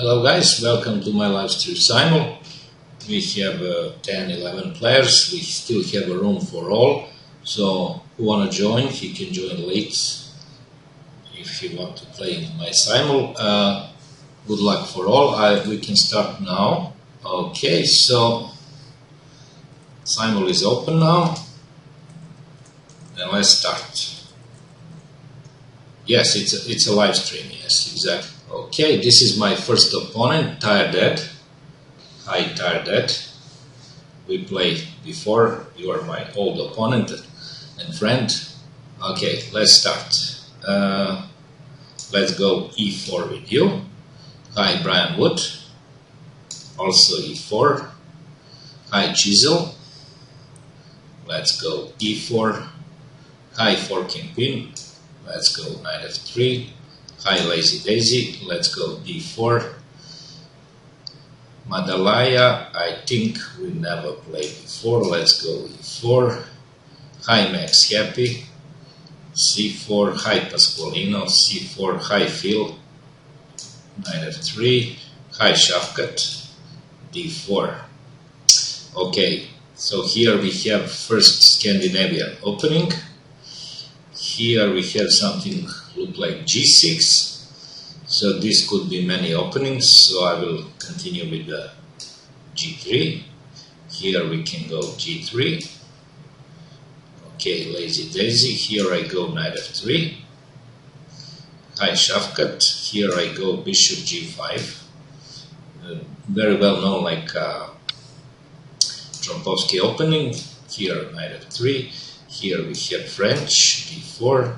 Hello guys, welcome to my live stream Simul. We have 10-11 players, we still have a room for all, so who wanna join, he can join late if you want to play my Simul. Good luck for all. We can start now. Okay, so Simul is open now, and let's start. Yes, it's a live stream, yes, exactly. Okay, this is my first opponent, Tire Dead. Hi, Tire Dead. We played before. You are my old opponent and friend. Okay, let's start. Let's go e4 with you. Hi, Brian Wood. Also e4. Hi, Chisel. Let's go e4. Hi, Forking Pin. Let's go knight f3. Hi, Lazy Daisy. Let's go d4. Madalaya, I think we never played before. Let's go e4. Hi, Max Happy. c4. Hi, Pasqualino. c4. Hi, Phil. Knight f3. Hi, Shafkat. d4. Okay, so here we have first Scandinavian opening. Here we have something look like g6, so this could be many openings, so I will continue with the g3. Here we can go g3. Okay, Lazy Daisy. Here I go knight f3. Hi, Shafkat. Here I go bishop g5. Very well known like Trompovsky opening. Here knight f3. Here we have French, d4,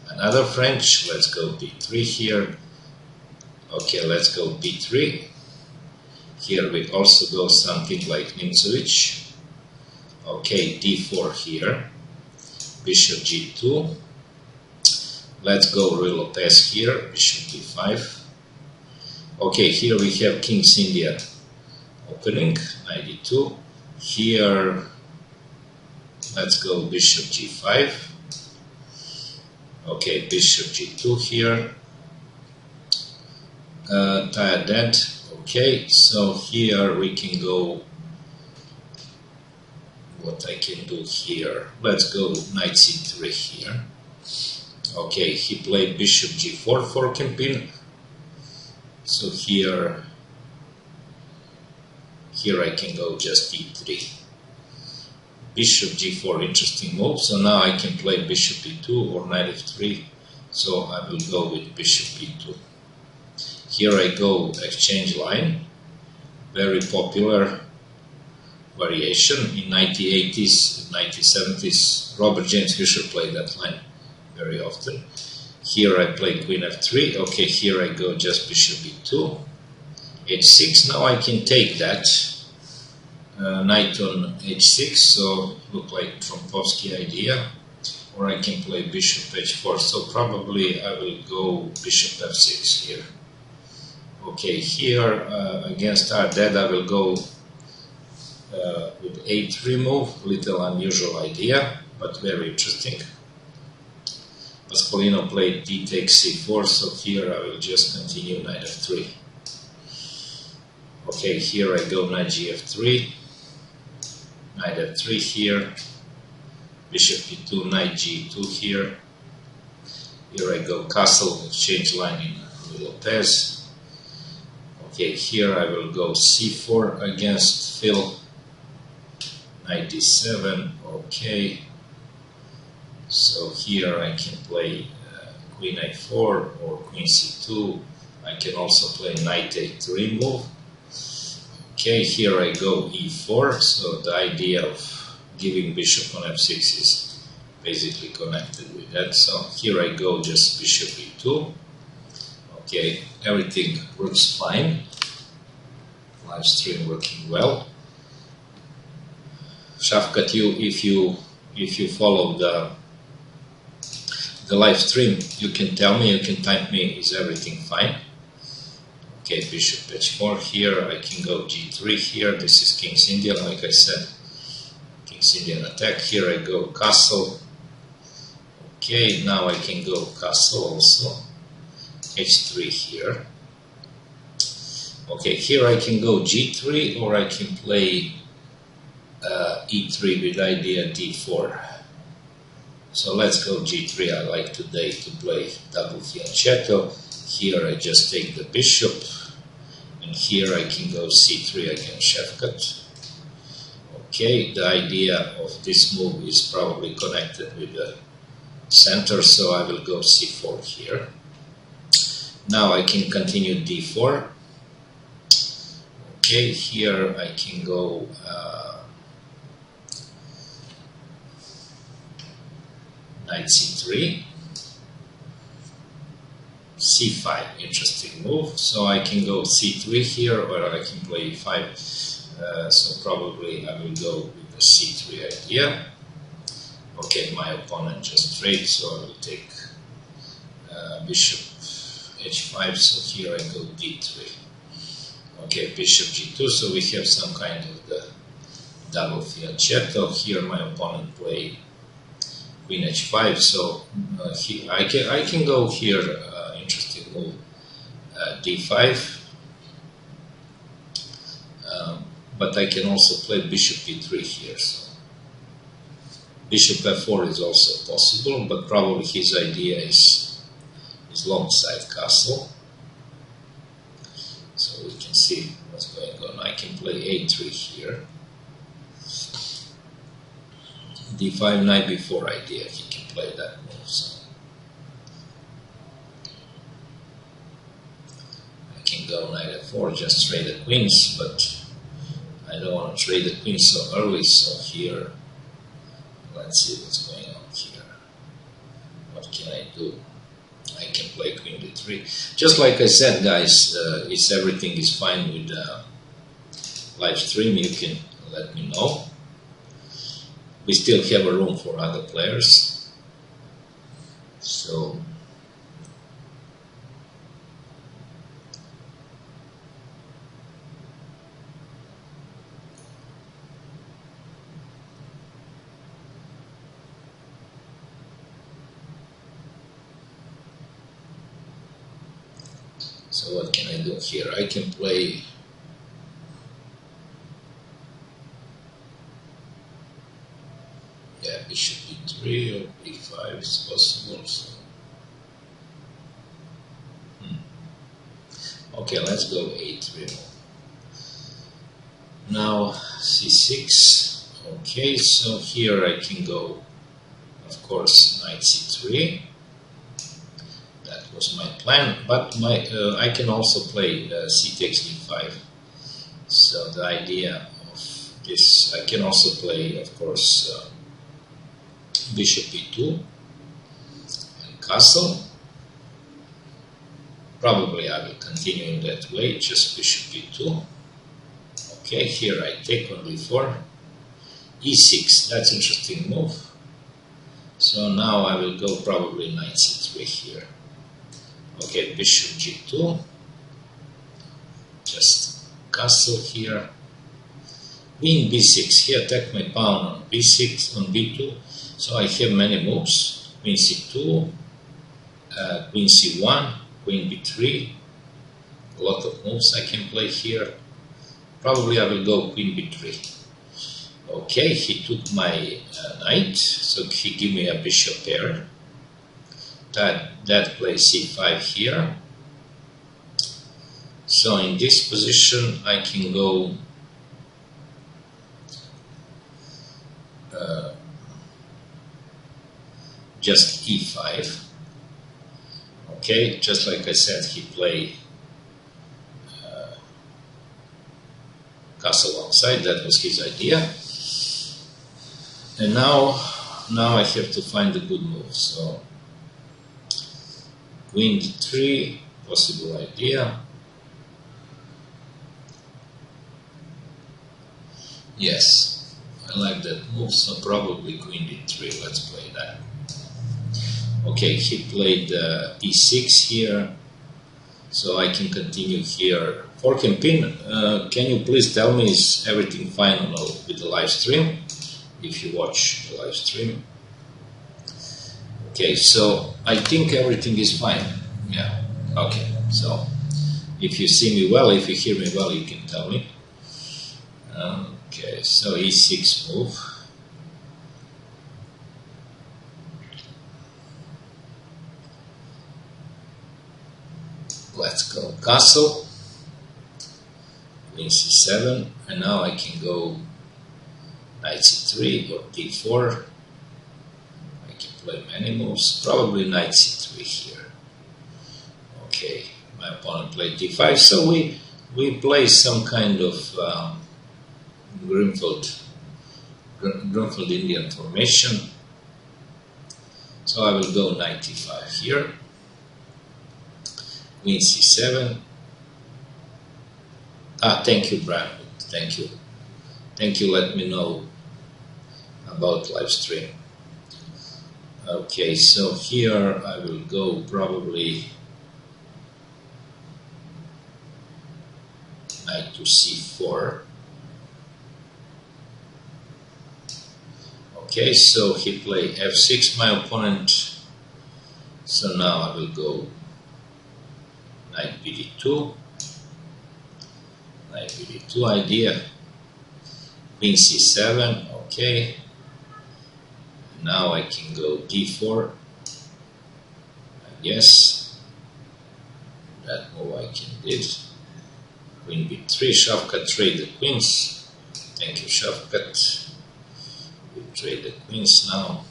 another French, let's go d3 here. Okay, let's go d3. Here we also go something like Milanovic. Okay, d4 here, bishop g2. Let's go Rui Lopez here, bishop d5. Okay, here we have King's India opening, knight d2. Here, let's go bishop g5. Okay, bishop g2 here. Tire Dead. Okay, so here we can go. What I can do here? Let's go knight c3 here. Okay, he played bishop g4 for Kempin. So here I can go just e3. Bishop g4, interesting move. So now I can play bishop e2 or knight f3. So I will go with bishop e2. Here I go exchange line. Very popular variation in 1980s, 1970s. Robert James Fisher played that line very often. Here I play queen f3. Okay, here I go just bishop e2. h6. Now I can take that. Knight on h6, so look like Trompovsky idea, or I can play bishop h4, so probably I will go bishop f6 here. Okay, here against Tire Dead I will go with a3 move, little unusual idea, but very interesting. Pasqualino played d takes c4, so here I will just continue knight f3. Okay, here I go knight gf3. Knight f3 here, bishop e2, knight g2 here. Here I go castle, exchange line in Lopez. Okay, here I will go c4 against Phil. Knight d7, okay. So here I can play queen a4 or queen c2. I can also play knight a3 move. Okay, here I go e4, so the idea of giving bishop on f6 is basically connected with that. So here I go just bishop e2. Okay, everything works fine. Live stream working well. Shafkat, if you follow the live stream, you can tell me, you can type me, is everything fine? Okay, bishop h4 here, I can go g3 here, this is King's India, like I said, King's Indian attack. Here I go castle. Okay, now I can go castle also, h3 here. Okay, here I can go g3 or I can play e3 with idea d4. So let's go g3. I like today to play double fianchetto. Here I just take the bishop, and here I can go c3 against Shefkat. Okay, the idea of this move is probably connected with the center, so I will go c4 here. Now I can continue d4. Okay, here I can go knight c3, c5, interesting move. So I can go c3 here, or I can play e5. So probably I will go with the c3 idea. Okay, my opponent just trades, so I will take bishop h5. So here I go d3. Okay, bishop g2. So we have some kind of the double fianchetto. Here my opponent play queen h5. So I can go here. Interesting move, d5. But I can also play bishop e3 here. So bishop f4 is also possible, but probably his idea is long side castle. So we can see what's going on. I can play a3 here. d5, knight b4 idea. He can play that move. So I can go knight f4, just trade the queens, but I don't want to trade the queen so early, so here, let's see what's going on here. What can I do? I can play queen d3. Just like I said, guys, if everything is fine with the live stream, you can let me know. We still have a room for other players. So what can I do here? I can play bishop e3 or e5 is possible. So okay, let's go a3. Now c6. Okay, so here I can go, of course, knight c3. That was my plan, but I can also play c takes d5. So the idea of this, I can also play, of course, bishop e2 and castle. Probably I will continue in that way, just bishop e2. Okay, here I take on d4. e6, that's interesting move. So now I will go probably knight c3 here. Okay, bishop g2. Just castle here. Queen b6. He attacked my pawn on b6, on b2. So I have many moves. Queen c2, queen c1, queen b3. A lot of moves I can play here. Probably I will go queen b3. Okay, he took my knight, so he gave me a bishop pair. That plays c5 here. So in this position I can go just e5. Okay, just like I said, he played castle alongside. That was his idea. And now I have to find a good move. So queen d3, possible idea. Yes, I like that move, so probably queen d3. Let's play that. Okay, he played e6 here, so I can continue here. Fork and pin, can you please tell me, is everything fine with the live stream? If you watch the live stream. Okay, so I think everything is fine. Yeah, okay, so If you see me well, if you hear me well, you can tell me. Okay, so e6 move. Let's go castle. Queen c7, and now I can go knight c3 or d4. I can play many moves, probably knight c3 here. Okay, my opponent played d5, so we play some kind of Grunfeld Indian formation. So I will go knight d5 here. Queen c7. Thank you, Brian. Thank you. Thank you. Let me know about live stream. Okay, so here I will go probably knight to c4. Okay, so he played f6, my opponent. So now I will go knight bd2. Knight bd2 idea. Queen c7, okay. Now I can go d4. Yes, that move I can did. Queen b3, Shavkat trade the queens. Thank you, Shavkat. We trade the queens now.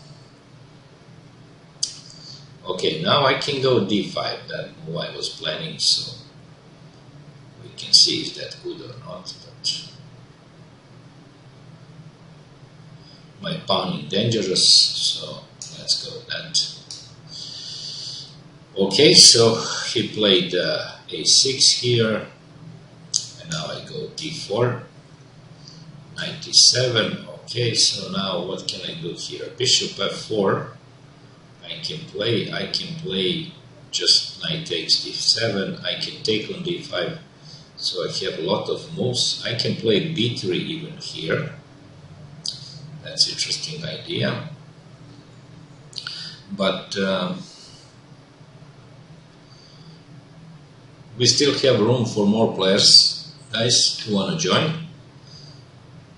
Okay, now I can go d5. That move I was planning, so we can see if that's good or not. But my pawn is dangerous, so let's go with that. Okay, so he played a6 here, and now I go d4, knight d7. Okay, so now what can I do here? Bishop f4. I can play just knight takes d7. I can take on d5. So I have a lot of moves. I can play b3 even here. That's an interesting idea. But we still have room for more players, guys, who want to join.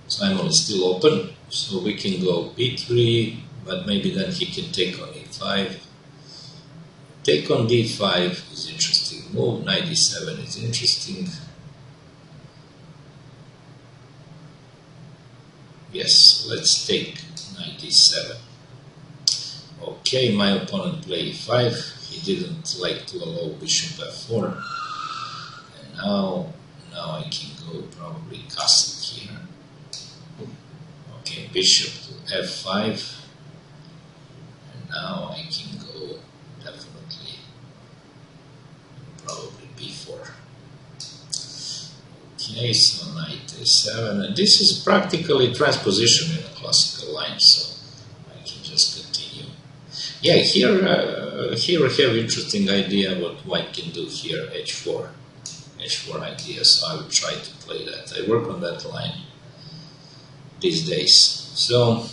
Simul is still open, so we can go b3, but maybe then he can take on e5. Take on d5 is interesting move. Knight d7 is interesting. Yes, let's take knight d7. Okay, my opponent played e5. He didn't like to allow bishop f4. And now I can go probably castle here. Okay, bishop to f5. And now I can go definitely probably b4. Okay, so knight a7, and this is practically transposition in a classical line, so I can just continue. Yeah, here I have interesting idea what white can do here, h4 idea, so I will try to play that. I work on that line these days, so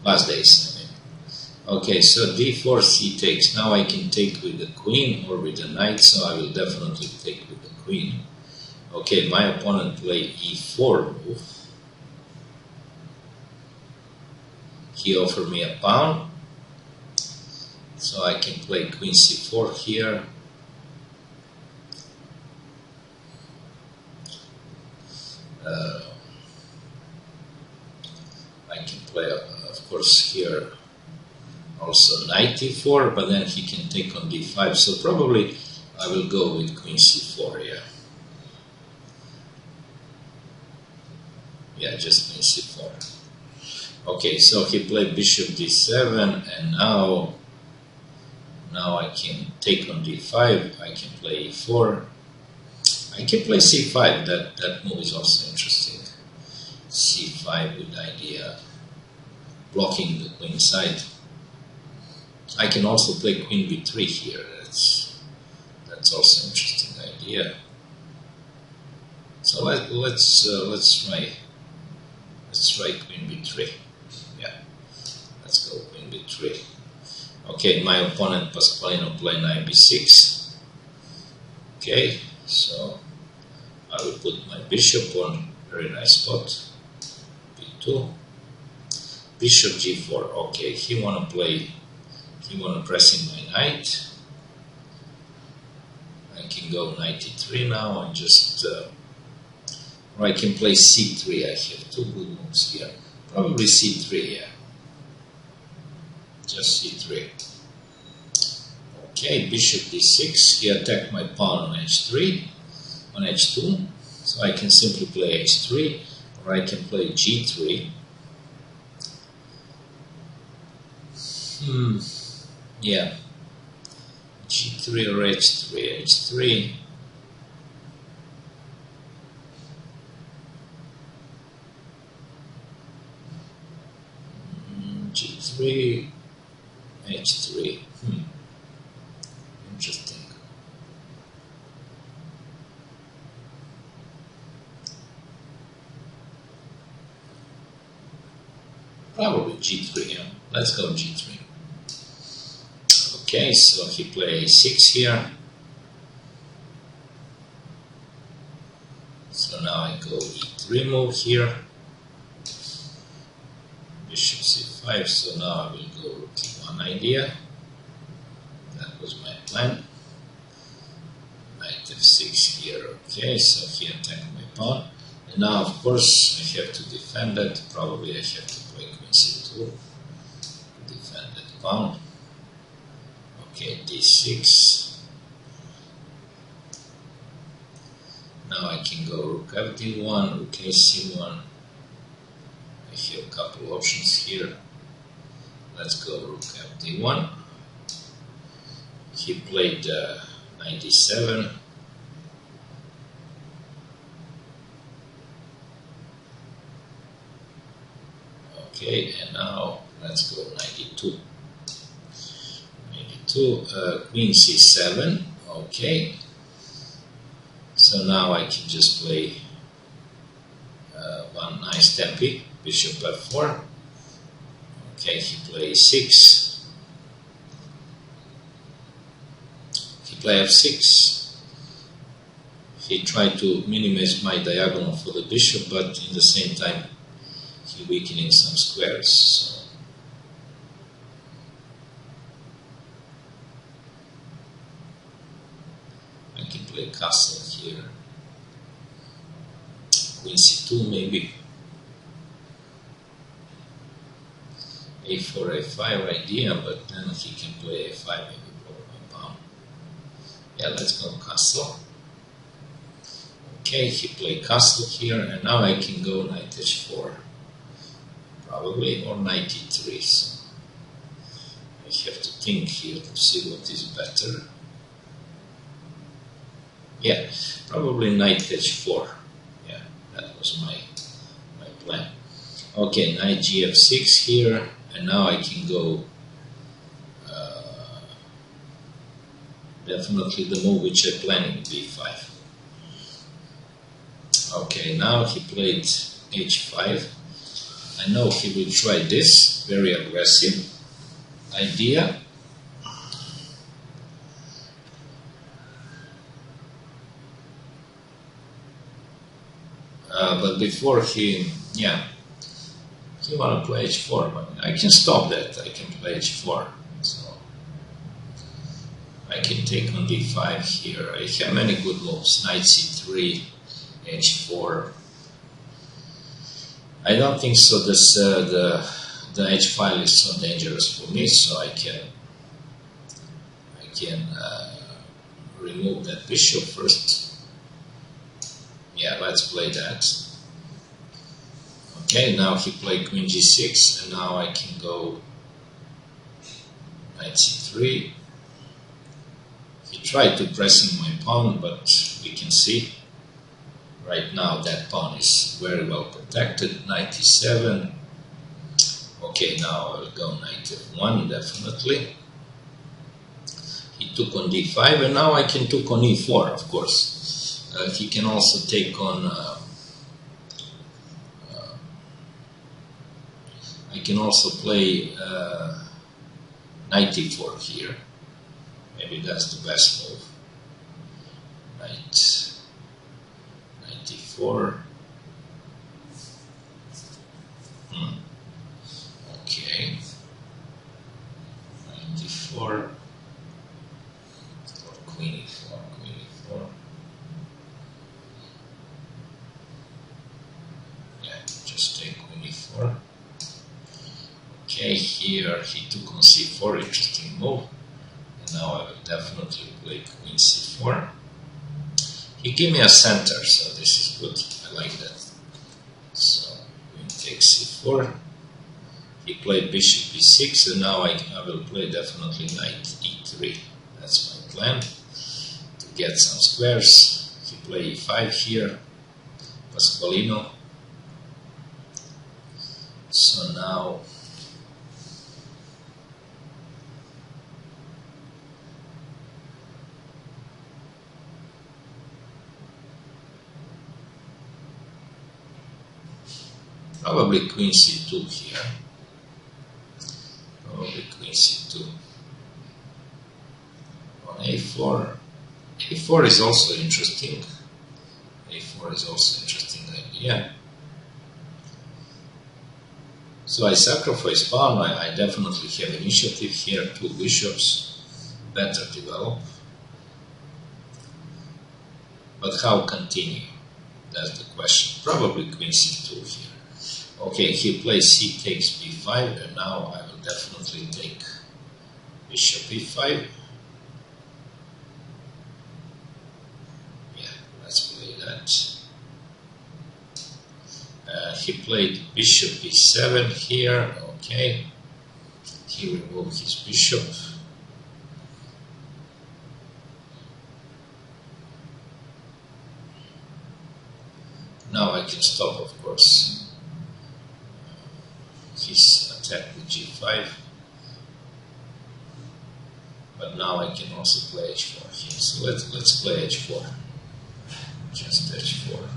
last days, I mean. Okay, so d4, c takes. Now I can take with the queen or with the knight, so I will definitely take with the queen. Okay, my opponent played e4 move. He offered me a pawn, so I can play queen c4 here. I can play, of course, here also knight e4, but then he can take on d5, so probably I will go with queen c4, yeah. Yeah, just queen c4. Okay, so he played bishop d7, and now I can take on d5, I can play e4, I can play c5, that move is also interesting. c5 with idea blocking the queen side. I can also play queen b3 here, that's also an interesting idea. So let's try queen b3. Yeah, let's go queen b3. Okay, my opponent Pasqualino played knight b6. Okay, so I will put my bishop on very nice spot. B2. Bishop G4. Okay, he wanna press in my knight. I can go knight E3 now and just or I can play C3. I have two good moves here. Probably C3, yeah. Just C3. Okay, bishop D6. He attacked my pawn on H3, on H2. So I can simply play H3, or I can play G3. Yeah. G3 or H3. H3. G3, H3. Interesting. Probably G3, yeah. Let's go G3. Okay, so he plays 6 here. So now I go E3 move here. Bishop C5, so now I will go rook E1 idea. That was my plan. Knight F6 here, okay, so he attacked my pawn. And now, of course, I have to defend it. Probably I have to play Queen C2 to defend that pawn. Okay, D6. Now I can go rook FD1, rook AC1. I have a couple options here. Let's go rook FD1. He played 97. Okay, and now let's go 92. 92, Queen C7. Okay. So now I can just play one nice tempi, bishop F4. Okay, he plays 6. He plays F6. He tried to minimize my diagonal for the bishop, but in the same time he weakening some squares. So I can play castle here. Queen C2 maybe. A4, A5 idea, but then he can play A5 maybe block my pawn. Yeah, let's go castle. Okay, he played castle here, and now I can go knight H4. Probably, or knight E3. So I have to think here to see what is better. Yeah, probably knight H4. Yeah, that was my plan. Okay, knight GF6 here, and now I can go definitely the move which I planning, B5. Okay, now he played H5. I know he will try this very aggressive idea. But before he want to play H4, but I can stop that. I can play H4. So I can take on D5 here. I have many good moves. Knight C3, H4. I don't think so. This the H file is so dangerous for me, so I can remove that bishop first. Yeah, let's play that. Okay, now he played Queen G6, and now I can go Knight C3. He tried to press in my pawn, but we can see right now that pawn is very well protected. Knight E7. Okay, now I will go Knight F1, definitely. He took on D5, and now I can take on E4, of course. He can also take on... I can also play Knight E4 here. Maybe that's the best move. knight 94. Okay, 94 or queen e4, queen e4. Yeah, just take queen e4. Okay, here he took on c4, interesting move. And now I will definitely play queen c4. He gave me a center, so this is good. I like that. So queen takes c4. He played bishop b6, and now I will play definitely knight e3. That's my plan, to get some squares. He played e5 here, Pasqualino. So now probably queen c2 here. Probably queen c2. On a4. a4 is also interesting. a4 is also interesting idea. So I sacrifice pawn. I definitely have initiative here. Two bishops. Better develop. But how continue? That's the question. Probably queen c2 here. Okay, he plays c takes b5, and now I will definitely take bishop e5. Yeah, let's play that. He played bishop e7 here. Okay, he removed his bishop. Now I can stop, of course, his attack with g5, but now I can also play h4 here. So let's play h4, just h4,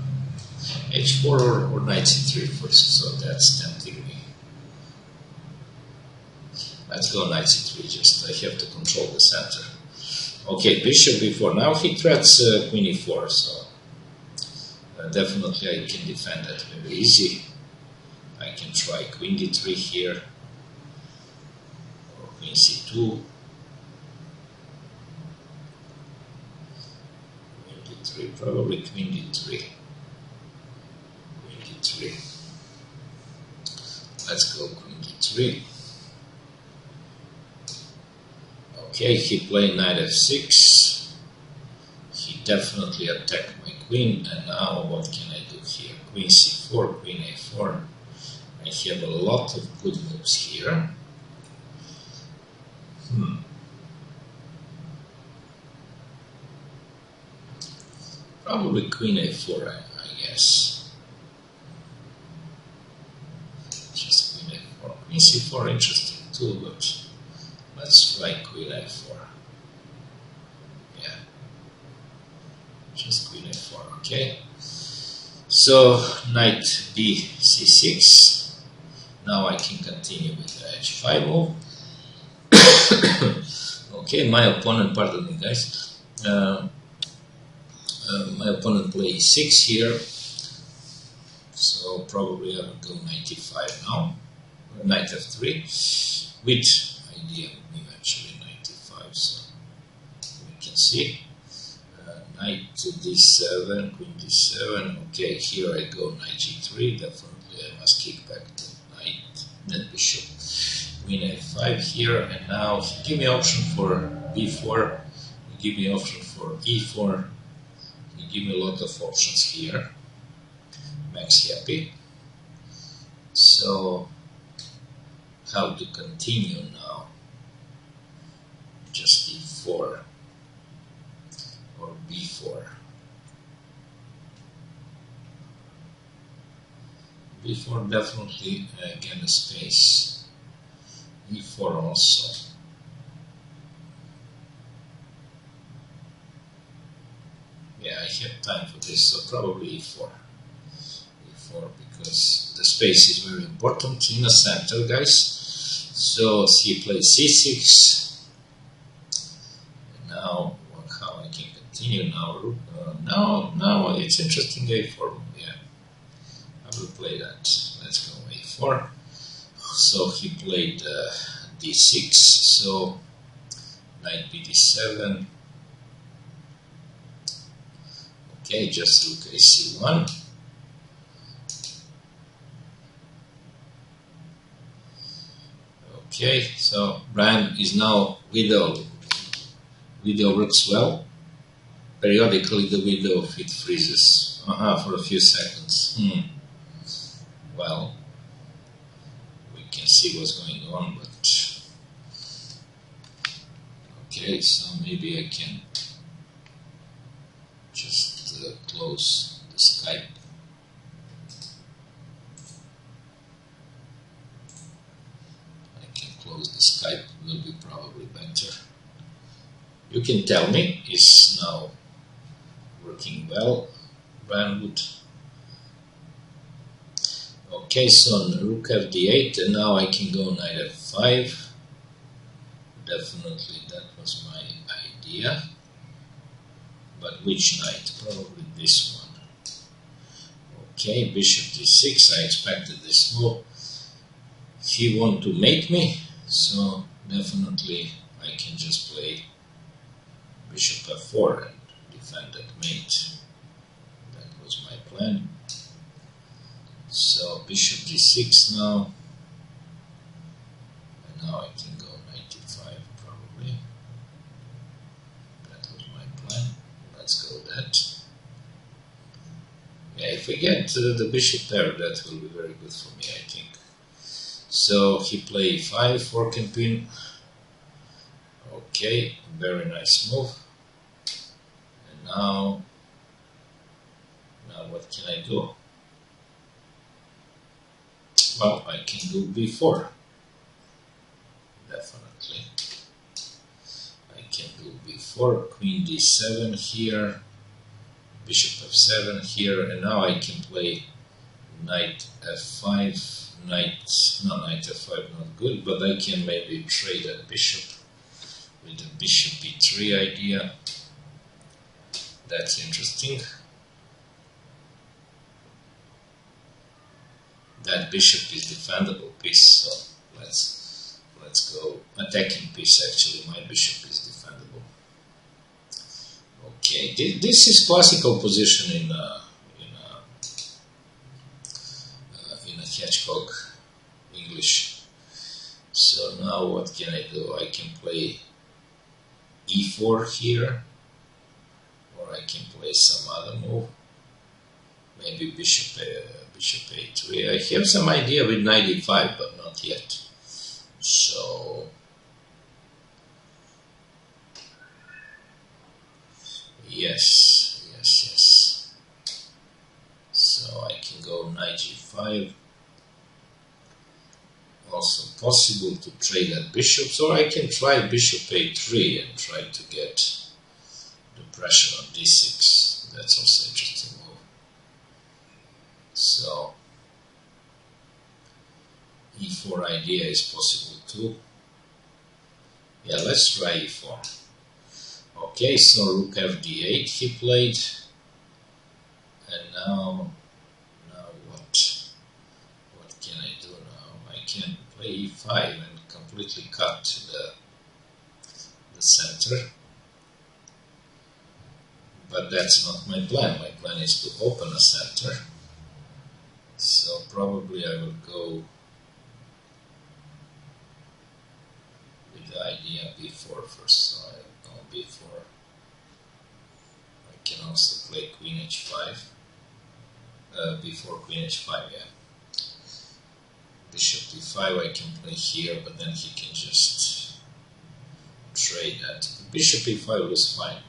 h4 or knight c3 first. So that's tempting me. Let's go knight c3. Just I have to control the center. Okay, bishop b4. Now he threats queen e4. So definitely I can defend that very easy. I can try queen d3 here, or queen c2, queen d3, probably queen d3, queen d3, let's go queen d3. Okay, he played knight f6, he definitely attacked my queen, and now what can I do here? Queen c4, queen a4. I have a lot of good moves here. Probably queen a4, I guess. Just queen a4. Queen c4, interesting too, but let's try queen a4. Yeah. Just queen a4, okay. So, knight b c6. Now I can continue with the h5 move. Okay, my opponent, pardon me guys, my opponent plays e6 here, so probably I will go knight e5 now, or knight f3, with idea of eventually knight e5, so we can see. Knight d7, queen d7, okay, here I go knight g3, definitely I must kick back the knight, then bishop, queen a5 here, and now give me option for b4, give me option for e4, give me a lot of options here, makes happy. So, how to continue now? Just e4 or b4. b4 definitely get a space. e4 also. Yeah, I have time for this, so probably e4. e4 because the space is very important in the center, guys. So he plays c6. And now, how I can continue now? No, it's interesting a4. Yeah, I will play that. Let's go a4. So he played d6. So knight bd7. Okay, just rook ac1. Okay, so Brian is now widow works well. Periodically the widow it freezes for a few seconds. Well, we can see what's going on, but okay, so maybe I can just close the Skype. Close the Skype, will be probably better. You can tell me, is now working well, Brandwood. Okay, so rook fd8, and now I can go knight f5. Definitely that was my idea. But which knight? Probably this one. Okay, bishop d6, I expected this move. He want to mate me. So definitely I can just play bishop f4 and defend that mate. That was my plan. So bishop d6 now. And now I can go knight d5 probably. That was my plan. Let's go that. Yeah, if we get the bishop there, that will be very good for me, I think. So he played 5 fork and pin. Okay, very nice move. And now what can I do? Well, I can do b4. Definitely. I can do b4, queen d7 here, bishop f7 here, and now I can play knight f5. Knight f5 not good, but I can maybe trade that bishop with the bishop b3 idea. That's interesting. That bishop is defendable piece, so let's go attacking piece. Actually, my bishop is defendable. Okay, this is classical position in a Hedgehog English. So now what can I do? I can play e4 here, or I can play some other move. Maybe bishop a3. I have some idea with knight e5, but not yet. So yes. So I can go knight g5. Also possible to trade at bishops, or I can try bishop a3 and try to get the pressure on d6. That's also an interesting move. So e4 idea is possible too. Yeah, let's try e4. Okay, so rook fd8 he played, and now what can I do now? I can play e5 and completely cut the center, but that's not my plan. My plan is to open a center, so probably I will go with the idea b4 first. So I go b4. I can also play queen h5. Before queen h5, yeah. Bishop d5 I can play here, but then he can just trade that. Bishop e5 was fine.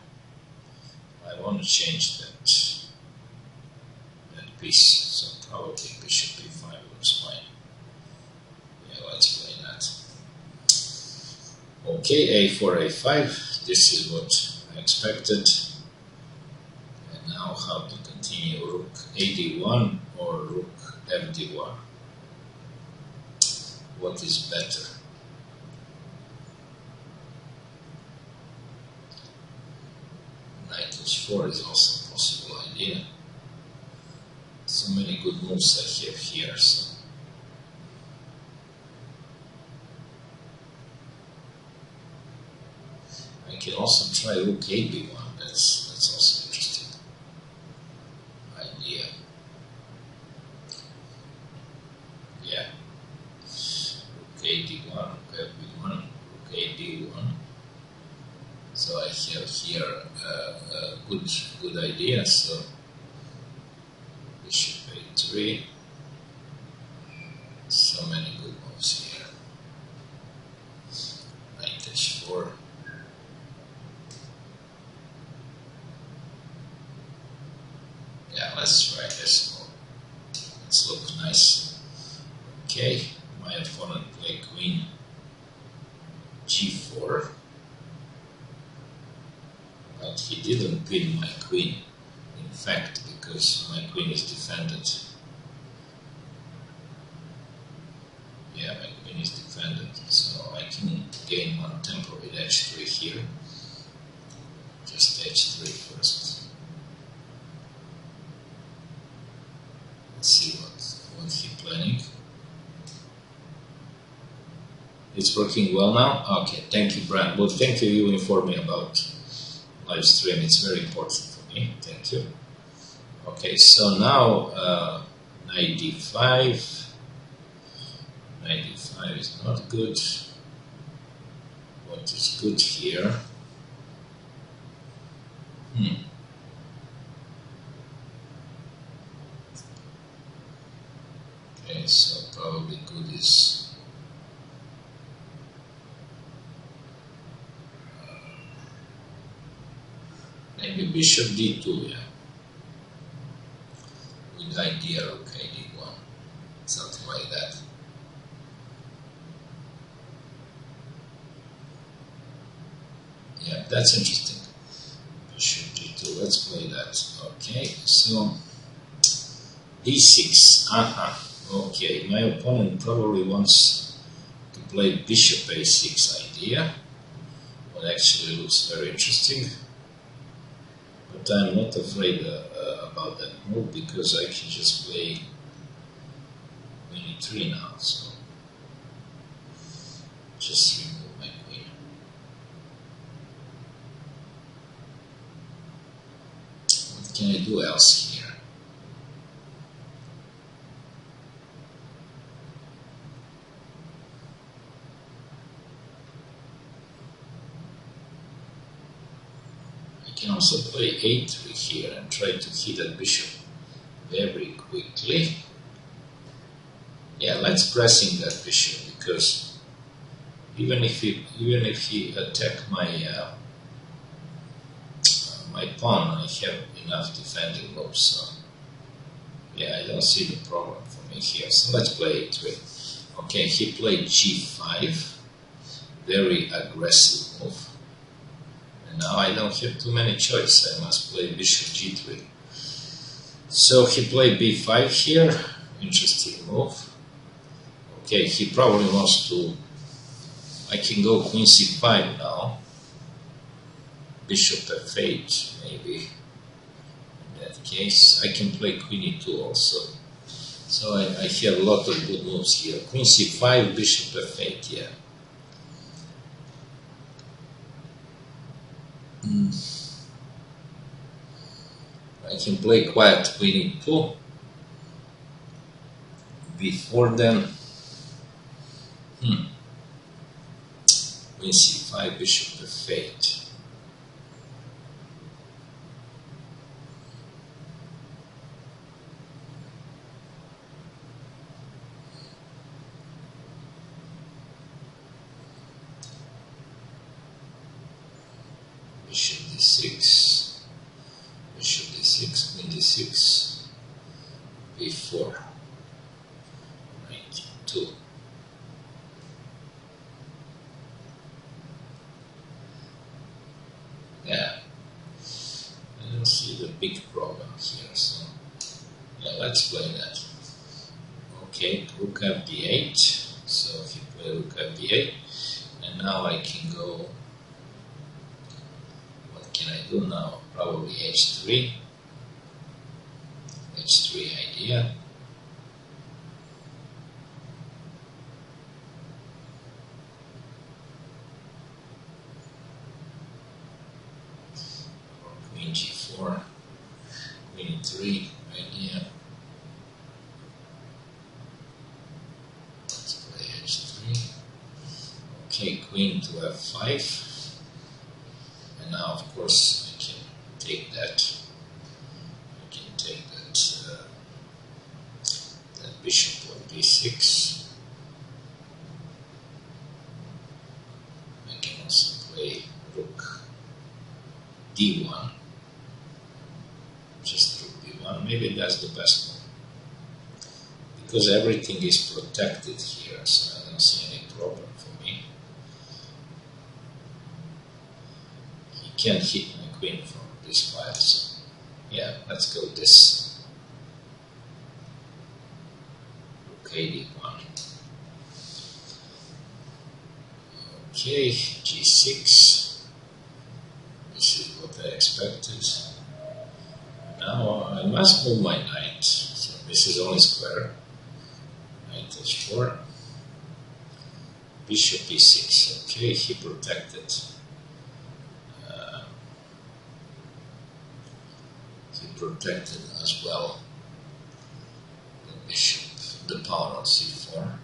I want to change that piece, so probably bishop e5 looks fine. Yeah, let's play that. Okay, a4, a5. This is what I expected. And now how to continue? Rook ad1 or rook fd1? What is better? Knight h4 is also possible. idea. So many good moves I have here. So I can also try rook a1. That's also interesting idea. Yeah. Rook a d1, rook f1, rook a d1. So I have here a good idea. So bishop a3. So many good moves here. Knight h4. Yeah, let's try this one. Let's look nice. Okay, my opponent played queen g4. But he didn't pin my queen, in fact, because my queen is defended. Yeah, my queen is defended, so I can gain one tempo with h3 here. Just h3 first. Let's see what he's planning. It's working well now? Okay, thank you, Brian. Well, thank you, you informed me about live stream. It's very important for me. Thank you. Okay, so now knight d5. Knight d5 is not good. What is good here? Okay, so probably good is maybe bishop d2, yeah. With idea, okay, d1, something like that. Yeah, that's interesting. Bishop d2, let's play that. Okay, so d6, okay, my opponent probably wants to play bishop a6 idea, what actually looks very interesting. But I'm not afraid about that move because I can just play queen e3 now, so just remove my queen. What can I do else here? I can also play a3 here and try to hit that bishop very quickly. Yeah, let's pressing that bishop because even if he attack my my pawn, I have enough defending moves. So yeah, I don't see the problem for me here. So let's play a3. Okay, he played g5, very aggressive move. Now I don't have too many choices. I must play bishop g3. So he played b5 here. Interesting move. Okay, he probably wants to... I can go queen c5 now. Bishop f8 maybe. In that case, I can play queen e2 also. So I have a lot of good moves here. Queen c5, bishop f8, yeah. I can play quiet queen e2. Before then, queen c5, bishop f8. Bishop d6, bishop d6, queen d6, b4, knight 2. Yeah, I don't see the big problem here, so yeah, let's play that. Okay, rook b8, so if you play rook b8, and now I can go. Can I do now? Probably h3. queen to f5, and now of course I can take that. I can take that bishop on b6. I can also play rook d1, just rook d1. Maybe that's the best one, because everything is protected here, so I don't see any problem for me. He can't hit my queen from this file, so yeah, let's go this. Rook d1. Okay, g6. This is what I expected. Now I must move my knight. So this is only square. Knight h4. Bishop e6. Okay, he protected. He protected as well the bishop, the pawn on c4.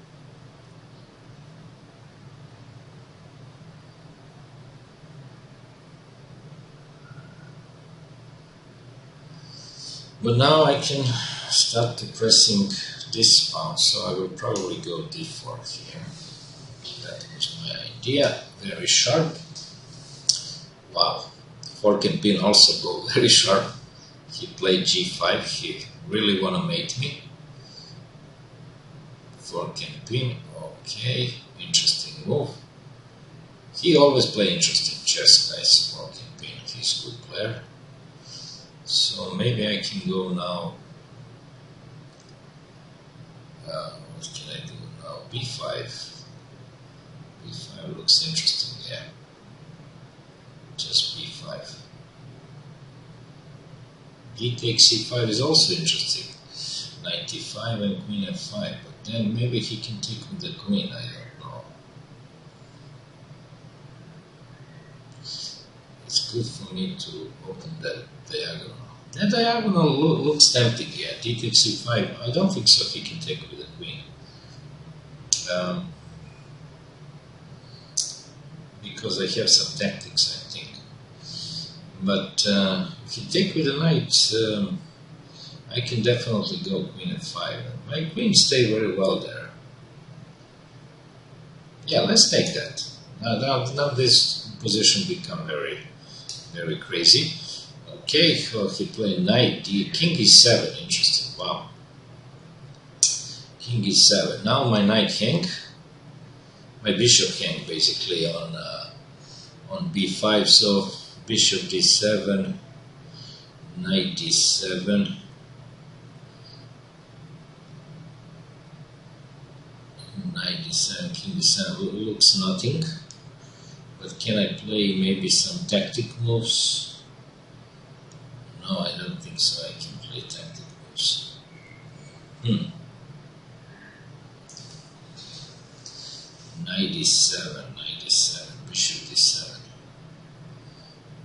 But now I can start to pressing this pawn, so I will probably go d4 here. That was my idea. Very sharp. Wow. Fork and pin also go very sharp. He played g5. He really want to mate me. Fork and pin. Okay. Interesting move. He always play interesting chess, guys. Fork and pin. He's a good player. So maybe I can go now. What can I do now? b5. b5 looks interesting, yeah. Just b5. D takes c5 is also interesting. Knight e5 and queen f5. But then maybe he can take with the queen, I don't know. It's good for me to open that diagonal. That diagonal looks tempting, yeah. D takes c5. I don't think so he can take with the queen. Because I have some tactics, I think. But if he take with the knight, I can definitely go queen f5. My queen stay very well there. Yeah, let's take that. Now this position become very, very crazy. Okay, so he played knight d, king e7, interesting, wow. King e7, now my knight hang, my bishop hang basically on b5, so bishop d7, knight d7, knight d7, king d7, looks nothing, but can I play maybe some tactic moves? No, I don't think so. I can play tactic moves. Knight d7, bishop d7.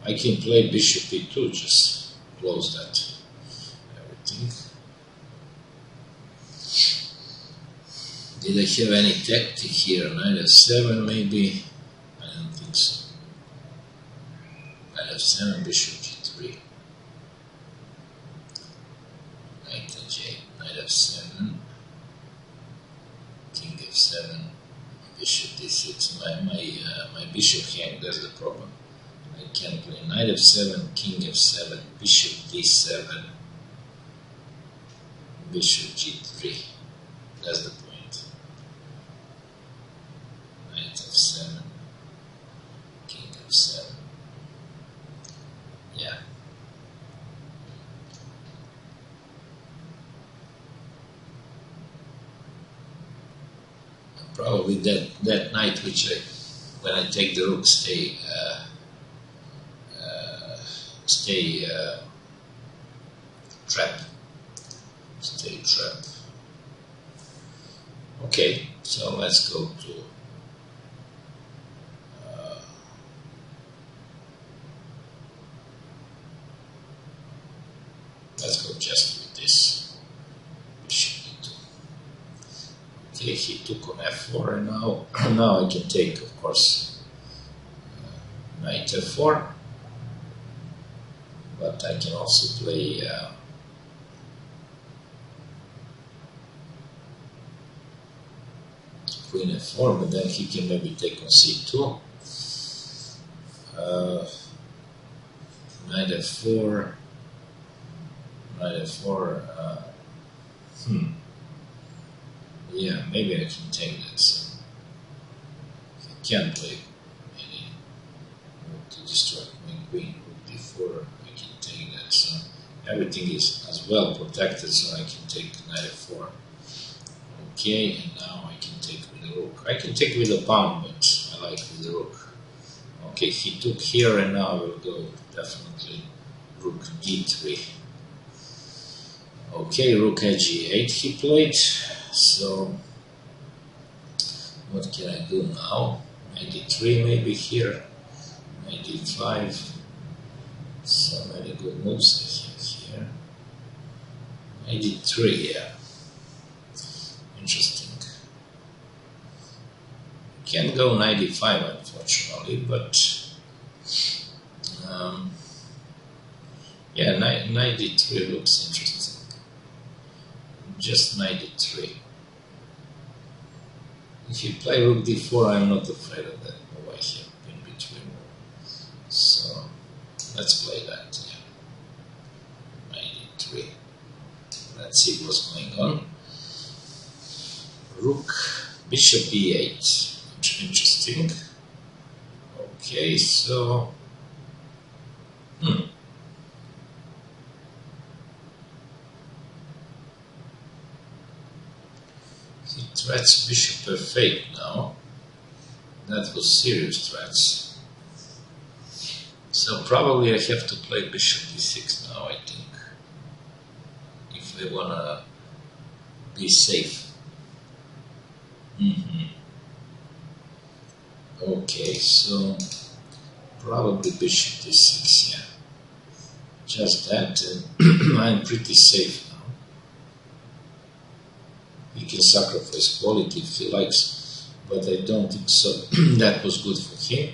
I can play bishop e2, just close that. Everything. Did I have any tactic here? Knight f7 maybe? I don't think so. Knight f7, bishop g3. Knight f7, king f7, bishop d6. My bishop hang, that's the problem. I can't play knight f7, king f7, bishop d7, bishop g3. That's the point. Knight f7, king f7. Yeah. Probably that knight, which when I take the rook, stay trap. Stay trap. Okay, so let's go to let's go just with this. Bishop e2. Okay, he took on f4, and now I can take, of course, knight f4, but I can also play queen f4, but then he can maybe take on c2, knight f4, knight f4, yeah, maybe I can take that, so I can't play any move to distract my queen, rook d4, I can take that, so everything is as well protected, so I can take knight f4. Okay, and now I can take with the rook. I can take with the pawn, but I like with the rook. Okay, he took here, and now I will go definitely rook d3. Okay, rook g8 he played. So what can I do now? Knight d3 maybe here. Knight d5. So many good moves I have here. Knight d3, yeah. Interesting. Can't go knight d5 unfortunately, but yeah, knight d3 looks interesting. Just knight d3. If you play rook d4, I'm not afraid of that move I have in between. So let's play that. Yeah. Knight d3. Let's see what's going on. Rook, bishop e8. Interesting. Okay, so he threats bishop f8 now. That was serious threats. So probably I have to play bishop d6 now, I think, if I wanna be safe. Okay, so probably bishop d6, yeah. Just that, I'm pretty safe now. He can sacrifice quality if he likes, but I don't think so. That was good for him.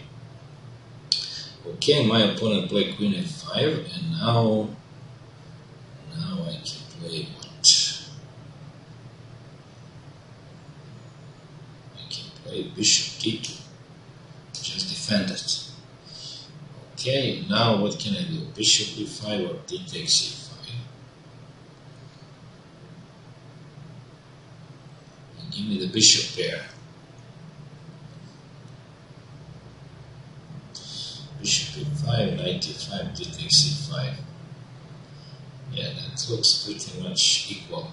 Okay, my opponent played queen f5, and now I can play what? I can play bishop d2. Just defend it. Okay, now what can I do? Bishop d5 or d takes e5? And give me the bishop pair. Bishop e5, knight e5, d takes e5. Yeah, that looks pretty much equal.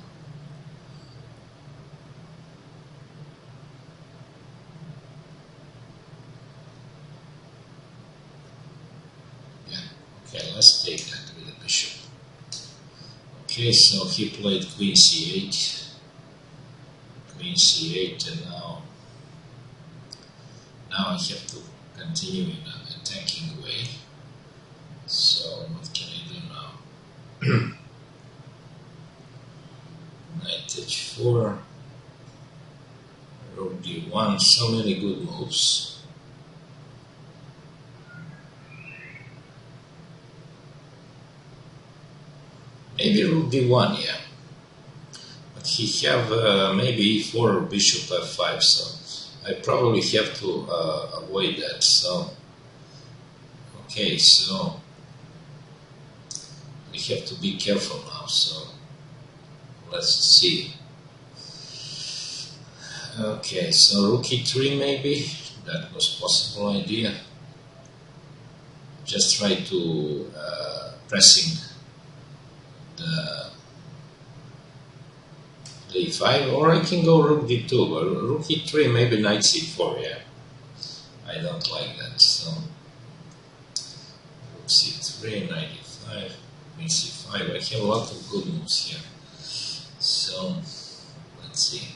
Okay, let's take that with the bishop. Okay, so he played queen c8, and now I have to continue in an attacking way. So what can I do now? Knight h4, rook d1, so many good moves. Maybe rook d1, yeah. But he have maybe e4 or bishop f5, so I probably have to avoid that. So, okay, so we have to be careful now. So let's see. Okay, so rook e3 maybe. That was possible idea. Just try to pressing the e5, or I can go rook d2, but rook e3, maybe knight c4, yeah. I don't like that, so rook c3, knight e5, queen c5, I have a lot of good moves here. So, let's see.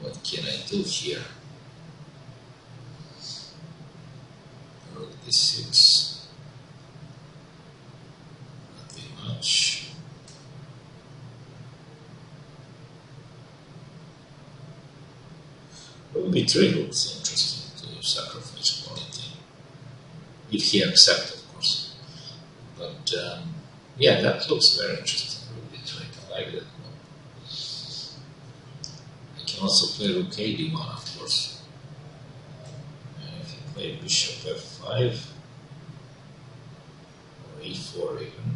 What can I do here? Rook d6. Much. Rook b3 looks interesting too. if he accepts, of course. But yeah, that looks very interesting. Rook d3, I like that. I can also play rook a d1, of course. And if you play bishop f5 or e4 even.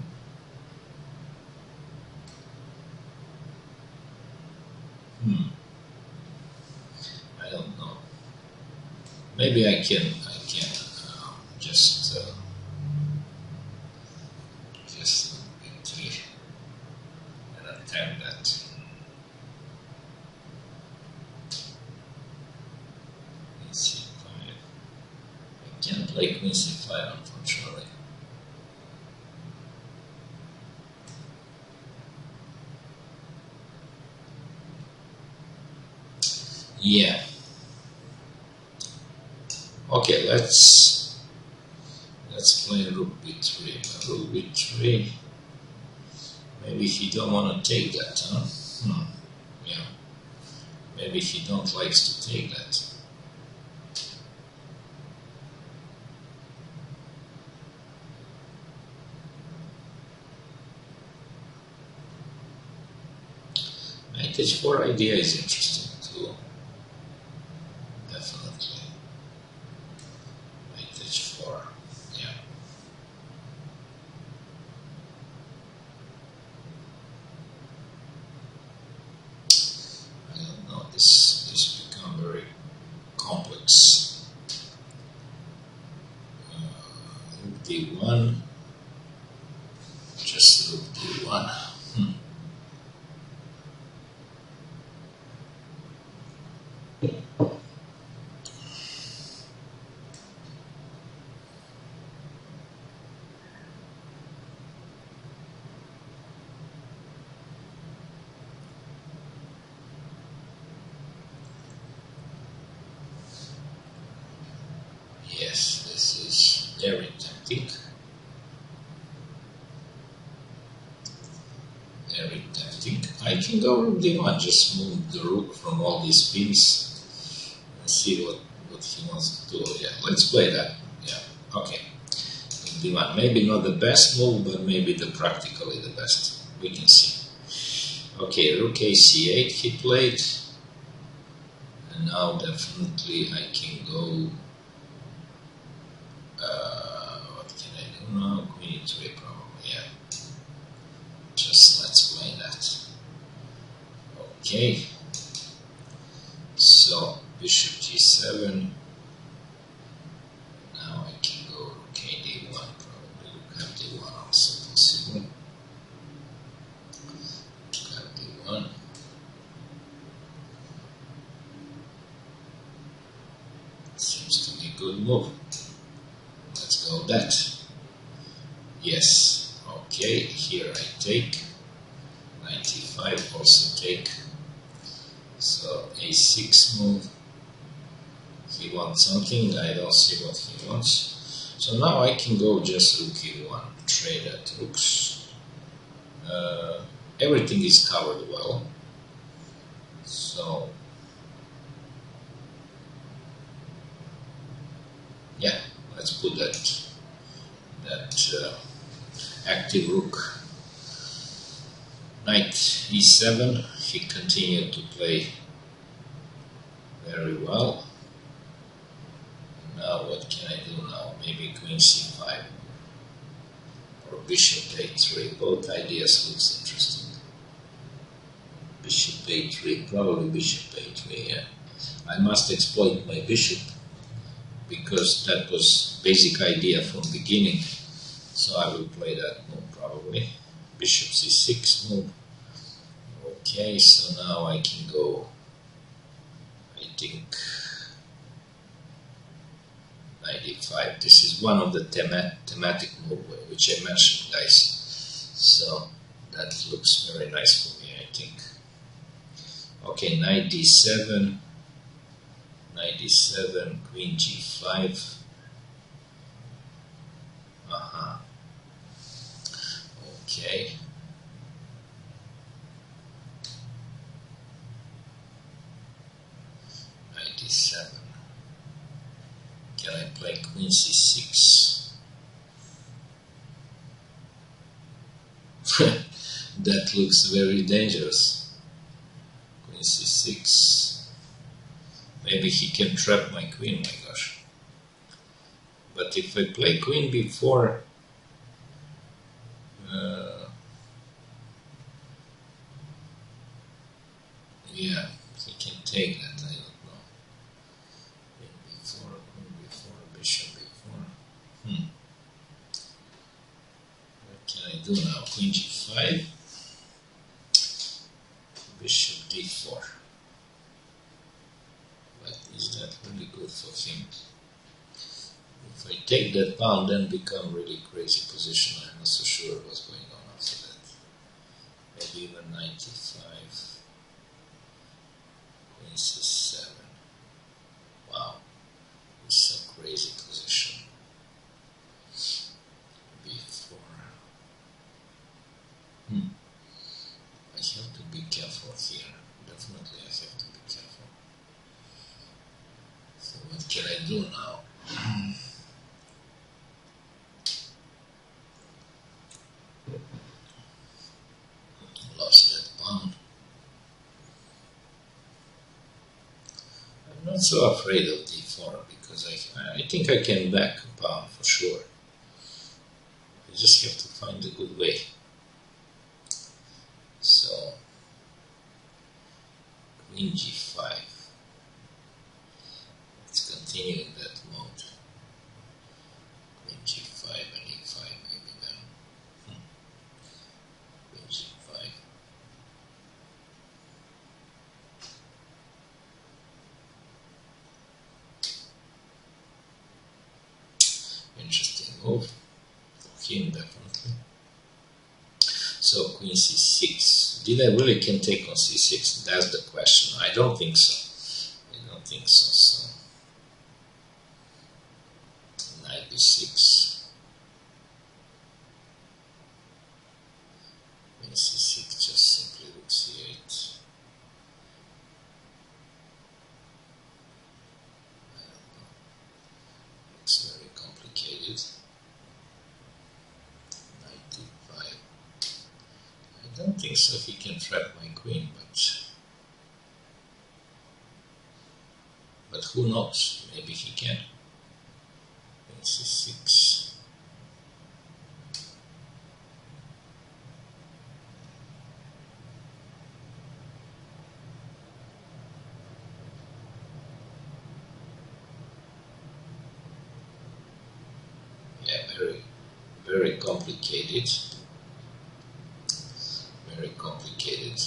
I don't know. Maybe I can just b3 and attempt that. c5. I can't play queen c5, unfortunately. Yeah. Okay, let's play rook b3. Rook b3. Maybe he don't want to take that, huh? Yeah. Maybe he don't likes to take that. Knight h4 idea is interesting too. Definitely. Knight h4. Yeah. I don't know. This become very complex. Rook d1. Just rook d1. Yes, this is very tempting. Very tempting. I can go rook d1, just move the rook from all these pins and see what he wants to do. Yeah, let's play that. Yeah, okay. Rook d1. Maybe not the best move, but maybe practically the best. We can see. Okay, rook a c8 he played. And now definitely I can go. What can I do now? Queen e3 probably, yeah. Just let's play that. Okay. So, bishop g7. Now I can go rook a d1, probably rook f d1 also possible. Rook f d1. Seems to be a good move. Let's go that. Yes. Okay, here I take. 95 also take. So a6 move. He wants something. I don't see what he wants. So now I can go just rook e1. Trade at rooks. Everything is covered well. So yeah, let's put that active rook. Knight e7, he continued to play very well. Now what can I do now? Maybe queen c5 or bishop a3. Both ideas looks interesting. Bishop a3, probably bishop a3, yeah. I must exploit my bishop because that was basic idea from beginning. So I will play that move probably. Bishop c6 move. Okay, so now I can go, I think, 95. This is one of the thematic moves which I mentioned, guys. So that looks very nice for me, I think. Okay, knight d7, queen g5. Okay. Knight d7. Can I play queen c6? that looks very dangerous. Queen c6. Maybe he can trap my queen, my gosh. But if I play queen b4, yeah, he can take that, I don't know. Queen b4, bishop b4. What can I do now? Queen g5, bishop d4. But is that really good for him? If I take that pawn, then become really crazy position. I'm not so sure what's going on after that. Maybe even 95. Queen c7. Wow, it's a crazy position. b4. I have to be careful here. Definitely I have to be careful. So what can I do now? Lost that pawn. I'm not so afraid of d4 because I think I can back a pawn for sure. I just have to find a good way. So, queen g5. Let's continue in that mode. Queen g5 and e5 maybe now. Queen g5. Interesting move for him, definitely. So queen c6. Did I really can take on c6? That's the question. I don't think so. I don't think so. So knight b6. Queen c6 just simply rook c8. I don't know. It's very complicated. Knight d5. I don't think so he can trap my queen, but who knows, maybe he can. Queen c6. Yeah, very complicated. Very complicated.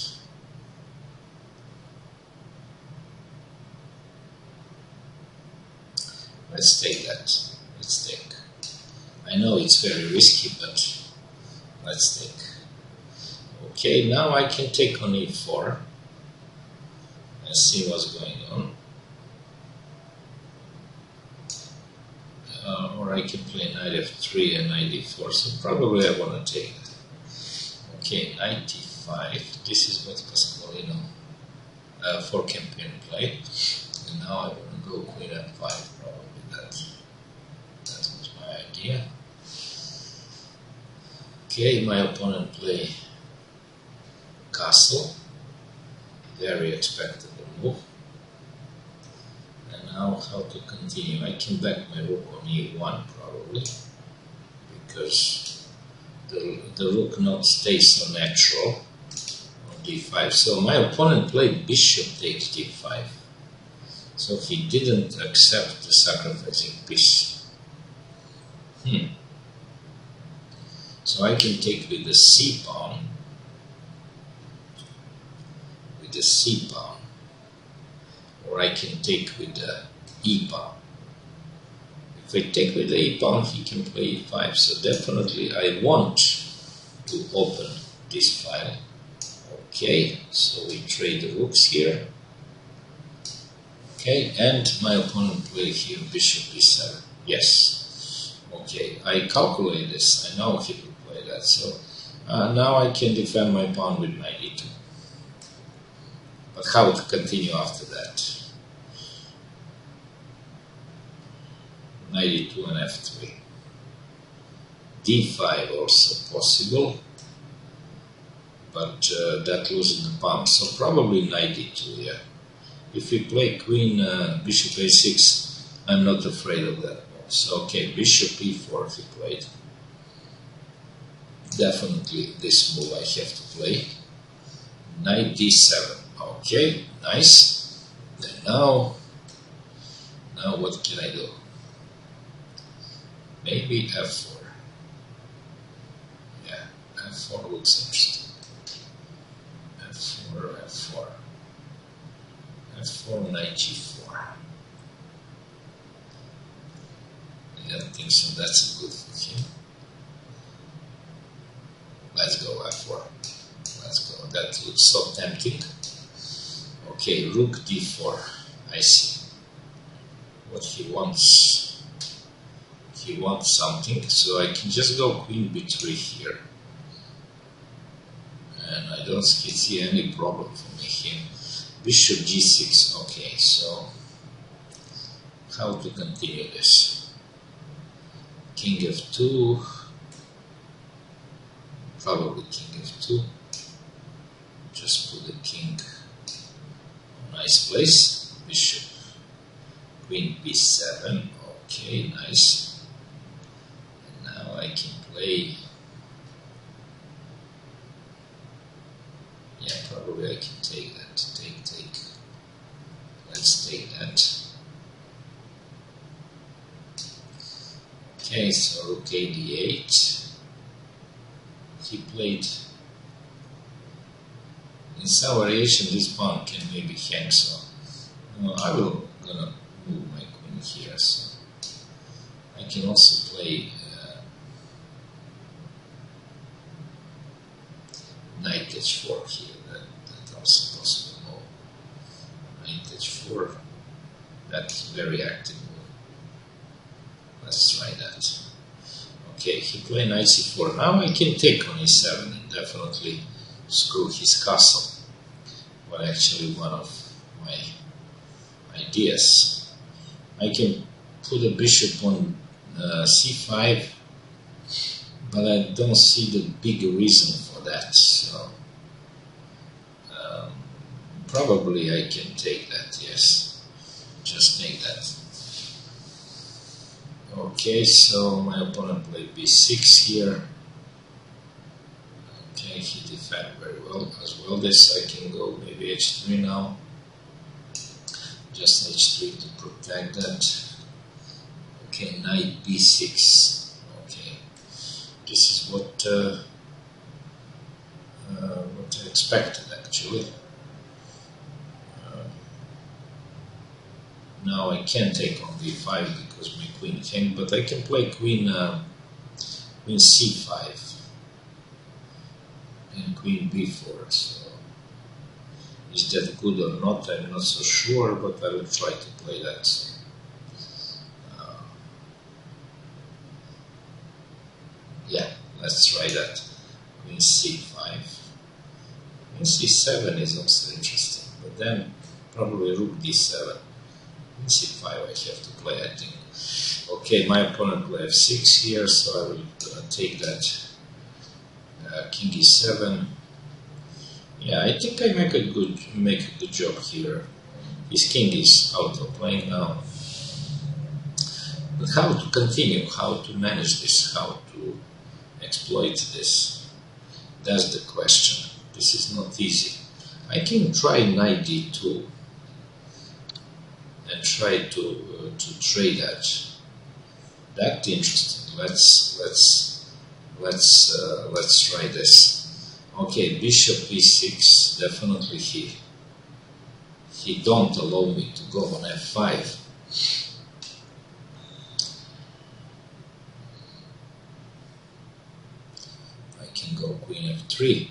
Let's take that. Let's take. I know it's very risky, but let's take. Okay, now I can take on e4 and see what's going on. Or I can play knight f3 and knight d4, so probably I want to take it. Okay, knight d5. This is what Pasqualino for campaign played. And now I want to go queen f5, probably. That was my idea. Okay, my opponent played castle. Very expectable move. And now how to continue? I can back my rook on e1 probably, because the rook not stays so natural on d5. So my opponent played bishop takes d5. So he didn't accept the sacrificing piece. So I can take with the c pawn. With the c pawn. Or I can take with the e pawn. If I take with the e pawn, he can play e5. So definitely I want to open this file. Okay, so we trade the rooks here. Okay, and my opponent played here bishop b7. Yes. Okay, I calculate this. I know he will play that. So now I can defend my pawn with knight e2. But how to continue after that? Knight e2 and f3. d5 also possible. but that loses the pawn. So probably knight d2, yeah. If we play queen, bishop a6, I'm not afraid of that. So okay, bishop e4 he played. Definitely this move I have to play. Knight d7. Okay, nice. Then now what can I do? Maybe f4. Yeah, f4 looks interesting. f4, knight g4. I don't think so. That's good for him. Let's go f4. Let's go. That looks so tempting. Okay, rook d4. I see what he wants. He wants something, so I can just go queen b3 here. And I don't see any problem for him. Bishop g6. Okay, so how to continue this? King f2. Probably king f2. Just put the king in a nice place. Bishop, queen b7. Okay, nice. And now I can play. Yeah, probably I can take that. Take. Let's take that. Okay, so rook a d8. He played. In some variation, this pawn can maybe hang, so I will gonna move my queen here. So I can also play knight h4 here. That's also possible move. Knight h4. That's very active move. Let's try that. Okay, he played knight c4. Now I can take on e7 and definitely screw his castle. Well, actually one of my ideas. I can put a bishop on c5, but I don't see the big reason for that. So probably I can take that, yes. Just take that. Okay, so my opponent played b6 here. Okay, he defended very well as well. This I can go maybe h3 now. Just h3 to protect that. Okay, knight b6. Okay, this is what I expected actually. Now I can't take on b5 because my queen came, but I can play queen c5 and queen b4. So is that good or not? I'm not so sure, but I will try to play that. So, yeah, let's try that. Queen c5. Queen c7 is also interesting, but then probably rook d7. c5 I have to play, I think. Okay, my opponent will have f6 here, so I will take that. King e7. Yeah, I think I make a good job here. His king is out of play now. But how to continue? How to manage this? How to exploit this? That's the question. This is not easy. I can try knight d2. And try to trade that. That's interesting. Let's try this. Okay, bishop e6. Definitely he don't allow me to go on f5. I can go queen f3.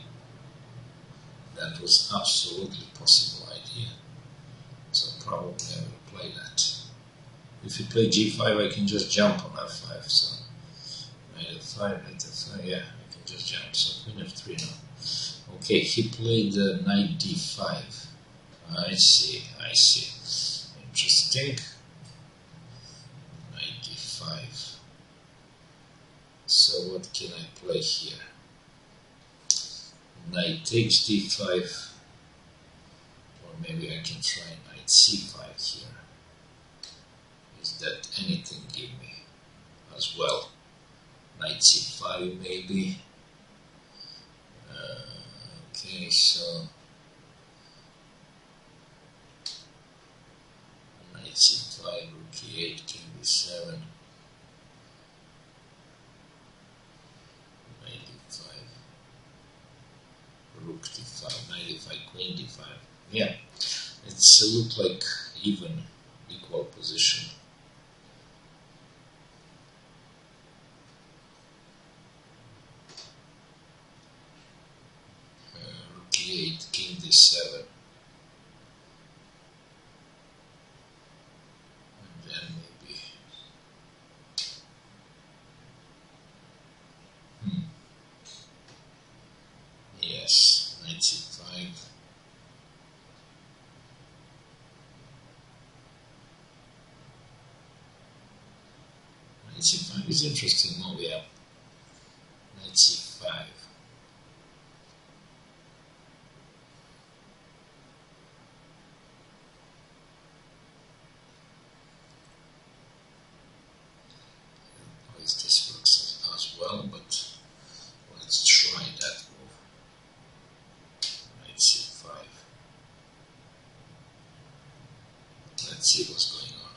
That was absolutely possible idea. So probably I will play that. If you play g5, I can just jump on f5. So knight f5, knight f5, yeah, I can just jump. So queen f3 now. Okay, he played knight d5. I see. Interesting. Knight d5. So what can I play here? Knight takes d5, or maybe I can try knight c5 here. Is that anything give me as well? Knight c5 maybe. Okay, so knight c5, rook e8, king d7, knight d5, rook d5, knight d5, queen d5. Yeah, it's look like equal position. Rook e8, king d7. Then maybe yes, knight c5. Knight c5 is interesting move, yeah. Knight c5. This works as well, but let's try that move. Knight c5. Let's see what's going on.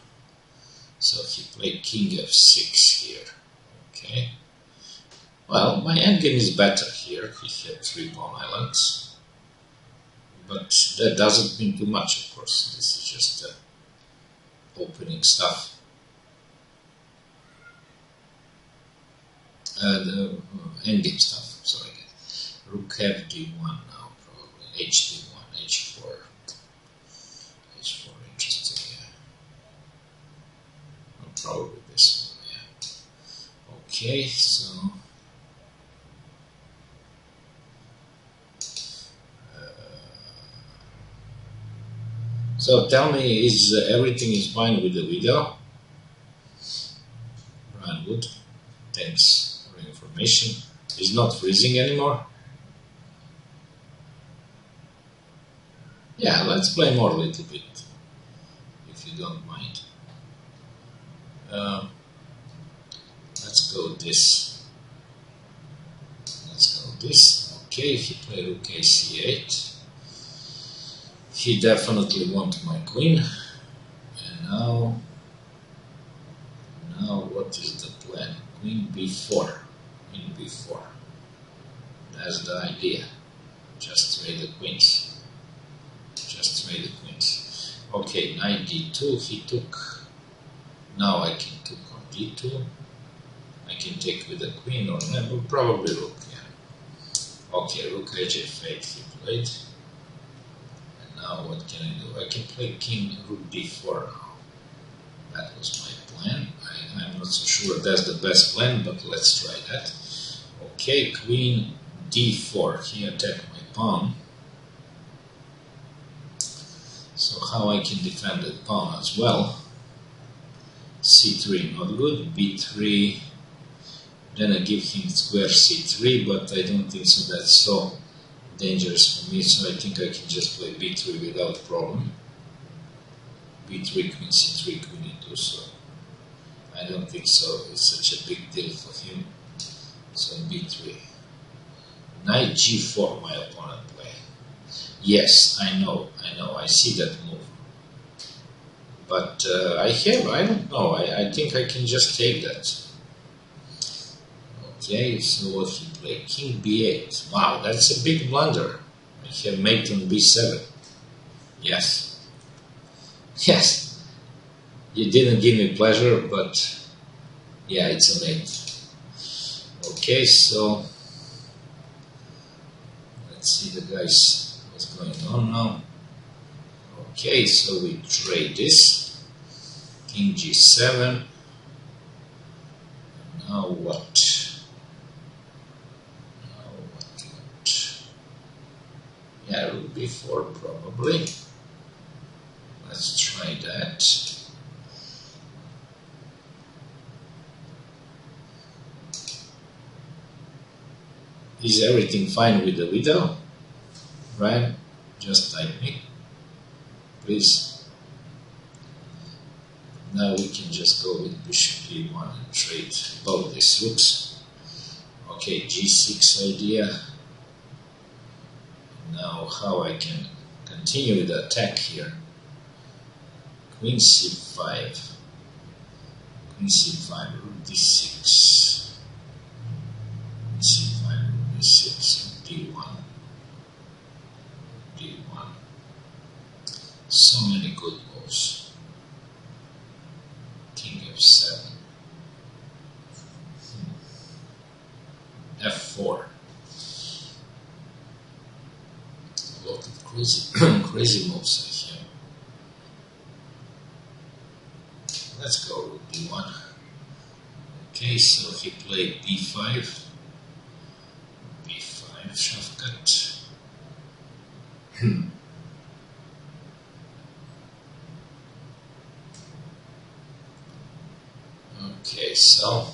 So he played king f6 here. Okay. Well, my endgame is better here. He had 3 pawn islands, but that doesn't mean too much, of course. This is just opening stuff. The endgame stuff, sorry. Rook fd1 now, probably. hd1, h4. h4, interesting, yeah. Well, probably this one, yeah. Okay, so... so tell me, is everything is fine with the video? Brian Wood, thanks. Information is not freezing anymore. Yeah, let's play more a little bit, if you don't mind. Let's go this. Let's go this. Okay, he played rook ac8. He definitely wants my queen. And now what is the plan? Queen b4. Queen b4. That's the idea. Just trade the queens. Just trade the queens. Okay, knight d2 he took. Now I can take on d2. I can take with the queen or probably rook, yeah. Okay, rook h8 he played. And now what can I do? I can play king rook d4 now. That was my plan. I'm not so sure that's the best plan, but let's try that. Okay, queen d4. He attacked my pawn. So how I can defend the pawn as well? c3 not good. b3. Then I give him square c3, but I don't think so that's so dangerous for me. So I think I can just play b3 without problem. b3, queen c3, queen e2. So I don't think so. It's such a big deal for him. So b3. Knight g4 my opponent play. Yes, I know, I see that move. But I don't know, I think I can just take that. Okay, so what he played? King b8. Wow, that's a big blunder. I have mate on b7. Yes. Yes. You didn't give me pleasure, but yeah, it's a mate. Okay, so let's see the guys, what's going on now. Okay, so we trade this. King g7. Now what? Now what? Yeah, rook b4 probably. Let's try that. Is everything fine with the video? Brian, just type me, please. Now we can just go with bishop e1 and trade both these rooks. Okay, g6 idea. Now how I can continue the attack here. Queen c5, queen c5, rook d6, queen c5, rook d6, d1, d1. So many good moves. King f7, f4. A lot of crazy moves I have. Let's go rook d1. Okay, so he played b5, b5, Shafkat. Okay, so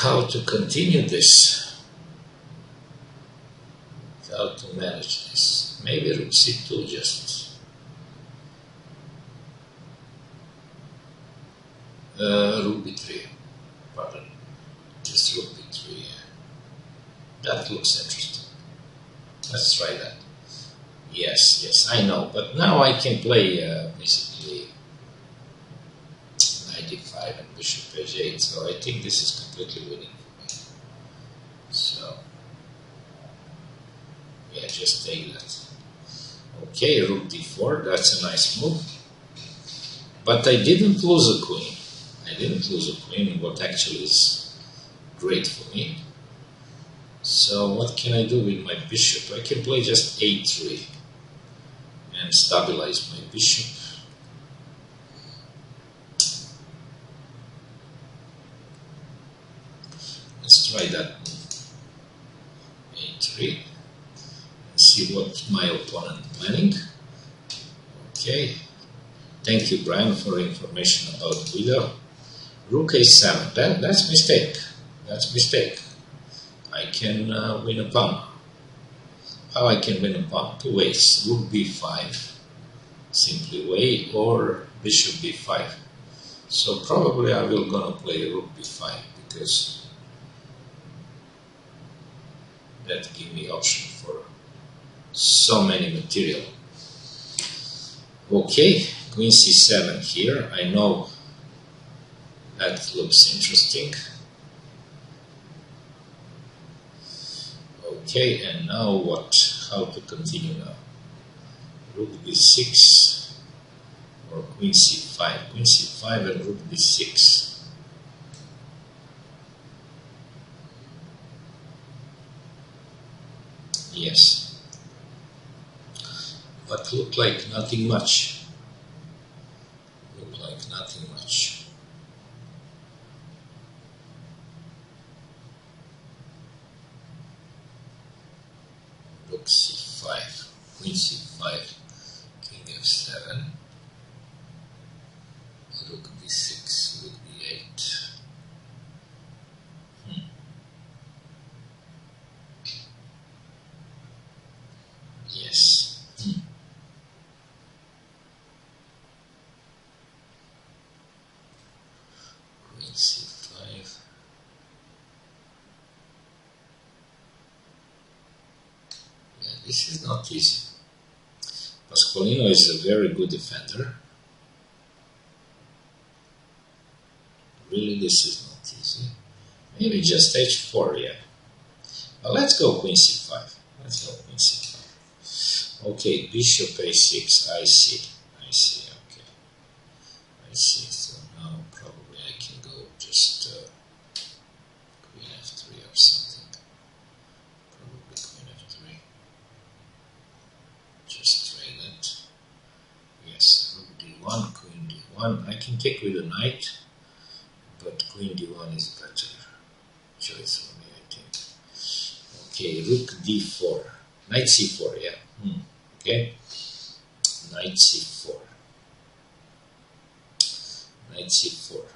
how to continue this? How to manage this? Maybe rook c2 just. Rook b3. Pardon. Just rook b3. That looks interesting. Let's try that. Yes, I know. But now I can play basically knight d5 and bishop h8. So I think this is completely winning for me. So yeah, just take that. Okay, rook d4. That's a nice move. But I didn't lose a queen. I didn't lose a queen, what actually is great for me. So what can I do with my bishop? I can play just a3 and stabilize my bishop. Let's try that move. a3 and see what my opponent planning. Okay. Thank you, Brian, for information about Guido. Rook a7. That's mistake. That's mistake. I can win a pawn. How I can win a pawn? Two ways. Rook b5, simply way, or bishop b5. So probably I will gonna play rook b5 because that give me option for so many material. Okay, queen c7 here. I know that looks interesting. Okay, and now what? How to continue now? Rook b6 or queen c5. Queen c5 and rook b6. Yes. But look like nothing much. Look like nothing much. Rook c5, queen c5, king f7, rook b6, rook b8. Yes. Queen c5. This is not easy. Pasqualino is a very good defender. Really, this is not easy. Maybe just h4, yeah. But let's go queen c5. Let's go queen c5. Okay, bishop a6. I see. Okay. I see. So now probably I can go just queen f3 or something. Probably queen f3. Just trade it. Yes, rook d1, queen d1. I can take with a knight, but queen d1 is better choice for me, I think. Okay, rook d4. Knight c4, yeah. Okay. Knight c4. Knight c4.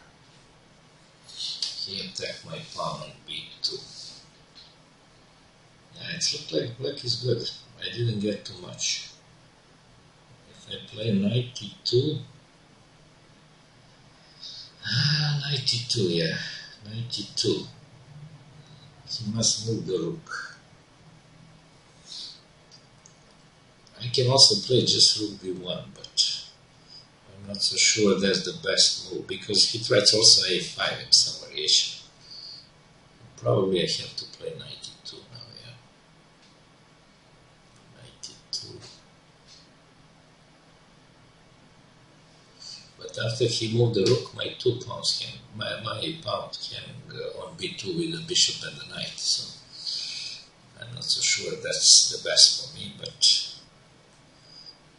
He attacked my pawn on b2. It looked like black is good. I didn't get too much. If I play 92, 92, yeah, 92. He must move the rook. I can also play just rook b1, but I'm not so sure that's the best move because he threats also a5 in some variation. Probably I have to play 92 now, yeah. 92. But after he moved the rook, my pawn can go on b2 with the bishop and the knight, so I'm not so sure that's the best for me, but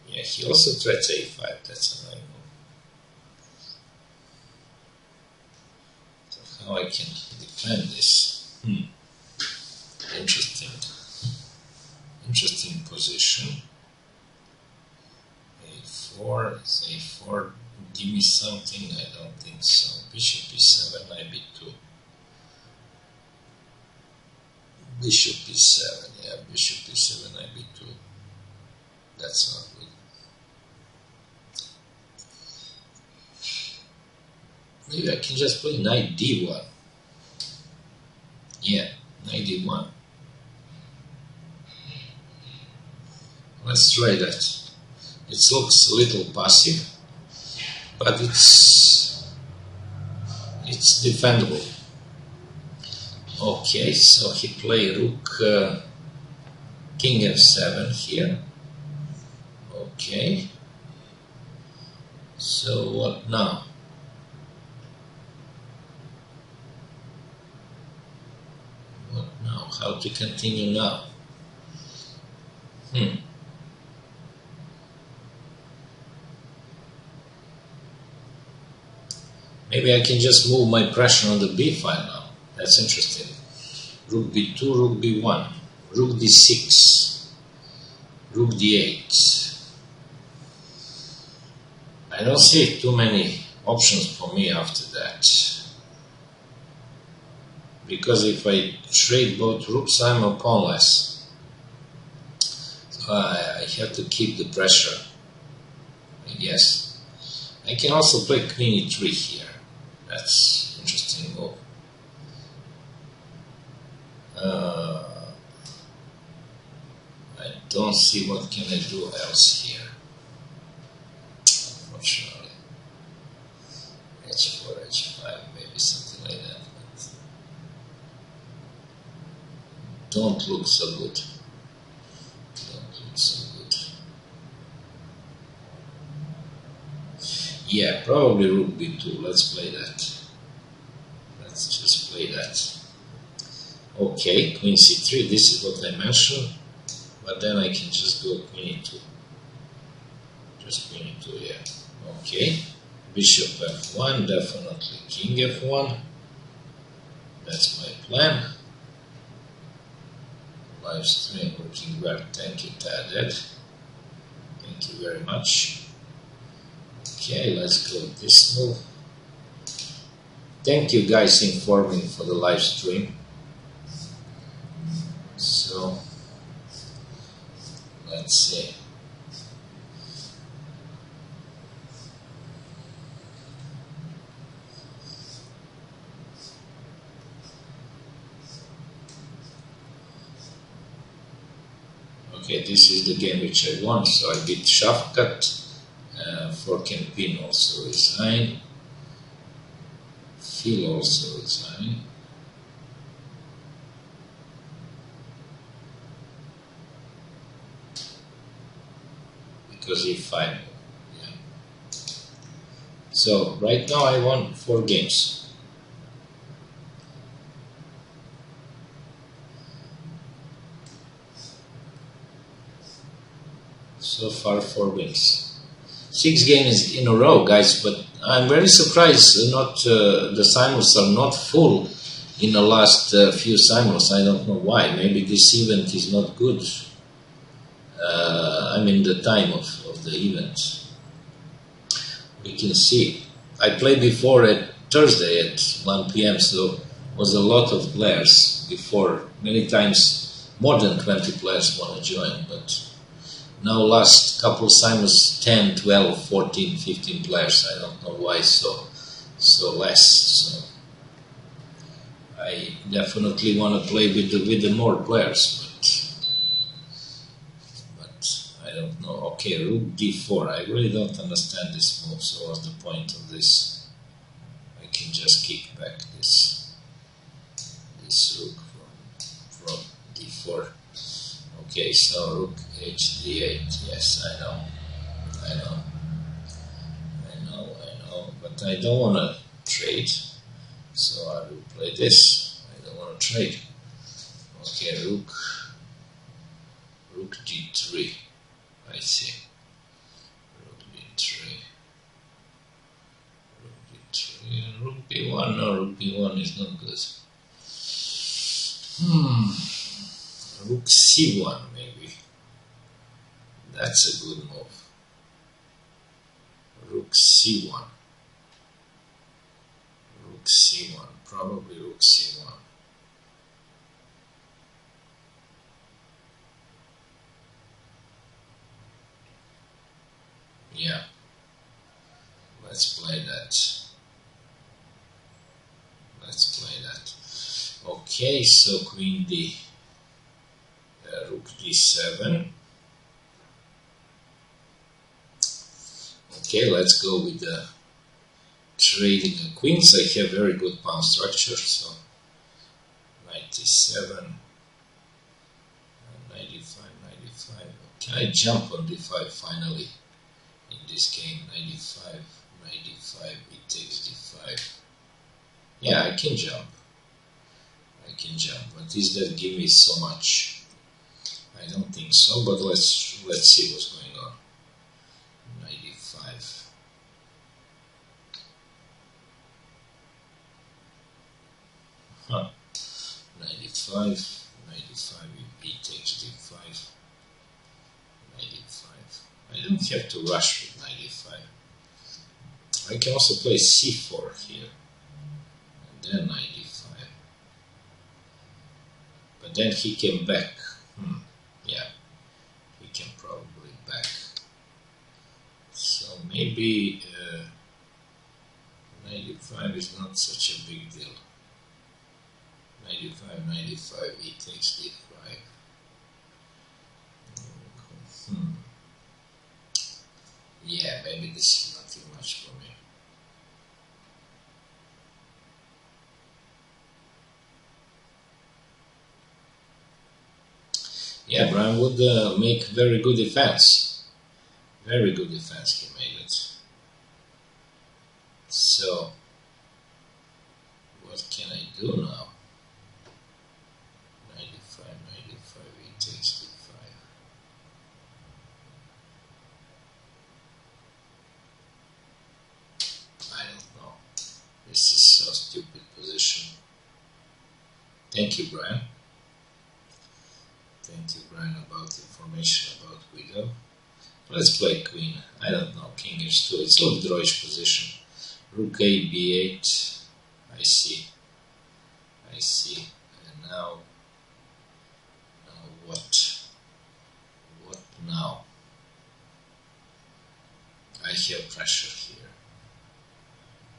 yeah, he also threats a5, that's annoying. So how I can defend this? Interesting position. A4, is a4, give me something? I don't think so. Bishop e7, knight b2. Bishop e7, yeah, bishop e7, knight b2. That's not good. Maybe I can just play knight d1. Yeah, knight d1. Let's try that. It looks a little passive, but it's defendable. Okay, so he played rook, king f7 here. Okay. So what now? What now? How to continue now? Maybe I can just move my pressure on the b file now. That's interesting. Rook b2, rook b1, rook d6, rook d8. I don't see too many options for me after that. Because if I trade both rooks, I'm a pawnless. So I have to keep the pressure, I guess. I can also play queen e3 here. That's an interesting move. I don't see what can I do else here. Unfortunately. H4, H5, maybe something like that. But don't look so good. Don't look so good. Yeah, probably rook b2. Let's play that. Let's just play that. Okay, queen c3. This is what I mentioned. But then I can just go queen e2. Just queen e2, yeah. Okay. Bishop f1, definitely king f1. That's my plan. Live stream working well. Thank you, Tad. Thank you very much. Okay, let's go this move. Thank you guys informing for the live stream. So let's see. Okay, this is the game which I won, so I beat Shafkat. Fork and Pin also resign. Phil also resign. Because he fine. Yeah. So right now I won 4 games. So far 4 wins. 6 games in a row, guys, but I'm very surprised the simuls are not full in the last few simuls. I don't know why. Maybe this event is not good. I mean the time of the event. We can see. I played before at Thursday at 1 p.m. so was a lot of players before. Many times more than 20 players want to join, but now last couple of times 10, 12, 14, 15 players. I don't know why so less. So I definitely want to play with the more players, but I don't know. Okay, rook d4. I really don't understand this move. So what's the point of this? I can just kick back this rook from d4. Okay, so rook h d8. Yes, I know, but I don't want to trade. So I will play this. I don't want to trade. Okay, rook d3. I see. Rook d3. Rook b1. No, rook b1 is not good. Rook c1 maybe. That's a good move. Rook c1. Rook c1. Probably rook c1. Yeah. Let's play that. Okay, so queen d. Rook d7. Okay, let's go with the trading the queens. I have very good pawn structure, so 97, 95. Okay, I jump on d5 finally in this game. 95, it takes d5. Yeah, I can jump, but does that give me so much? I don't think so, but let's see what's going on. 95. Huh. 95, he takes d5. 95. I don't have to rush with 95. I can also play c4 here, and then 95. But then he came back. Yeah, he can probably back. So maybe 95 is not such a big deal. 95, he takes d5. Yeah, maybe this is not too much for me. Yeah, Brian would make very good defense. Very good defense he made it. So, what can I do now? 95, he takes d5. I don't know. This is so stupid position. Thank you, Brian. Thank you, Brian, about the information about widow. Let's play queen. I don't know, king h2. It's a drawish position. Rook a, b8. I see. And now what? What now? I have pressure here.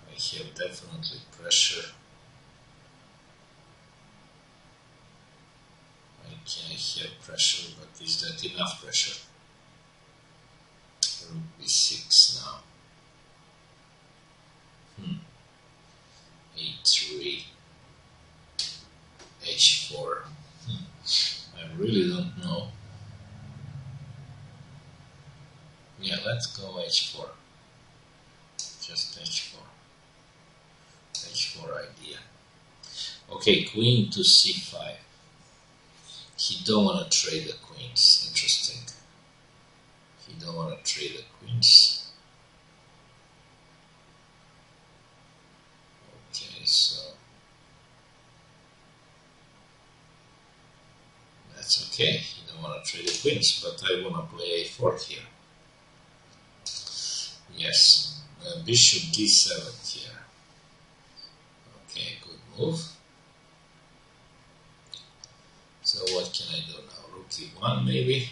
I have definitely pressure. I have pressure, but is that enough pressure? Rook b6 now. a3, h4. I really don't know. Yeah, let's go h4. Just h4. h4 idea. Okay, queen to c5. He don't want to trade the queens. Interesting. He don't want to trade the queens. Okay, so that's okay. He don't want to trade the queens, but I want to play a4 here. Yes, bishop d7 here. Okay, good move. So what can I do? e1 maybe.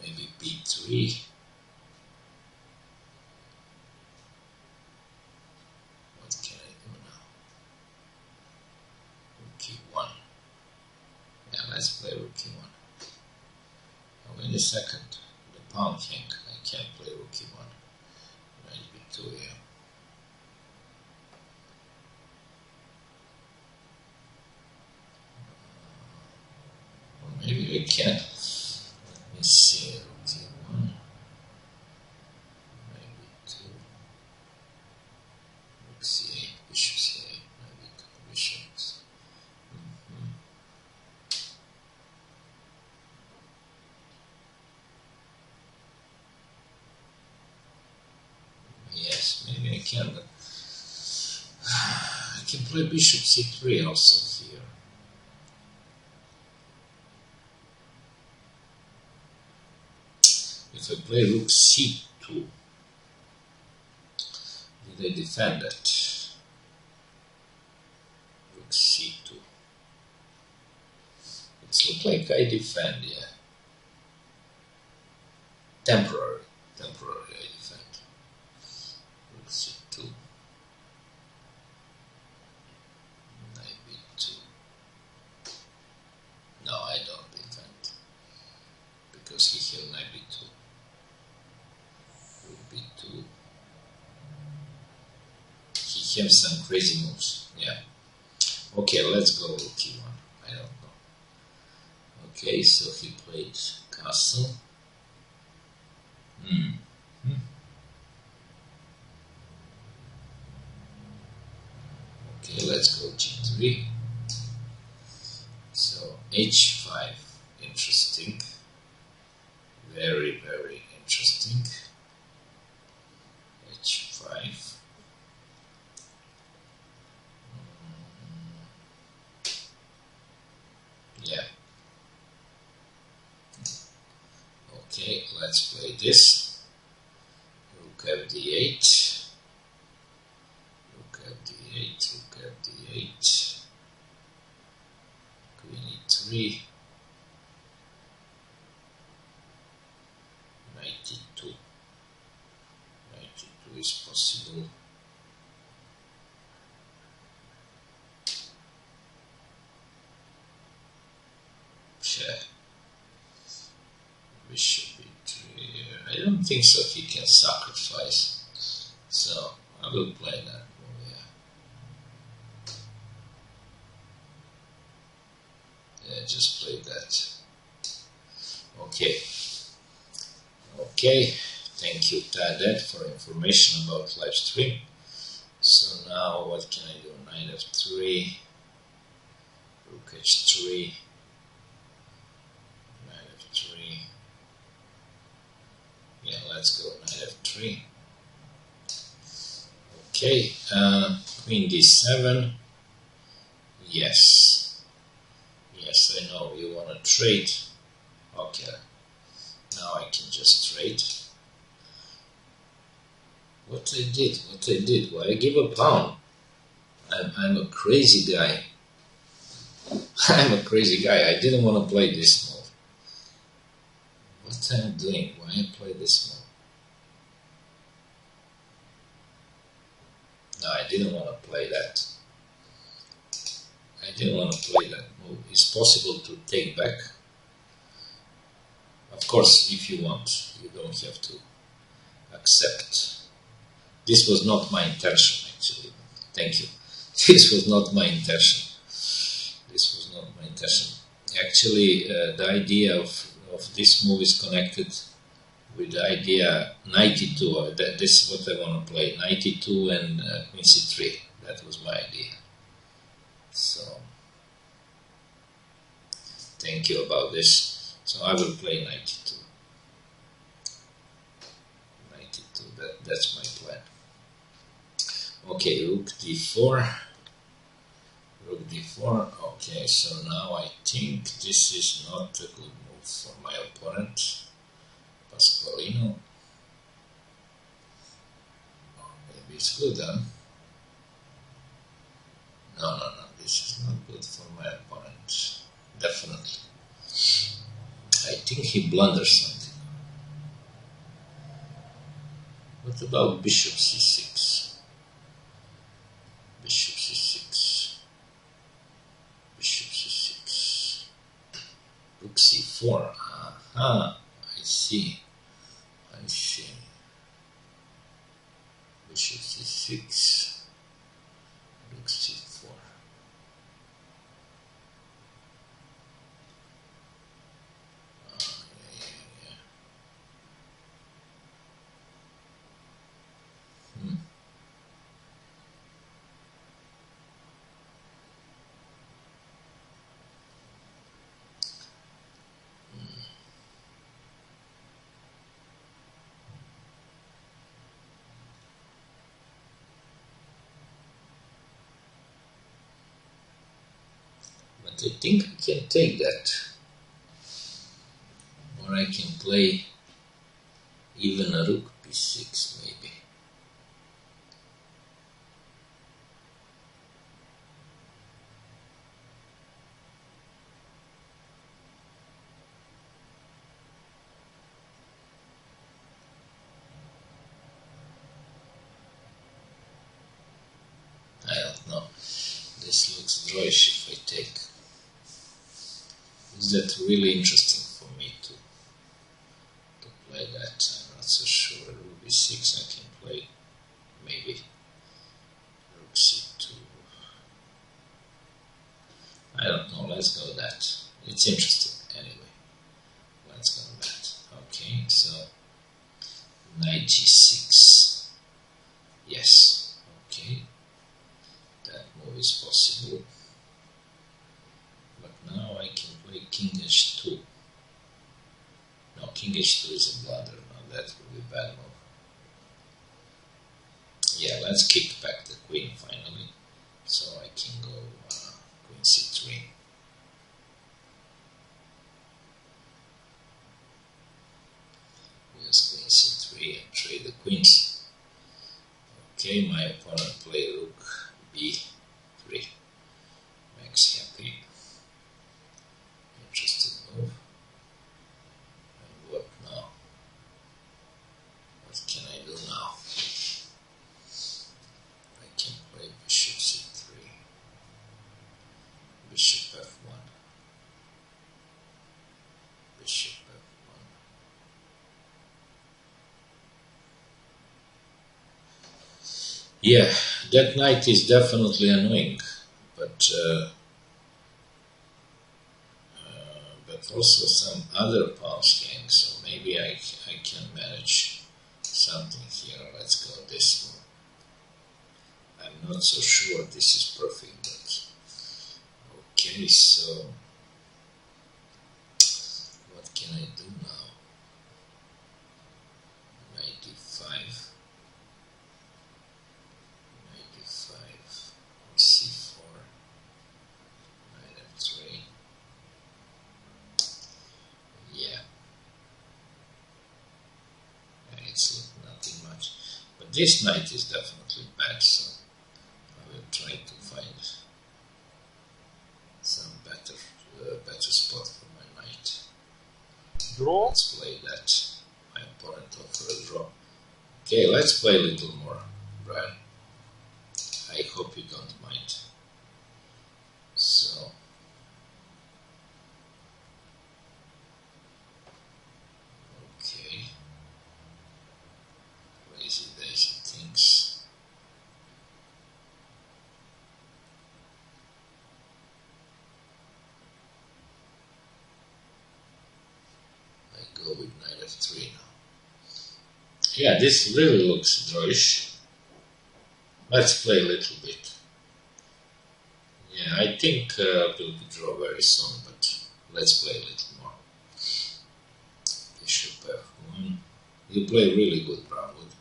Maybe b3. What can I do now? Rook e1. Yeah, let's play rook e1. Oh, wait a second. The pawn king. I can't play rook e1. Knight b2, yeah. Maybe we can. Let me see. Rook e1. Maybe 2. Rook c8. Bishop c8. Maybe 2 bishops. Yes, maybe I can, but I can play bishop c3 also here. If I play rook c2, did I defend it? Rook c2. It looks like I defend, yeah. Temporary I defend. Rook c2. Knight b2. No, I don't defend. Because he held knight b2. Rook b2. He has some crazy moves, yeah. Okay, let's go rook e1. I don't know. Okay, so he played castle. Okay, let's go g3. So h5, interesting. Very, very interesting. h5. Yeah. Okay, let's play this. Rook fd8. Rook fd8. Rook fd8. Queen e3. Knight e2. Knight e2 is possible. Bishop e3. I don't think so. He can sacrifice. So I will play that move. Yeah, just play that. Okay. Okay. Thank you, Tadet, for information about live stream. So now what can I do? Knight f3. Rook h3. Knight f3. Yeah, let's go knight f3. Okay, queen d7. Yes. Yes, I know you want to trade. Okay, now I can just trade. What I did, why I give a pawn? I'm a crazy guy. I'm a crazy guy. I didn't want to play this move. What am I doing? Why I play this move? No, I didn't want to play that. I didn't want to play that move. It's possible to take back. Of course, if you want, you don't have to accept. This was not my intention, actually. Thank you. This was not my intention. This was not my intention. Actually, the idea of this move is connected with the idea knight e2. This is what I want to play. Knight e2 and queen c3. That was my idea. So, thank you about this. So I will play knight e2. Knight e2. That's my plan. Okay, rook d4. Rook d4. Okay, so now I think this is not a good move for my opponent, Pasqualino. Oh, maybe it's good, huh? No, this is not good for my opponent. he blunders something. What about bishop c6? Bishop c6. Bishop c6. Rook c4. Aha, I see. I see. Bishop c6. Rook c4. But I think I can take that. Or I can play even a rook b6 maybe. I don't know. This looks drawish if I take. Is that really interesting for me to play that? I'm not so sure. Rook b6 I can play. Maybe. Rook c2. I don't know. Let's go that. It's interesting anyway. Let's go that. Okay, so knight g6. Yes. Okay. That move is possible. But now I can play king h2. No, king h2 is a blunder. No, that will be a bad move. Yeah, let's kick back the queen finally. So I can go queen c3. Yes, queen c3 and trade the queens. Okay, my opponent played rook b3. Makes happy. Interesting move. And what now? What can I do now? I can play bishop c3. Bishop f1. Bishop f1. Yeah, that knight is definitely annoying, but also some other pawns gang, so maybe I can manage something here. Let's go this one. I'm not so sure this is perfect, but okay, so what can I do now? Knight d5. Knight d5 or c4. Knight f3. Yeah. It's nothing much. But this knight is definitely bad, so I will try to find some better spot for my knight. Draw. Let's play that. My opponent offered a draw. Okay, let's play a little more, Brian. I hope you don't mind. So, okay. Crazy daisy things. I go with knight f3 now. Yeah, this really looks drawish. Let's play a little bit. Yeah, I think we'll draw very soon, but let's play a little more. Bishop f1. You play really good, Brownwood.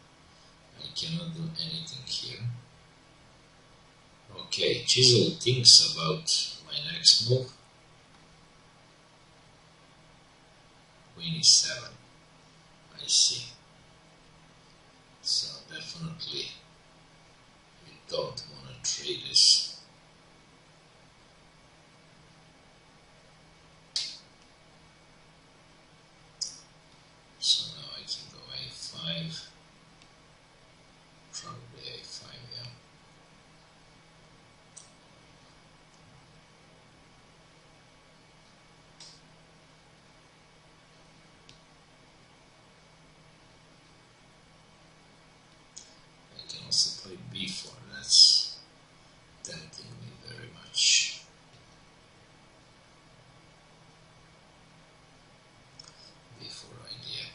I cannot do anything here. Okay, Chisel thinks about my next move. Queen e7. I see. So definitely you don't want to trade this. play b4. That's tempting me very much. b4 idea.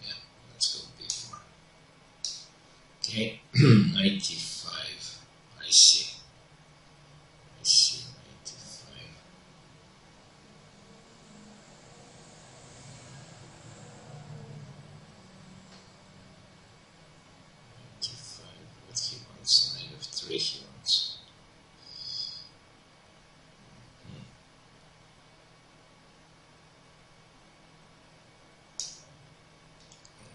Yeah, let's go b4. Okay, knight e5. I see. I see, knight e5. Knight e5. What he wants? Knight f3 he wants.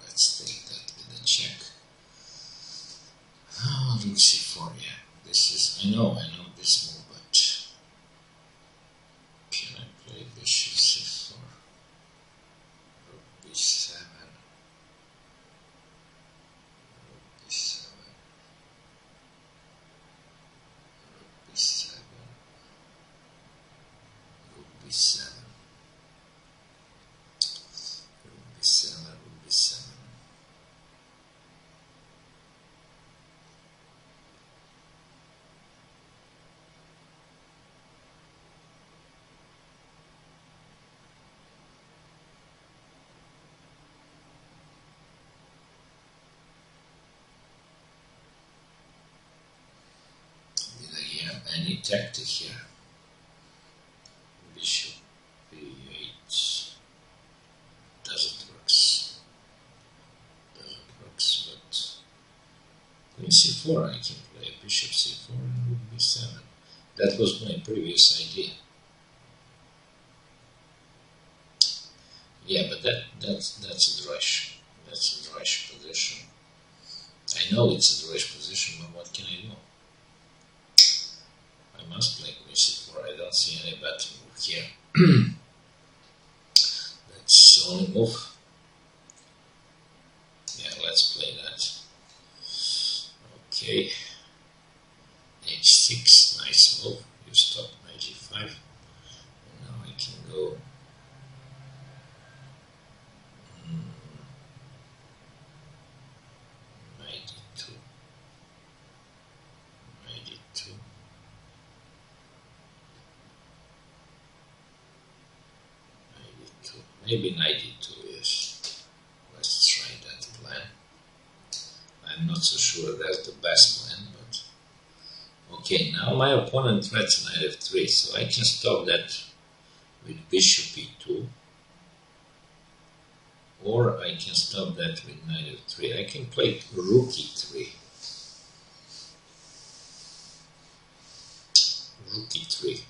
Let's take that with a check. Oh, rook c4, yeah. This is, I know this move, but can I play bishop c4? Rook b7. Rook b7. Rook b7. Rook b7. Rook b7. Rook b7. Any tactic here? Bishop b8 doesn't works. But queen c4 I can play bishop c4 and rook b7. That was my previous idea. Yeah, but that's a drush. That's a drush position. I know it's a drush position, but what can I do? I must play queen c4. I don't see any better move here. That's the only move. Yeah, let's play that. Okay. h6, nice move. You stop knight g5. And now I can go. Knight d2. Knight d2. Maybe knight d2, yes. Let's try that plan. I'm not so sure that's the best plan, but okay, now my opponent threats knight f3, so I can stop that with bishop e2, or I can stop that with knight f3. I can play rook e3. Rook e3.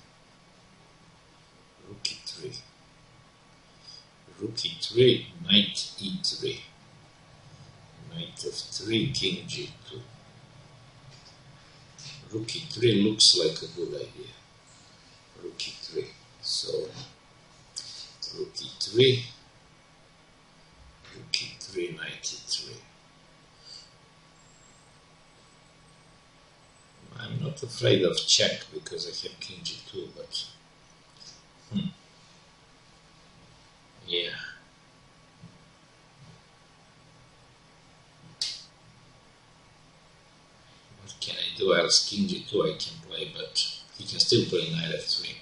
Rook e3. Rook e3, knight e3, knight f3, king g2. Rook e3 looks like a good idea. Rook e3. So, rook e3, rook e3, knight e3. I'm not afraid of check because I have king g2, but yeah. What can I do? Else king g2 I can play, but he can still play knight f3.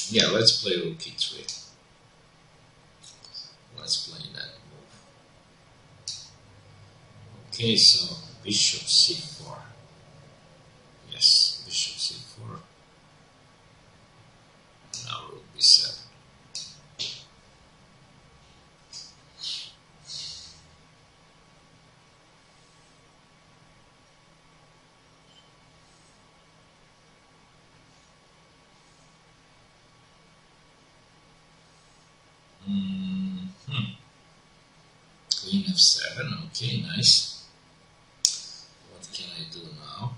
Yeah, let's play rook e3. Let's play that move. Okay, so bishop c4. Yes, bishop c4. Now rook b7. Queen f7, okay, nice. What can I do now?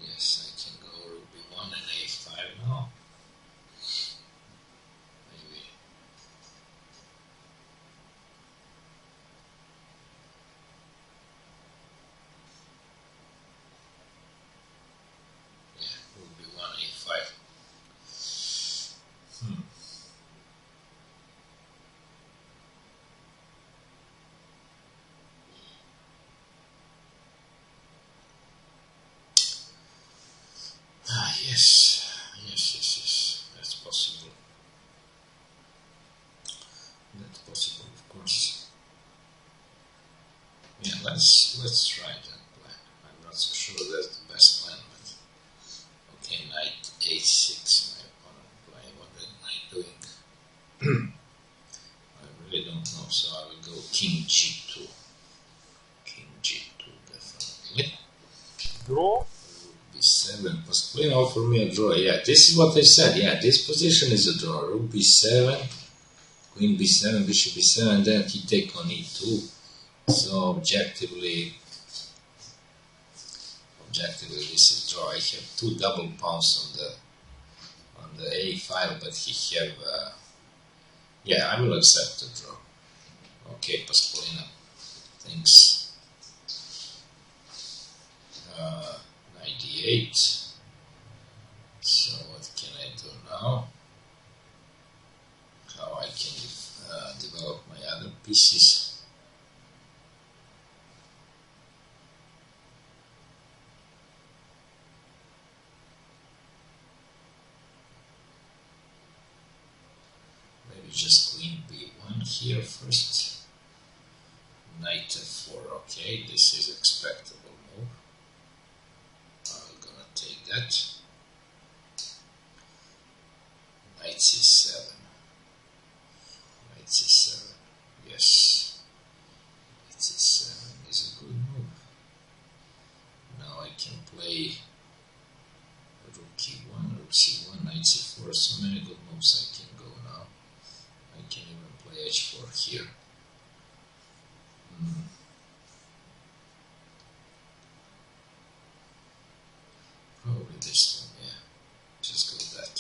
Yes, I can go rook b1 and a5 now. Maybe. Yeah, rook b1, a5. Queen offer me a draw. Yeah, this is what I said. Yeah, this position is a draw. Rook b7, Queen b7, Bishop b7, and then he take on e2. So objectively this is draw. I have two double pawns on the a file, but he have. Yeah, I will accept the draw. Okay, Pasqualina. Thanks. 98. So what can I do now? How I can develop my other pieces? Maybe just Queen b1 here first. Knight f4. Okay, this is expectable move. I'm gonna take that. Knight c7. Knight c7. Yes. Knight c7 is a good move. Now I can play rook e1, rook c1, knight c4. So many good moves I can go now. I can even play h4 here. Probably this one, yeah. Just go that.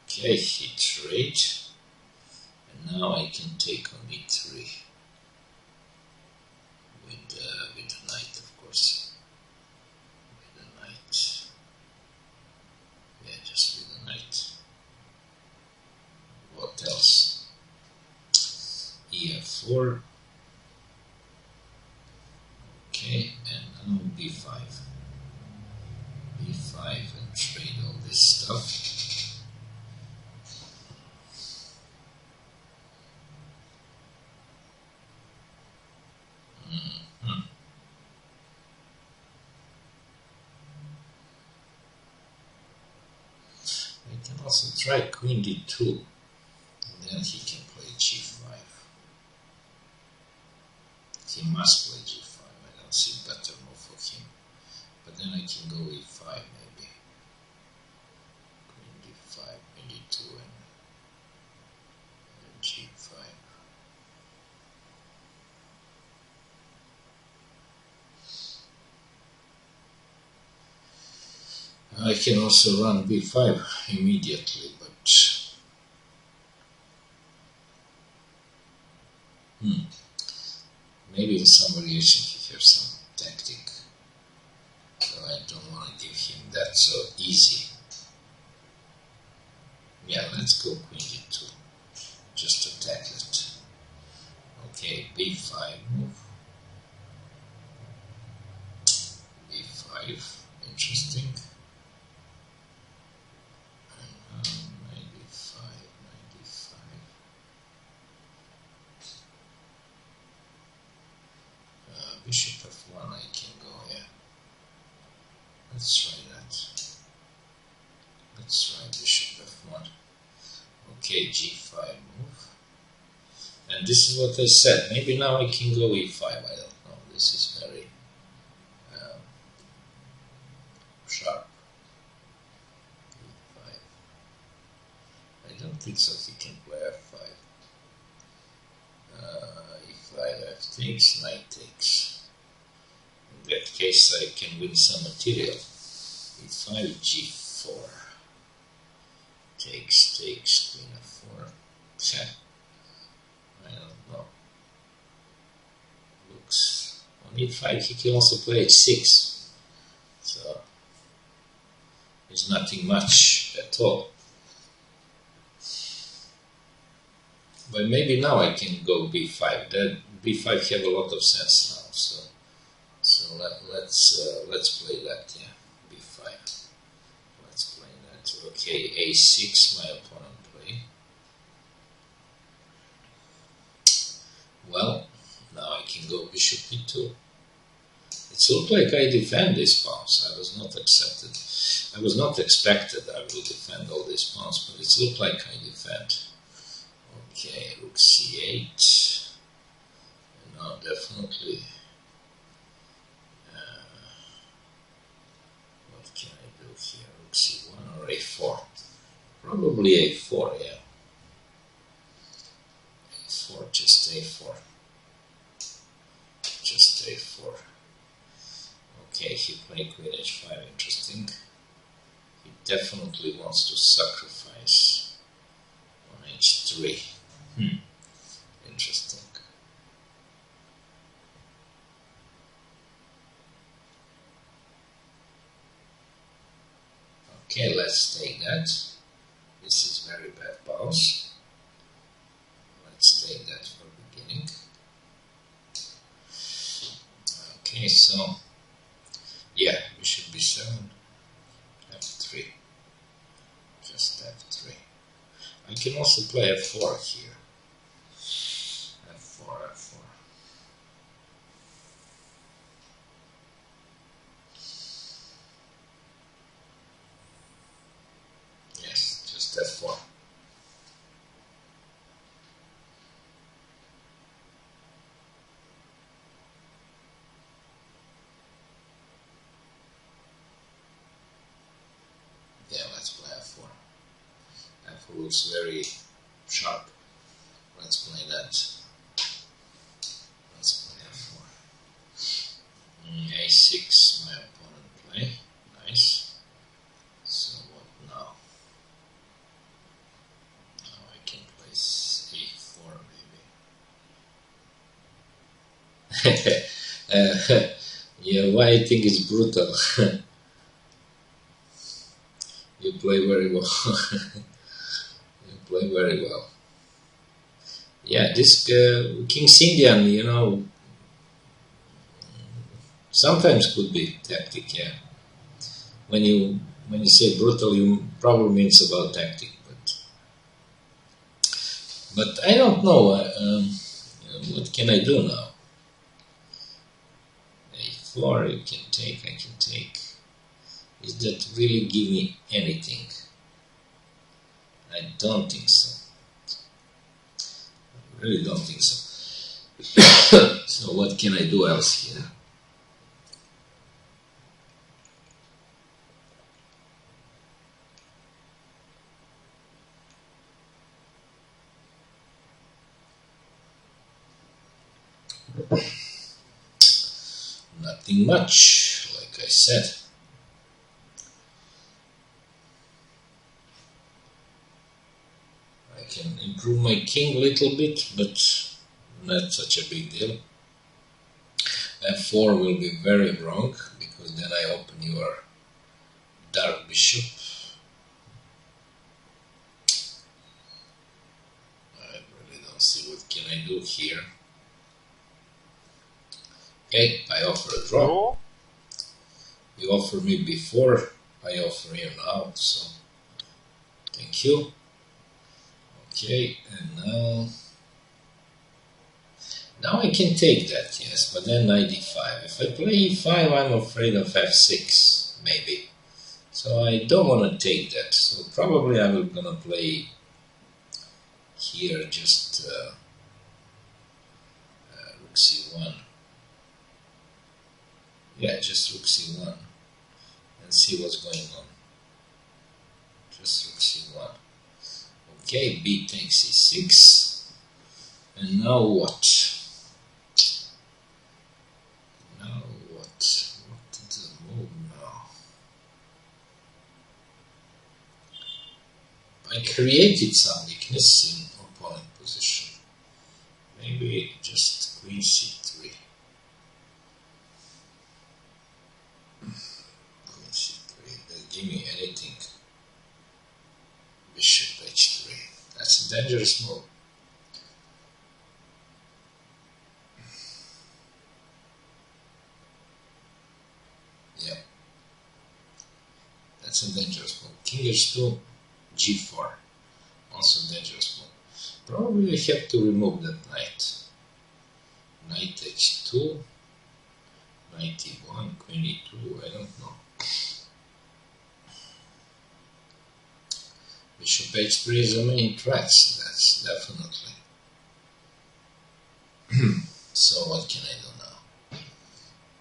Okay, hit rate. And now I can take on e3 with the knight, of course. With the knight. Yeah, just with the knight. What else? ef4. Okay, and now b5. b5 and trade all this stuff. I can also try Queen d2, and then he can play g5. He must play g5. I don't see better move for him. But then I can go e5 maybe. Queen d5, Queen d2, and g5. I can also run b5 immediately, but maybe in some variation he has some tactic. So I don't want to give him that so easy. Yeah, let's go Queen d2. Just attack it. Okay, b5 move. b5, interesting. Knight b5, knight d5. Bishop f1 I can go, yeah. Let's try that. Let's try bishop f1. Okay, g5 move. And this is what I said. Maybe now I can go e5. I don't know. This is very sharp. e5. I don't think so. He can play f5. e5, f takes, knight takes. In that case, I can win some material. e5, g4. Takes, queen f4. I don't know. Looks on e5 he can also play h6. So there's nothing much at all. But maybe now I can go b5. That b5 have a lot of sense now. So let's play that. Yeah, b5. Let's play that. Okay, a6. My opponent play. Well, now I can go bishop e2. It looks like I defend these pawns. I was not expected I will defend all these pawns, but it looks like I defend. Okay, rook c8. No, definitely. What can I do here? Probably a4, yeah. A4, just a4. Just a4. Okay, he played queen h5, interesting. He definitely wants to sacrifice on h3. Interesting. Okay, let's take that. This is very bad bounce. Let's take that for beginning. Okay, so yeah, bishop b7, f3. Just f3. I can also play f4 here. F4, f4. Yes, just f4. Yeah, let's play f4. F4 looks very sharp. Let's play that. Let's play f4. A6, my opponent play. Nice. So what now? Now I can play a4 maybe. Yeah, why I think it's brutal. You play very well. You play very well. Yeah, this King's Indian, you know, sometimes could be tactic. Yeah, when you say brutal, you probably means about tactic, but I don't know. What can I do now? A4, you can take. I can take. Is that really give me anything? I don't think so. I really don't think so. So what can I do else here? Nothing much, like I said. I can improve my king a little bit, but not such a big deal. F4 will be very wrong, because then I open your dark bishop. I really don't see what can I do here. Okay, I offer a draw. You offer me before, I offer you now, so thank you. Okay, and now I can take that, yes, but then knight d5. If I play e5, I'm afraid of f6, maybe. So I don't want to take that. So probably I will gonna play here just rook c1. Yeah, just rook c1 and see what's going on. Just rook c1. Okay, b takes e6. And now what? Now what? What is the move now? I created some weakness in opponent position. Maybe just queen c3. Queen c3. Doesn't give me anything. Bishop h3. That's a dangerous move. Yeah. That's a dangerous move. King h2, g4. Also dangerous move. Probably I have to remove that knight. Knight h2, knight e1, queen e2, I don't know. Bishop h3 is the main threat, that's definitely. So what can I do now?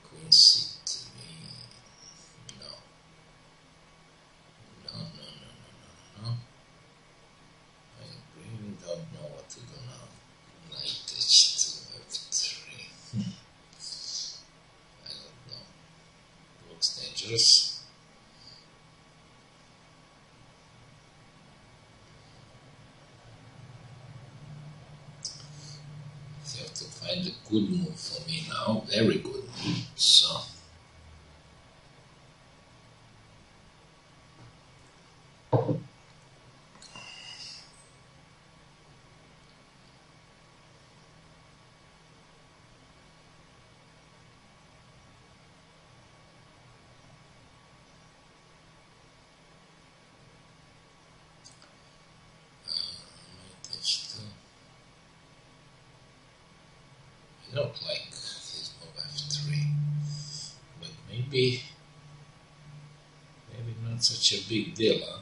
Queen c3, no. No. dangerous. You have to find a good move for me now, very good move. So I don't like this move f3, but maybe not such a big deal, huh?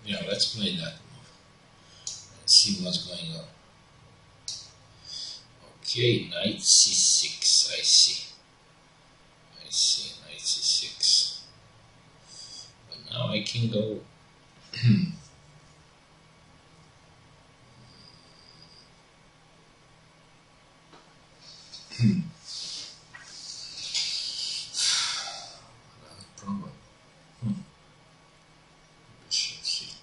Yeah, let's play that move and see what's going on. Okay, knight c6, I see, knight c6. But now I can go another problem. Bishop c3,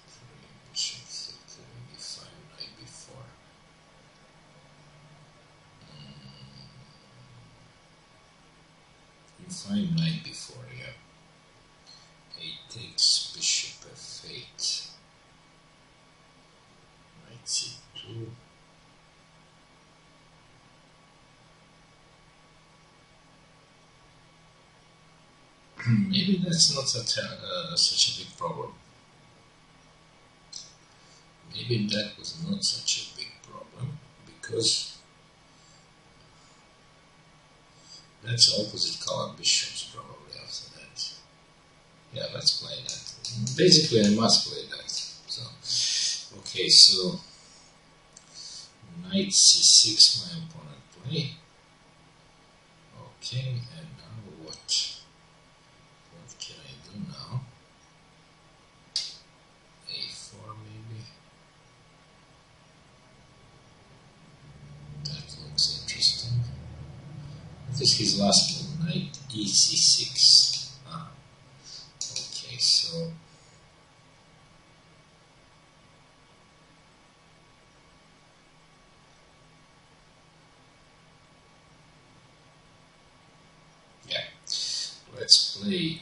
bishop c3, b5, knight b4. b5, knight b4, yeah. A takes bishop f8, knight c2. Maybe that's not such a big problem. Maybe that was not such a big problem, because that's opposite color bishops probably after that. Yeah, let's play that. Basically, I must play that. So, okay, so knight c6, my opponent play. Okay, and now what? What can I do now? a4 maybe. That looks interesting. What is his last move? Knight ec6. Okay, so yeah, let's play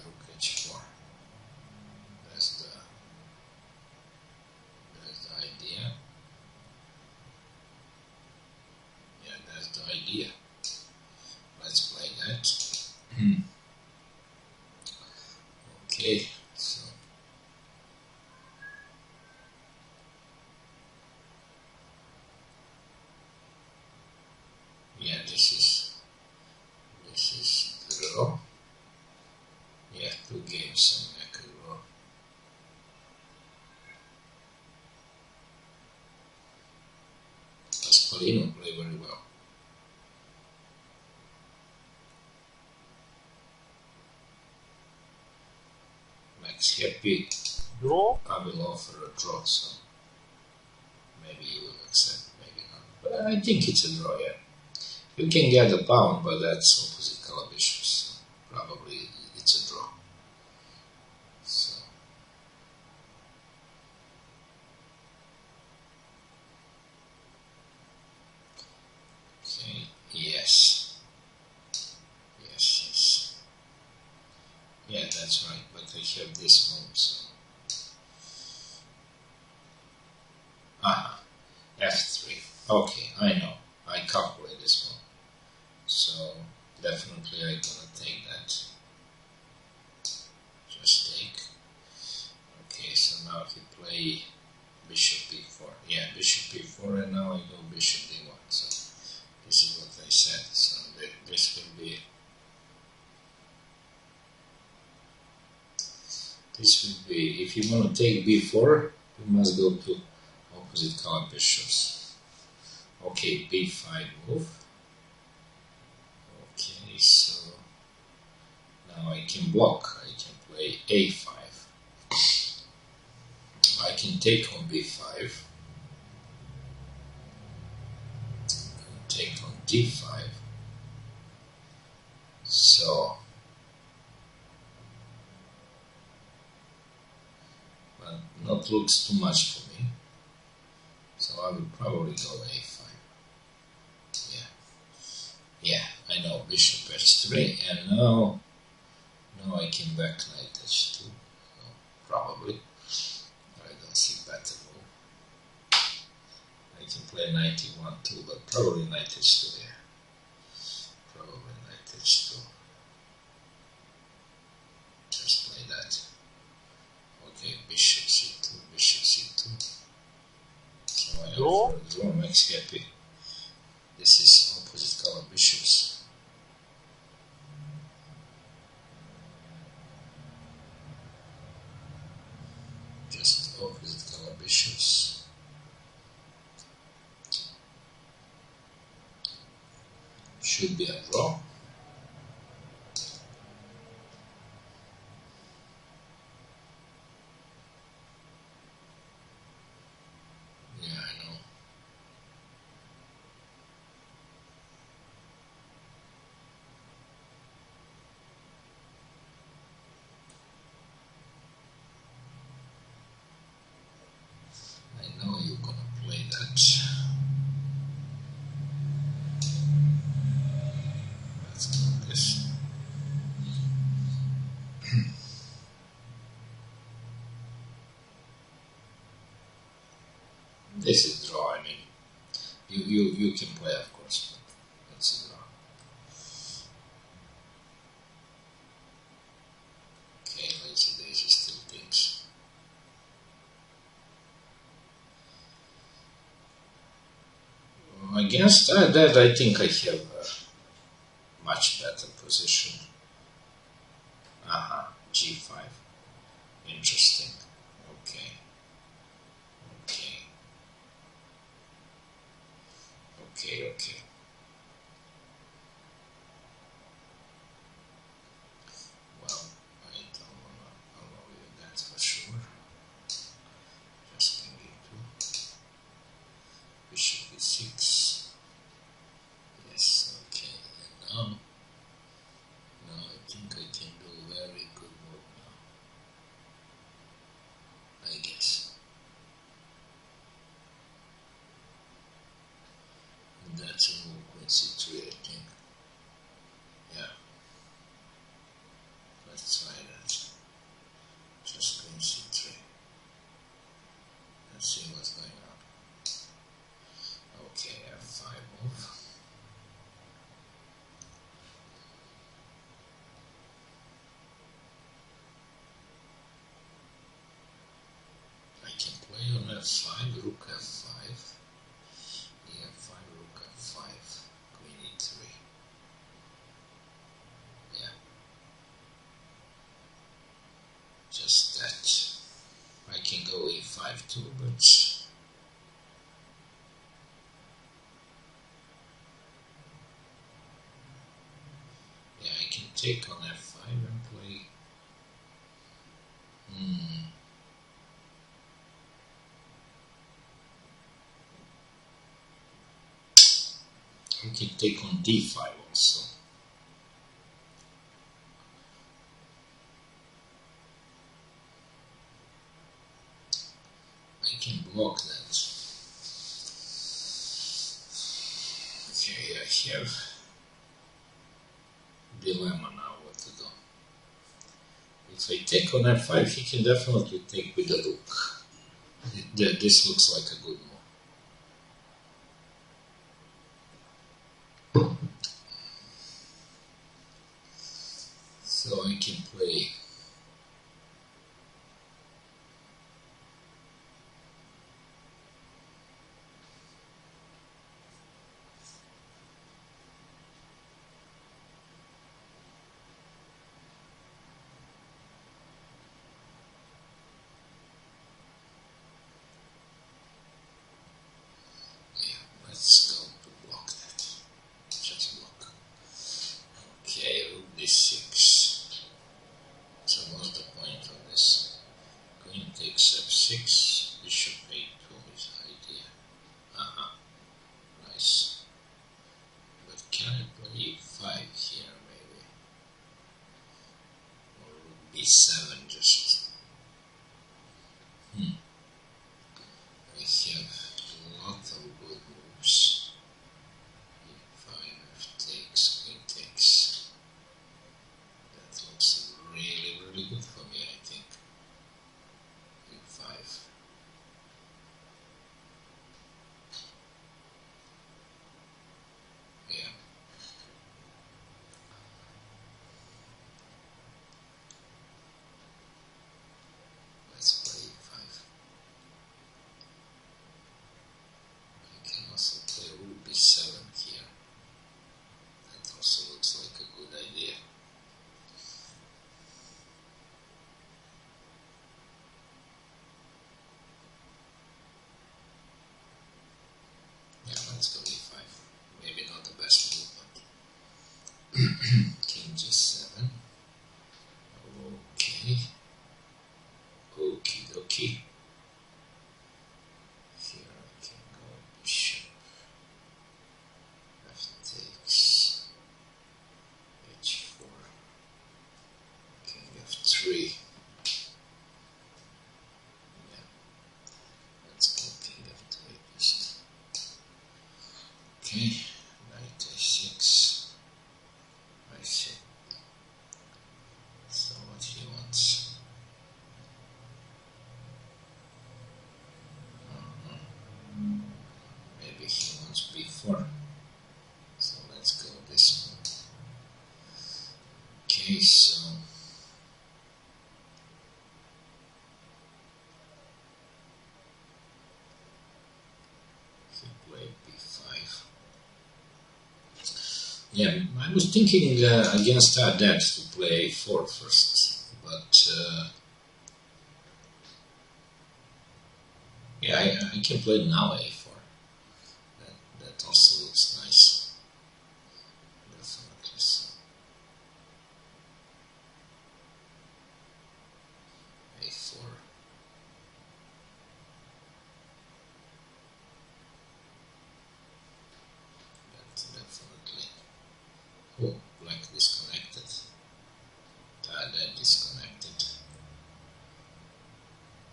rook h4. That's the idea. Yeah, that's the idea. Let's play that. Okay, so yeah, this is draw. Yeah, 2 games and I could draw. Pasqualino play very well. Max happy. Draw. I will offer a draw, so maybe you will accept, maybe not. But I think it's a draw, yeah. You can get a pawn, but that's opposite color bishops, so probably it's a draw. So okay, yes. Yeah, that's right, but I have this move, so f3. Okay, I know. I calculate this move. So definitely I'm gonna take that. Just take. Okay, so now he play bishop b4. Yeah, bishop b4, and now I go bishop d1. So this is what I said. So this will be. This will be. If you want to take b4, you must go to opposite color bishops. Okay, b5 move. Okay, so now I can block. I can play a5. So I can take on b5, take on d5. So, but not looks too much for me. So I will probably go a5. Yeah, I know, bishop h3, and now I can back knight h2. So probably. I don't see better move. I can play knight e1 too, but probably knight h2, yeah. Probably knight h2. Just play that. Okay, bishop c2, bishop c2. So I Draw. go for a draw, makes happy. This is opposite color bishops. Just opposite color bishops. Should be a draw. Yeah, I know. I know you're gonna play that. Let's do this. This is draw. I mean, you can play, of course, but it's a draw. Okay, lazy daisy still thinks. Against that, I think I have a much better position. Aha, g5. Interesting. Okay. Okay. Okay, okay. Well, I don't wanna allow you that for sure. Just king e2. Bishop e6. Yes, okay. And now I think I can do a very good move now. I guess. And that's a move queen c3, I think. Yeah. Let's try that. Just queen c3. Let's see what's going on. Okay, f5 move. I can play on f5, rook f5, e5, rook f5, queen e3. Yeah, just that. I can go e5 too, but yeah, I can take on f5 and play. I can take on d5 also. I can block that. Okay, I have dilemma now what to do. If I take on f5, he can definitely take with the rook. This looks like a good move. So I can play. Let's go to block that. Just block. Okay, rook d6. b7 just. I have a lot of good moves. e5, f takes, queen takes. That looks really, really good for me, I think. e5. Yeah. Let's play e5. I can also play rook b7 here. That also looks like a good idea. Yeah, let's go e5. Maybe not the best move, but king g7. Okay. Okie dokie. Here I can go bishop. F takes. h4. King f3. Yeah. Let's go king f2 at least. Okay. Knight a6. I see. So what he wants. Maybe he wants b4. So let's go this one. Okay, so he played b5. Yeah, I was thinking against our dad to play a4 first, but yeah, I can play now a4. That also looks nice. Definitely so. a4. That's definitely. Oh, black disconnected. Dad disconnected.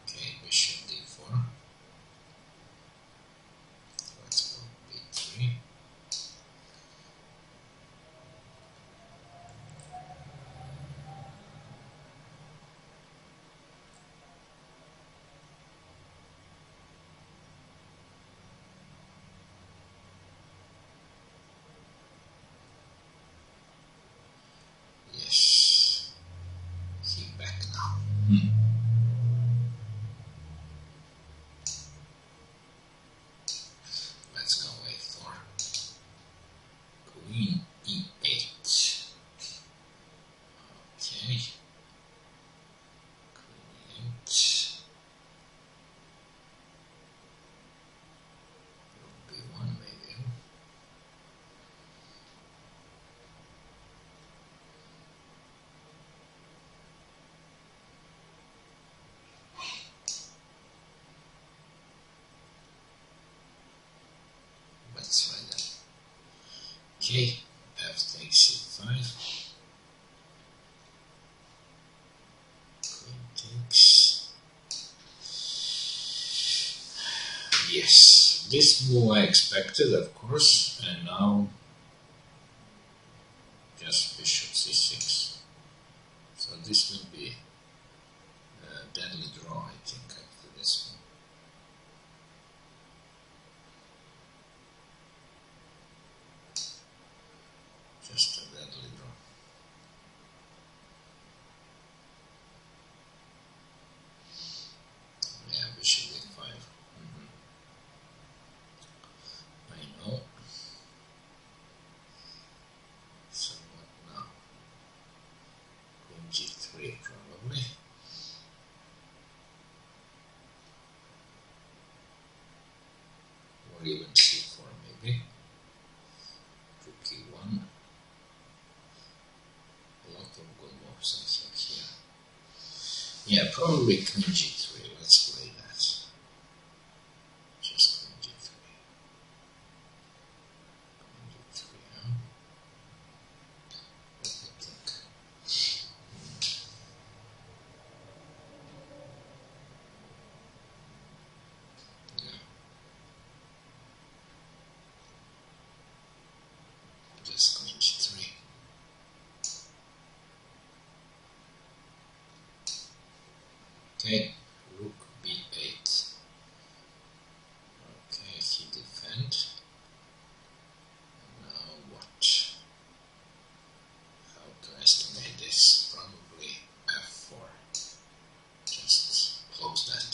Okay, bishop d4. Let's go b3. Yes. He back now. Let's go a4. Queen e8. Okay. Queen e8. Rook b1 maybe. Let's try that. Okay. F takes c5. Queen takes. Yes, this move I expected, of course, and now just bishop c6. So this will be a deadly draw, I think, after this one. Just a deadly draw. Yeah, bishop d5. I know. So what now? Queen g3 probably. Or even c4 maybe. Rook e1. A lot of good moves I think here. Yeah, probably queen g3. Let's play that. Just queen g3. Queen g3, huh? Let me think. just queen g3. Okay, rook b8. Okay, he defend. Now what? How to estimate this? Probably f4. Just close that.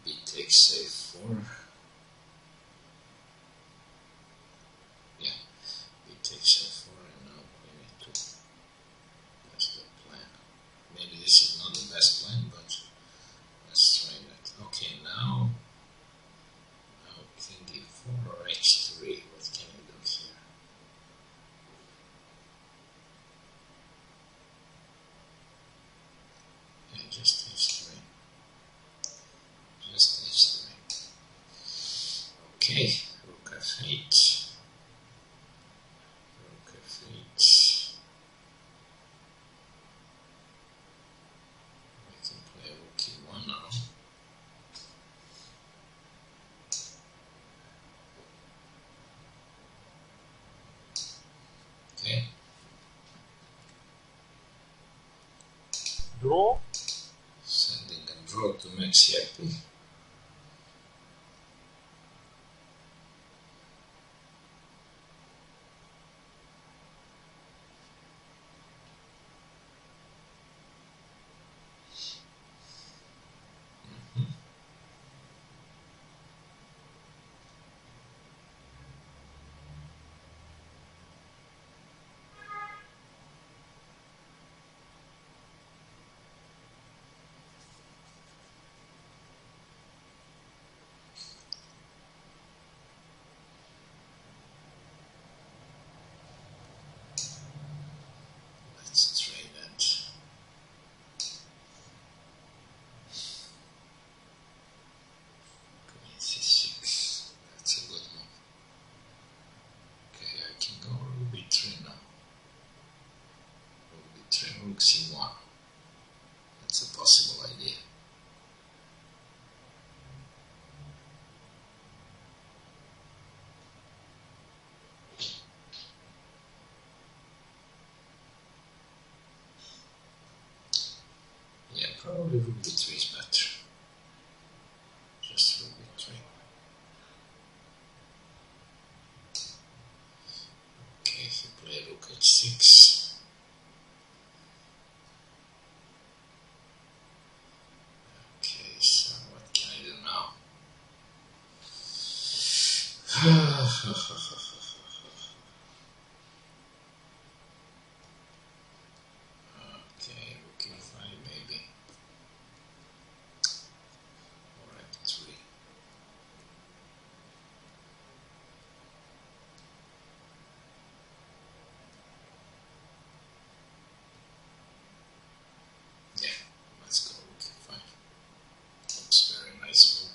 B takes a4. Yeah, B takes a4 and now queen a2. That's the plan. Maybe this is not the best plan, but let's try that. Okay, now king e4 or h3. What can I do here? Yeah, just h3. Just h3. Okay, rook f8. Rook f8. We can play rook e1 now. Okay. Draw. Sending a draw to Max happy. Let's try that. Queen c6. That's a good move. Okay, I can go rook b3 now. Rook b3, rook c1. That's a possible idea. Yeah, probably rook b3 is better. Just rook b3. Okay, if you play rook h6. Okay, so what can I do now? Okay, rook e5 maybe. Or f3. Yeah, let's go rook e5. Looks very nice move.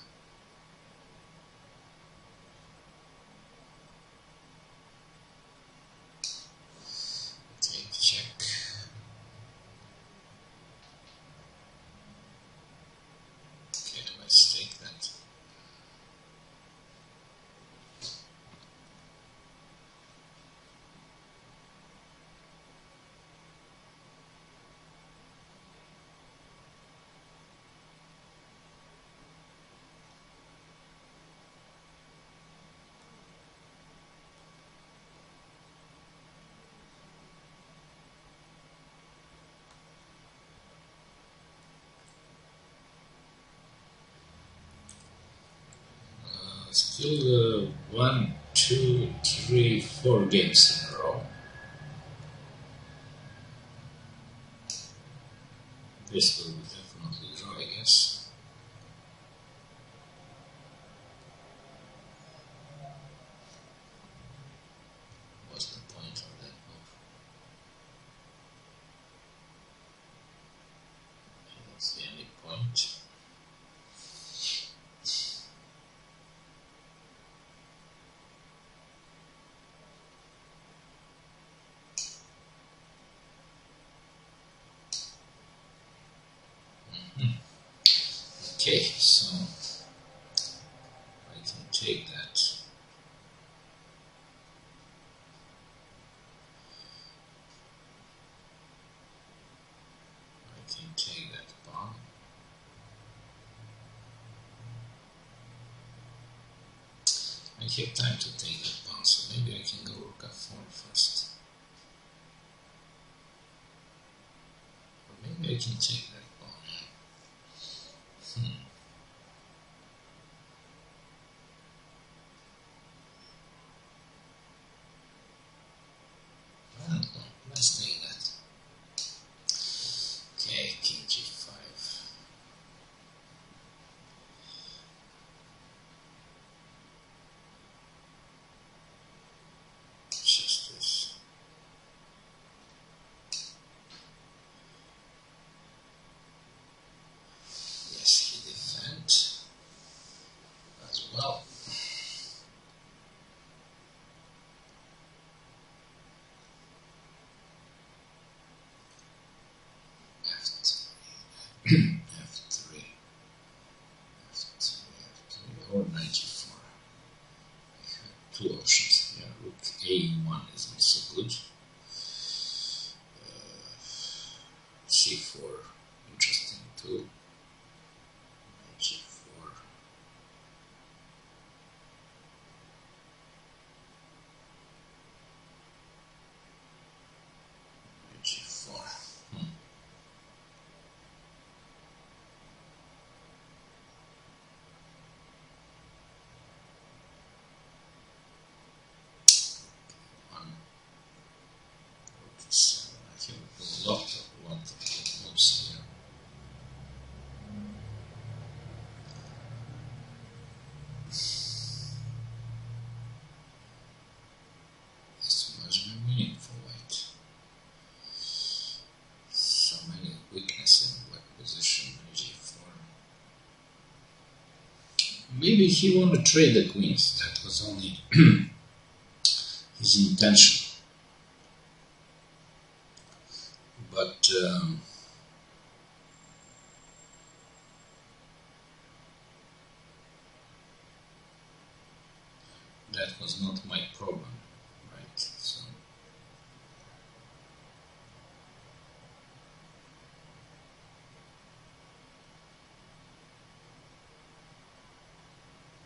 Take check. Okay, let's take that. Still 1, 2, 3, 4 games in a row. This will be definitely draw, I guess. What's the point of that move? I don't see any point. Okay, so I can take that. have time to take that pawn, so maybe I can go rook f4 first. Or maybe I can take that pawn. I don't know. Let's take that. Okay, king g5. Just this. Yes, he defends as well. F3, or knight g4. I have two options here. Rook a1 is also good. C4, interesting too. Knight g4. Knight g4. So I have a lot of moves here. This must be winning for white. So many weaknesses in black position. G4. Maybe he want to trade the queens. That was only his intention. But that was not my problem, right? So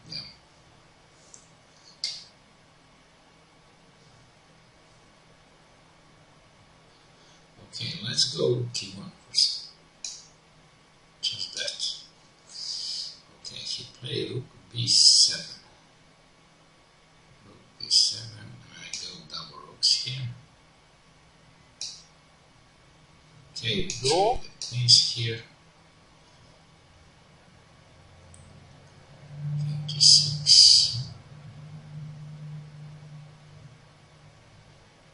yeah. Okay, let's go T1 first. Just that. Okay, he played rook B7. Rook B7, and I go double rooks here. Okay, we Draw. the queens here. King G6.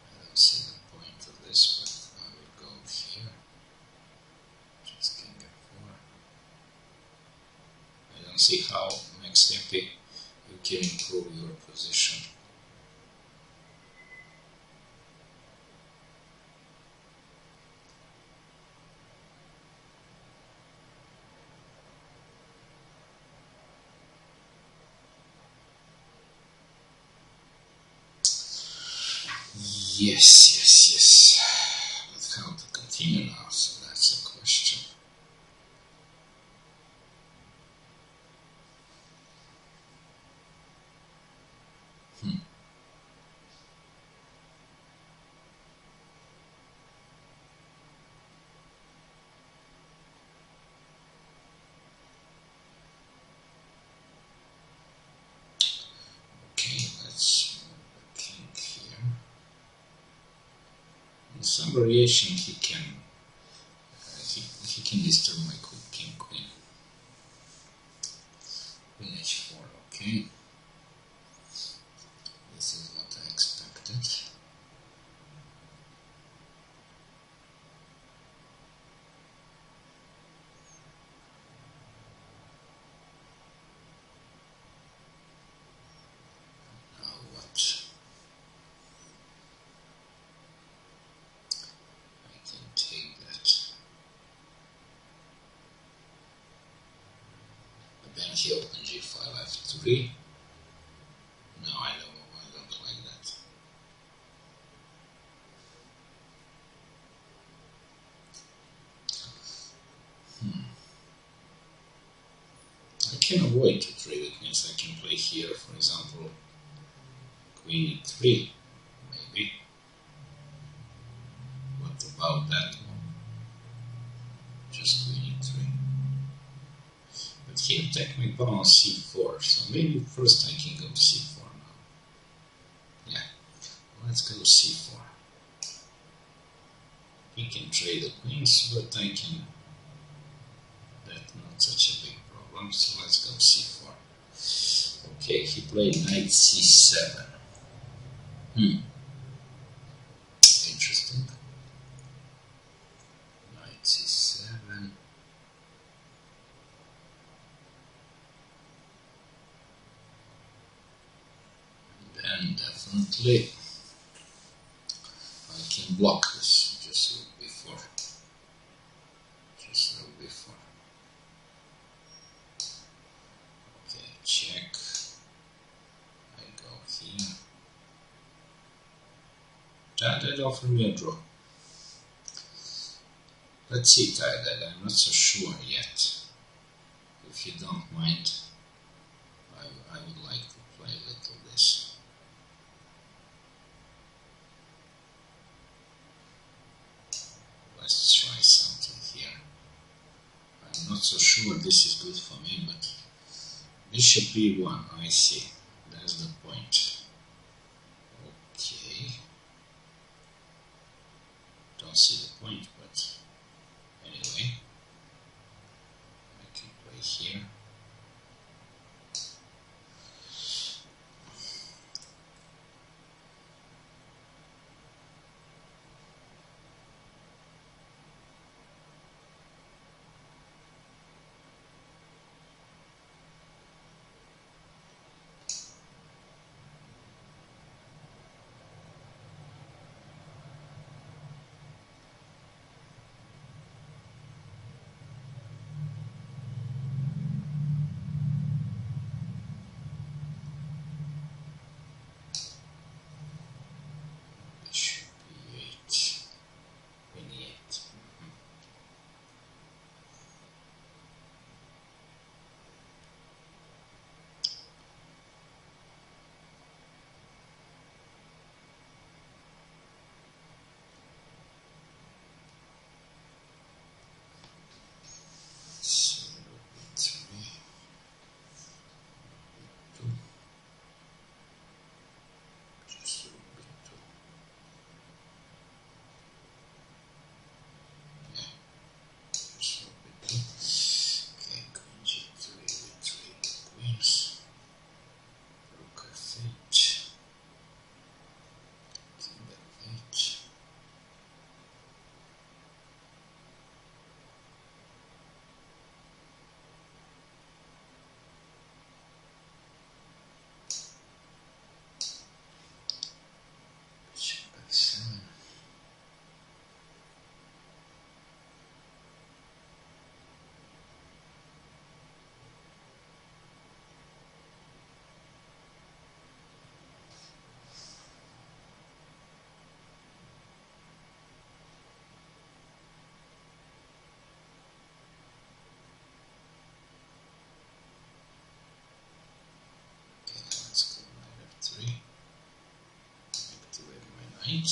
I don't see the point of this, but I will go here. Just king f4. I don't see how next MP you can improve your position. Yes. But how to continue now? So that's a question. Okay, let's move the king here. In some variation, he can disturb my king queen. Queen h4. Okay. This is what I expected. Now what? I can take that. But then he opened g5 f3. No, I don't like that. I can avoid to trade. It means I can play here, for example, Queen e3, maybe. What about that one? Just Queen e3. But he attacked my pawn on c4, so maybe first I can go c4 now. Yeah, let's go c4. He can trade the queens, but I can. That's not such a big problem, so let's go c4. Okay, he played knight c7. Interesting. Knight c7. And then definitely I can block this, just like before. Just like before. Okay, check. I go here. That offered me a draw. Let's see, Tide, I'm not so sure yet. If you don't mind, I would like to play a little this. Let's try something here. I'm not so sure this is good for me, but bishop e1, I see. That's the point. Okay. Don't see the point, but anyway. I can play here. Bishop e8. Queen e8. So e3. E2. Just e2. Yeah. So e2. Okay, queen g3, e3, queens. Rook f8. King f8. Bishop f7. Okay, let's go knight f3. Activate my knight.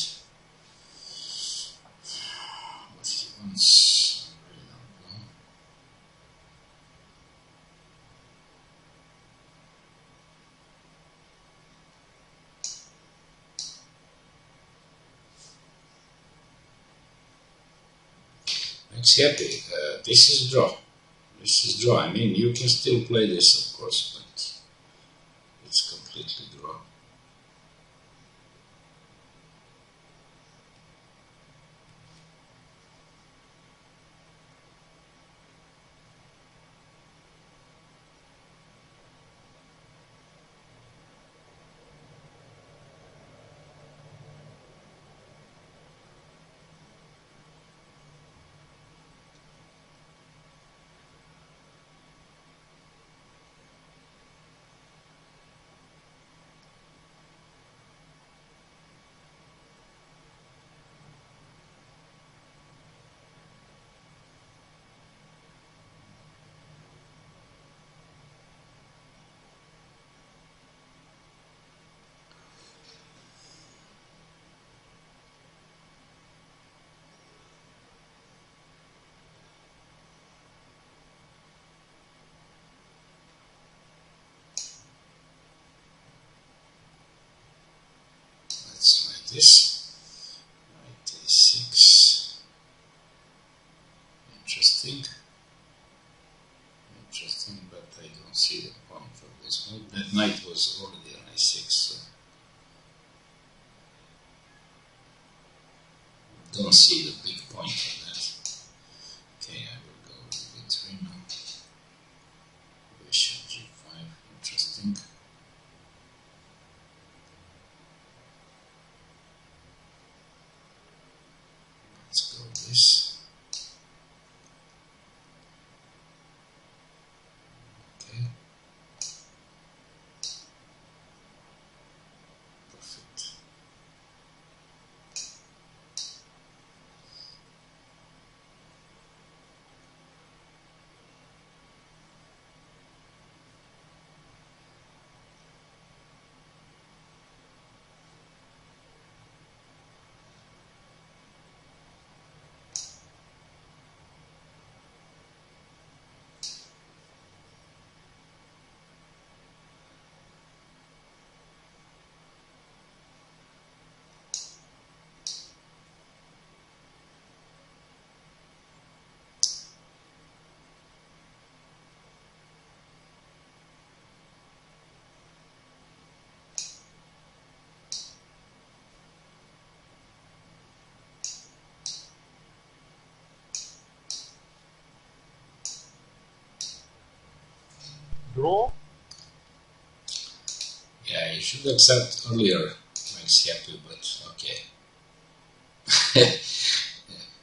What he wants, I really don't know. It's happy. This is draw. This is draw. I mean, you can still play this, of course, but it's completely draw. this. Knight a6. Interesting. Interesting, but I don't see the point of this move. That knight was already on a6, so don't see the big point of that. Okay, I will go with b3 now. Bishop g5, interesting. Let's go this. Okay. Perfect. Draw. Yeah, you should accept earlier, makes happy, but okay.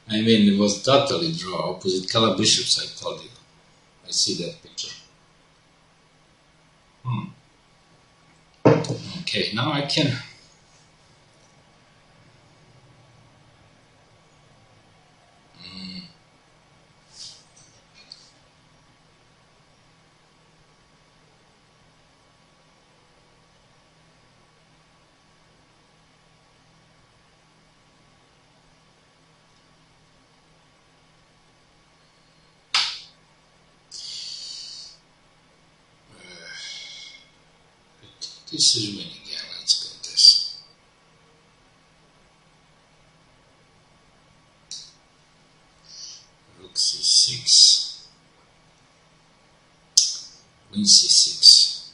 I mean, it was totally draw, opposite color bishops, I told you. I see that picture. Okay, now I can... This is winning, yeah, let's go this. Rook c6. Queen c6.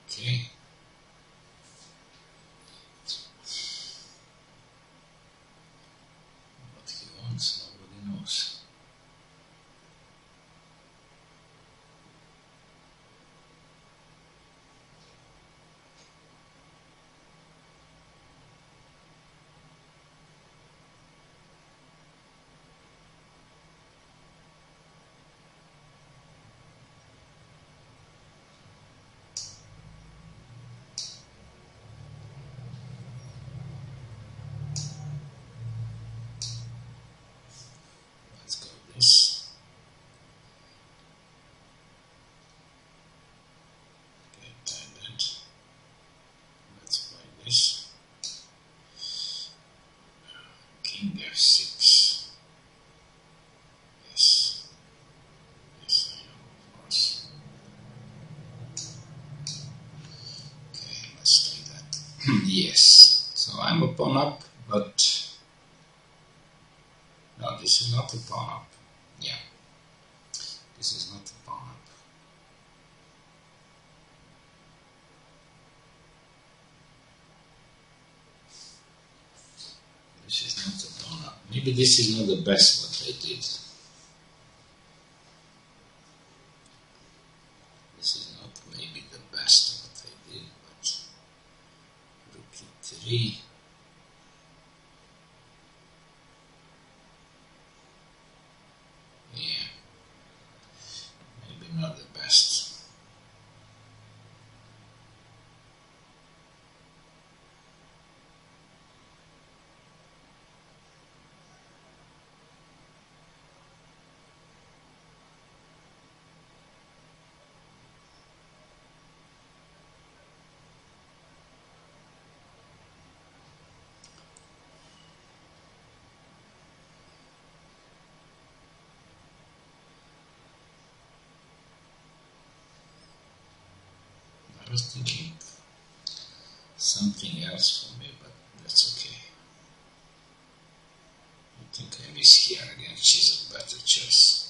Okay. What he wants, nobody knows. Let's go this. Okay, that. Let's play this. King f6. Yes. Yes, I know, of course. Okay, let's play that. Yes. So I'm a pawn up, but no, this is not a pawn up. Yeah. This is not a pawn up. This is not a pawn up. Maybe this is not the best what I did. This is not maybe the best what I did, but rook e3. Yeah, maybe not the best. I was thinking something else for me, but that's okay. I think I miss here again. She's a better choice.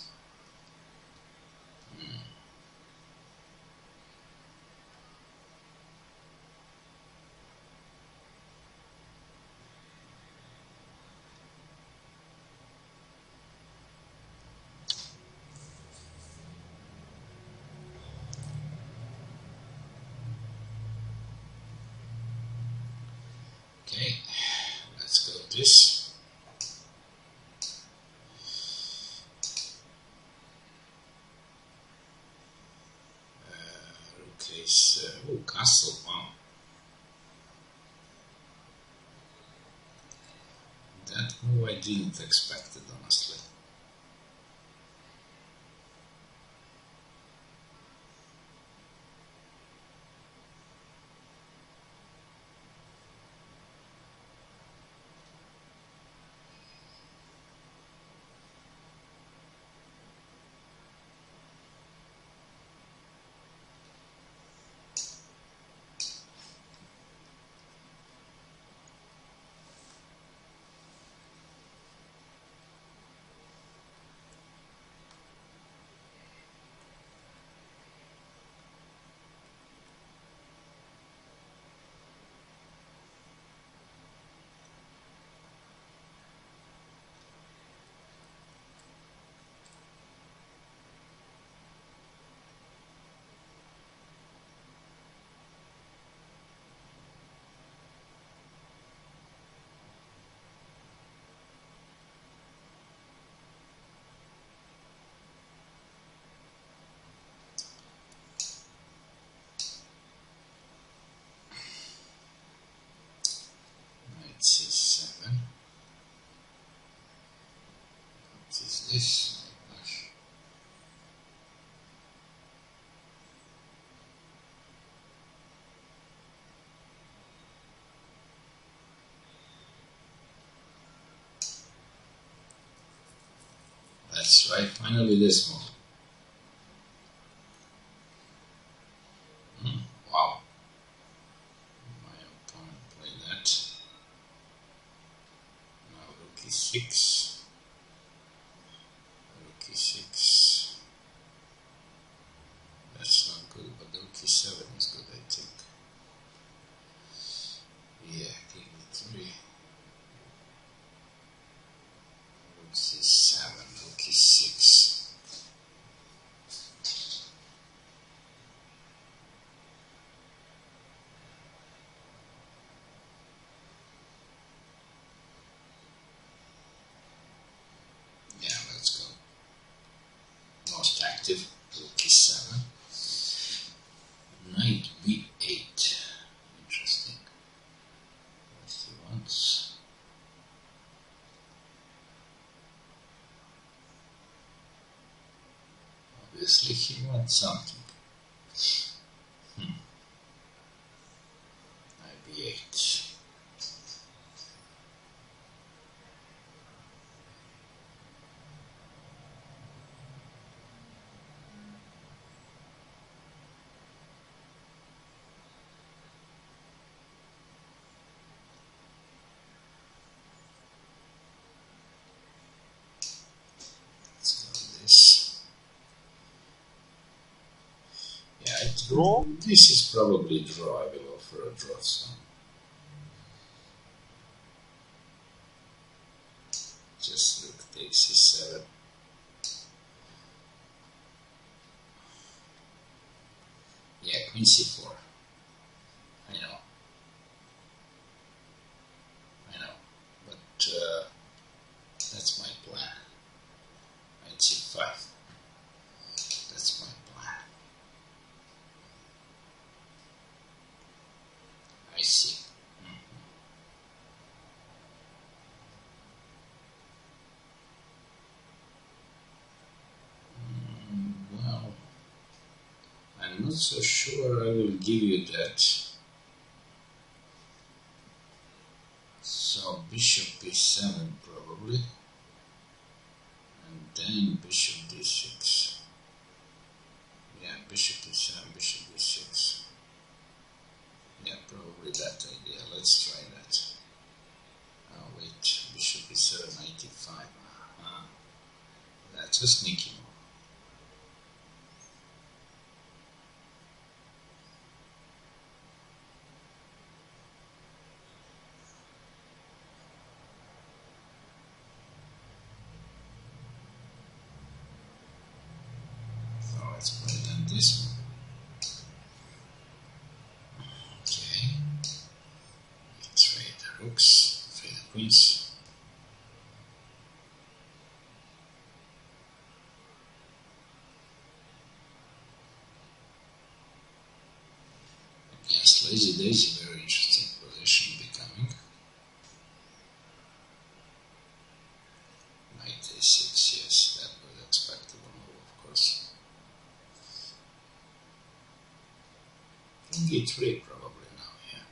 Okay, let's go this. Rook is castle. Wow, that move I didn't expect it, honestly. Knight c7. What is this? Oh my gosh. That's right, finally this move. Wow. My opponent played that. Now rook e6. Rook e6. That's not good, but rook e7 is good, I think. Yeah, king e3. Rook c7, rook e6. Yeah, let's go. Most active, rook e7. Knight b8. Interesting. What he wants. Obviously he wants something. Knight b8. Let's go this. Yeah, Draw. this is probably draw. I will offer a draw. So just rook takes c7. Yeah, queen c4. I know. But that's my plan. Knight c5. That's my plan. I see. Well, I'm not so sure I will give you that. So bishop b7 probably, and then bishop d6. Yeah, bishop d7, bishop d6. Yeah, probably that. It's a sneaky move. So let's play then this one. Okay. Trade the rooks, trade the queens. Against Lazy Daisy, very interesting position becoming. Knight a6, yes, that was expectable move, of course. King e3 probably now, yeah.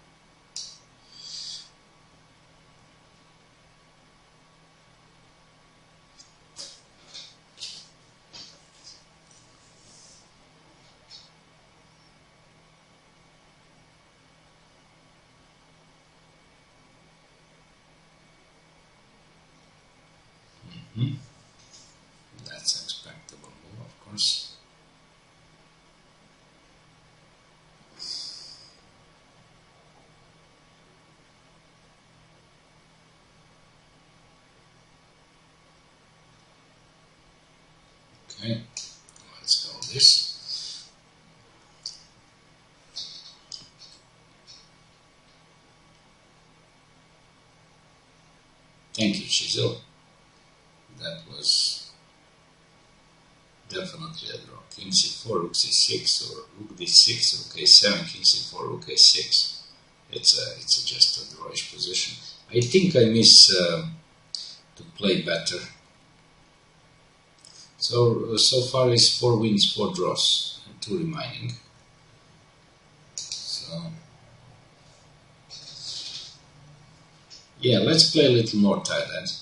That's expectable move, of course. Okay, let's go this. Thank you, Chisel. That was definitely a draw. King c4, rook c6, or rook d6, rook a7, king c4, rook a6. It's just a drawish position. I think I miss to play better. So far is 4 wins, 4 draws, and 2 remaining. So yeah, let's play a little more tight-end.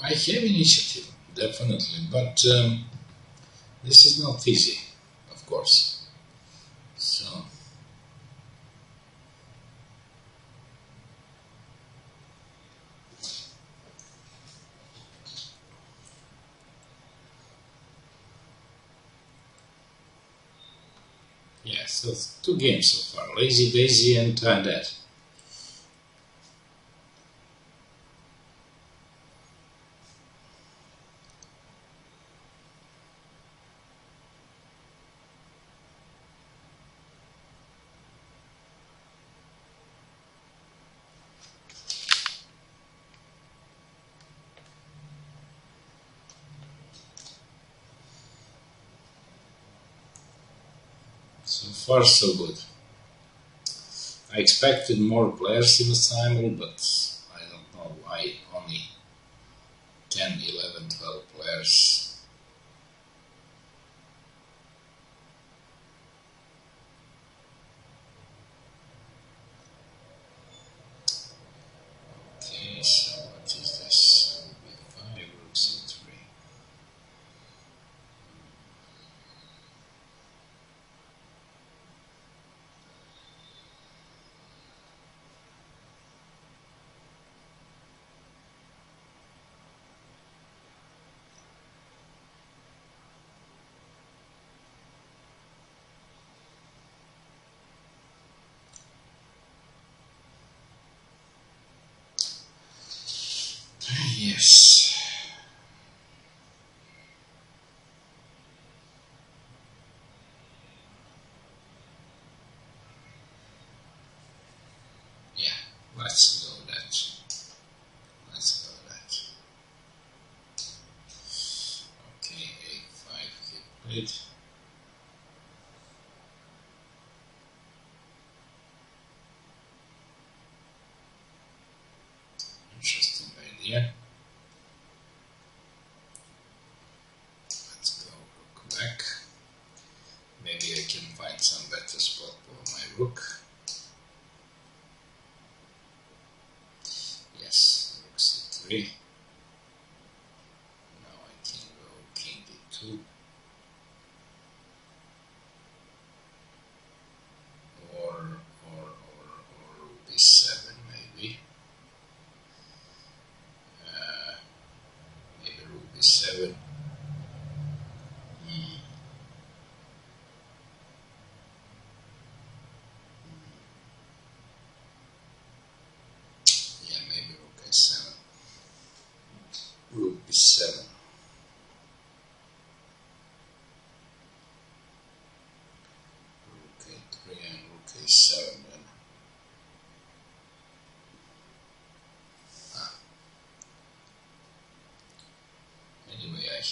I have initiative, definitely, but this is not easy, of course. So yeah, so 2 games so far, Lazy Daisy and tight-end. So far, so good. I expected more players in the Simul, but I don't know why only 10, 11, 12 players. Okay, so what is this? B5, rook c3. Yes. Yeah, let's go that. Let's go that. Okay, a5 he played. Interesting idea. Let's go rook back. Maybe I can find some better spot for my rook. Yes, rook c3.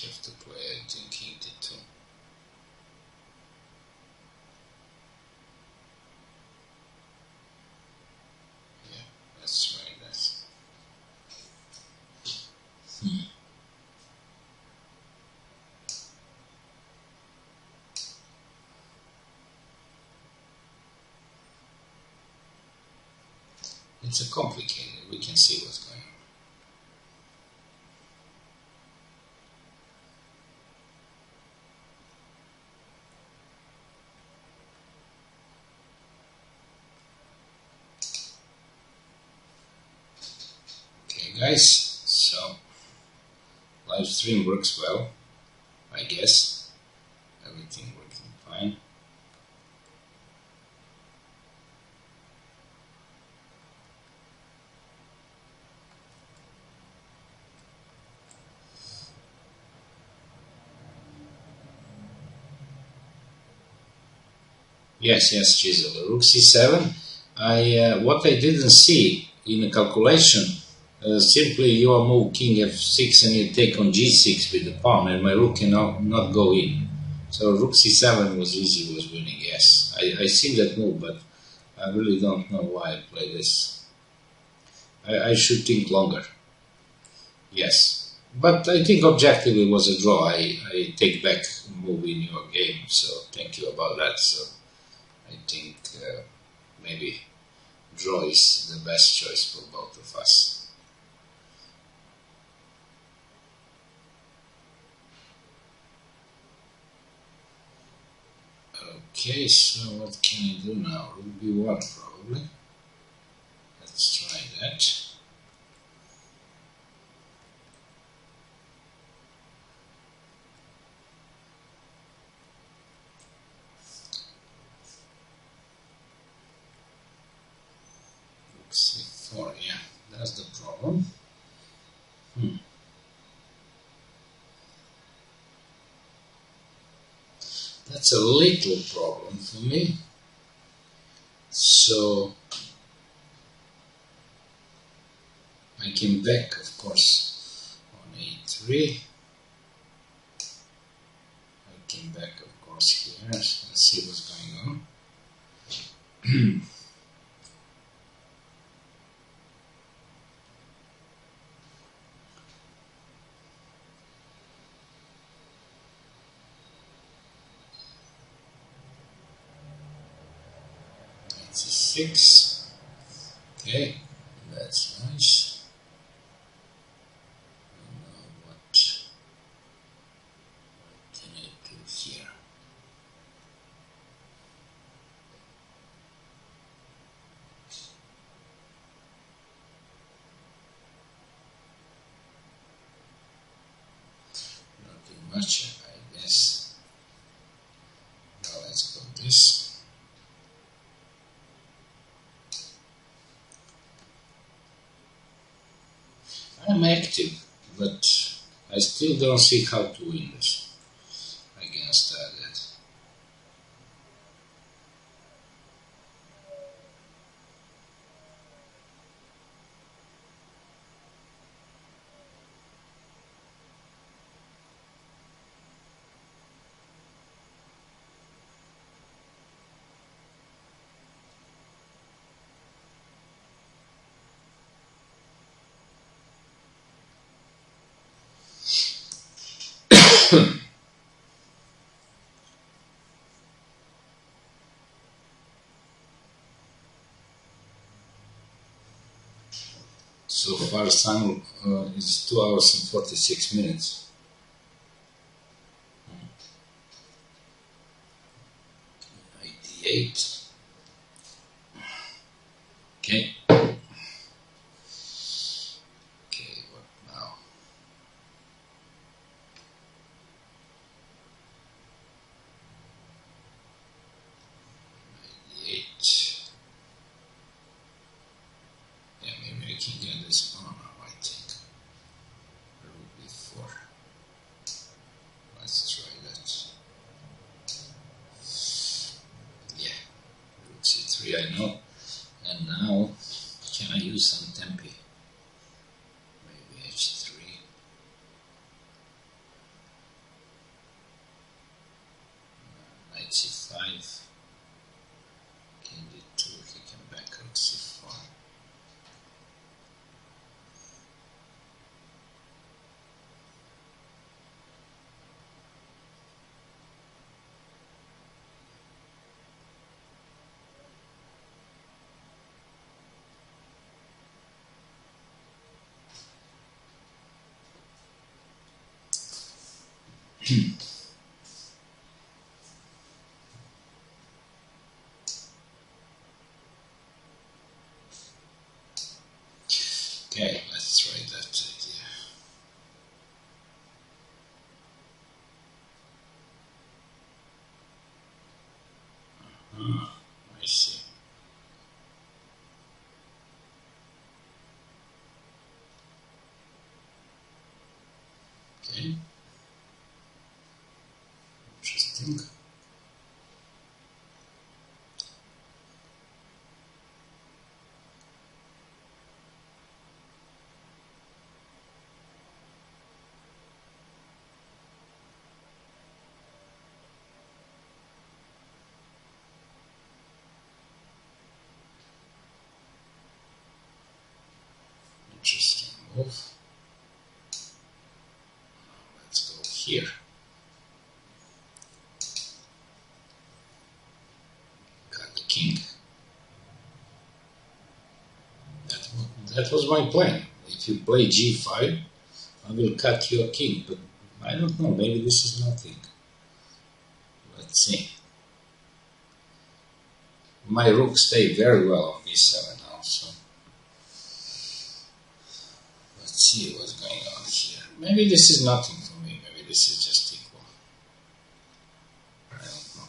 have to play, I think, king d2. Yeah, let's try that. It's a complicated, we can see what's going on. Okay guys, so live stream works well, I guess. Everything working fine. Yes, Chisel. Rook c7. What I didn't see in the calculation, simply you move king f6 and you take on g6 with the pawn, and my rook cannot not go in. So rook c7 was easy, was winning. Yes, I see that move, but I really don't know why I play this. I should think longer. Yes, but I think objectively it was a draw. I take back move in your game, so thank you about that. So I think maybe draw is the best choice for both of us. Okay, so what can I do now? Rook b1 probably. Let's try that. Rook c4, yeah, that's the problem. That's a little problem for me. So I came back, of course, on a3. I came back, of course, here. Let's see what's going on. It's a 6. Okay, that's nice. Now what can I do here? Nothing much, I guess. Now let's go this. I'm active, but I still don't see how to win this against that. So far, Simul is 2 hours and 46 minutes. ID8. Okay. Okay, what now? ID8. Yeah, maybe I can get this pawn now, I think. Rook b4. Let's try that. Yeah, rook c3, I know. And now, can I use some tempi? Maybe h3. Okay, let's try that idea. I see. Okay. Interesting. Interesting move. Let's go here. Got the king. That was my plan. If you play g5, I will cut your king, but I don't know, maybe this is nothing. Let's see. My rook stayed very well on b7 now, so let's see what's going on here. Maybe this is nothing for me, maybe this is just equal. I don't know.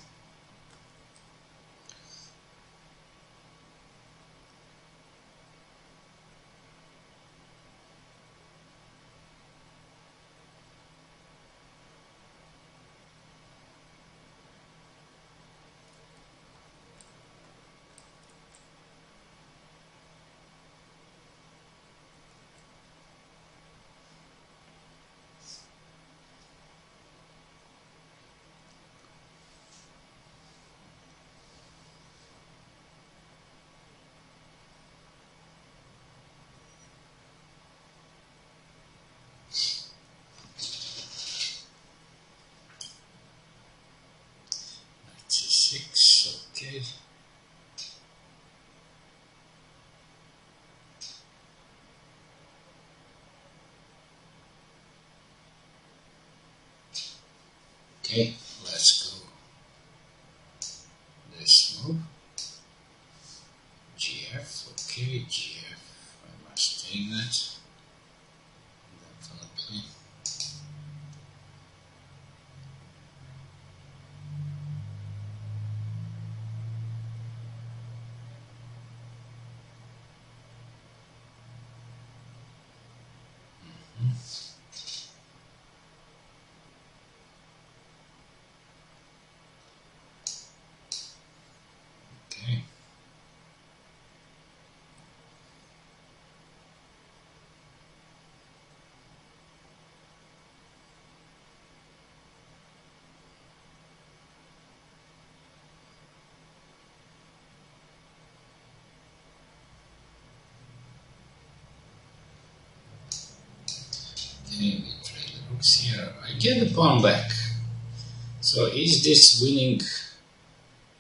G6, okay. Okay, let's go. This move. GF, okay, GF. I must take that. Definitely. Okay. Okay, we trade the rooks here. I get the pawn back. So is this winning?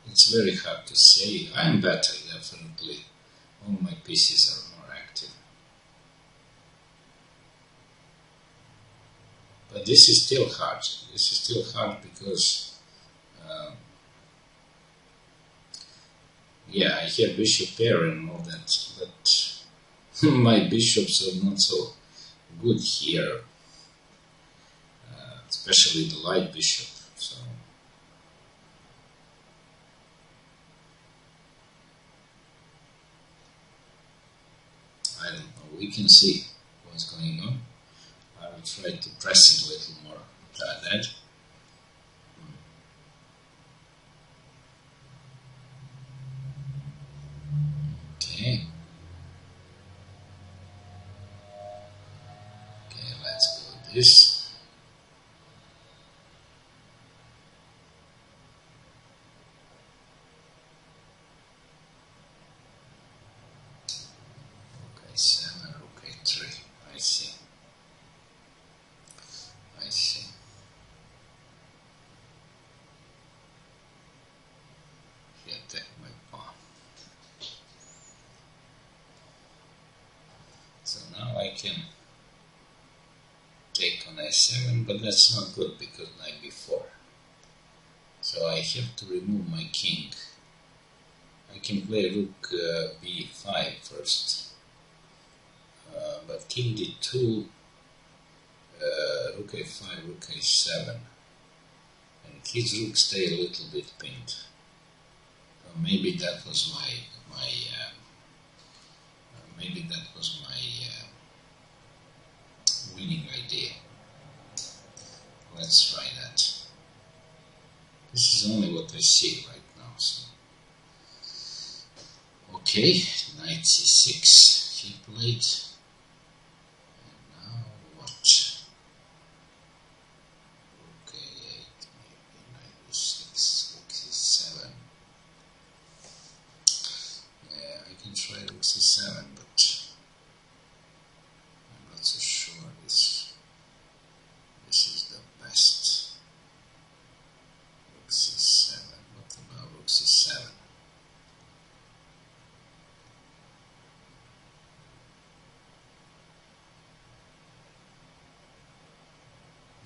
It's very hard to say. I am better, definitely. All my pieces are more active. But this is still hard. This is still hard because yeah, I have bishop pair and all that, but my bishops are not so good here, especially the light bishop. So I don't know. We can see what's going on. I will try to press it a little more. Try that. Okay. Okay, let's go with this. Okay, 7, okay, 3. I see. I see. Here, take my pawn. So now I can take on a7, but that's not good because knight b4. So I have to remove my king. I can play rook b5 first, but king d2, rook a5, rook a7, and his rook stay a little bit pinned. Maybe that was my winning idea. Let's try that. This is only what I see right now. So. Okay, knight c6 he played. And now what? Rook a8, maybe knight e6, rook c7. Yeah, I can try rook c7, but I'm not so sure this is the best. Rook c7. What about rook c7?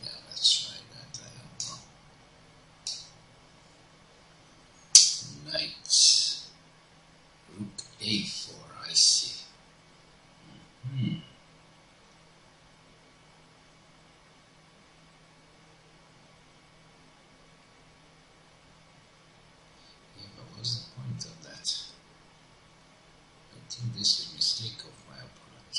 Yeah, let's try that. I don't know. Knight. Rook a4. I see. Yeah, but what's the point of that? I think this is a mistake of my opponent.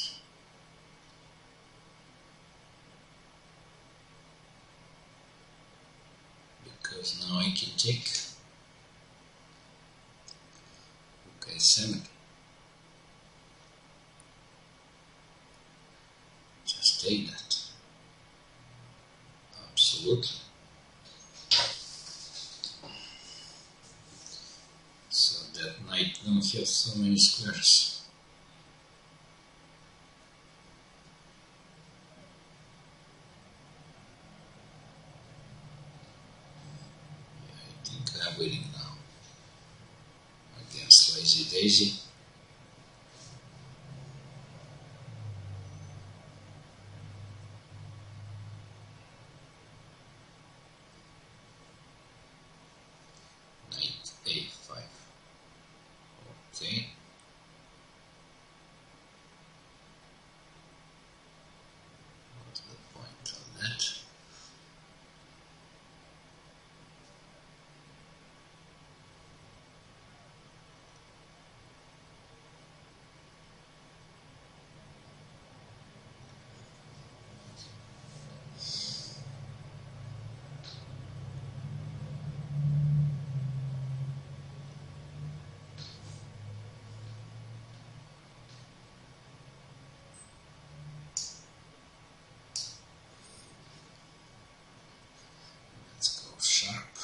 Because now I can take rook a7. Just take that. Absolutely. So that knight don't have so many squares. Yeah, I think I'm winning now against Lazy Daisy. Knight a5. Okay. What's the point of that? Let's go sharp.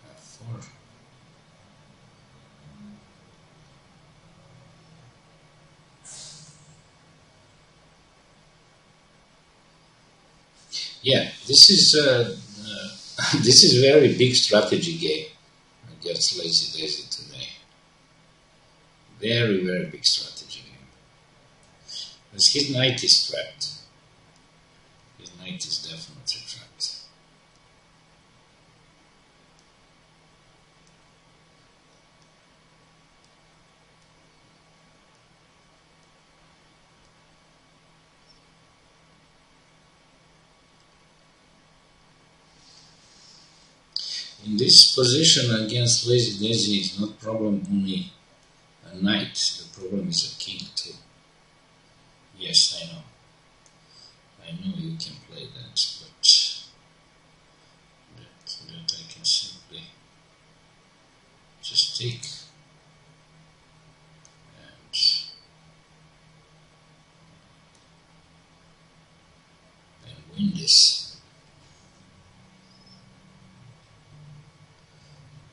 F4. Yeah, this is this is very big strategy game against Lazy Daisy today. Very, very big strategy game. Because his knight is trapped. His knight is definitely trapped. In this position against Lazy Daisy is not problem only a knight, the problem is a king too. Yes, I know. I know you can play that, but that I can simply just take and win this.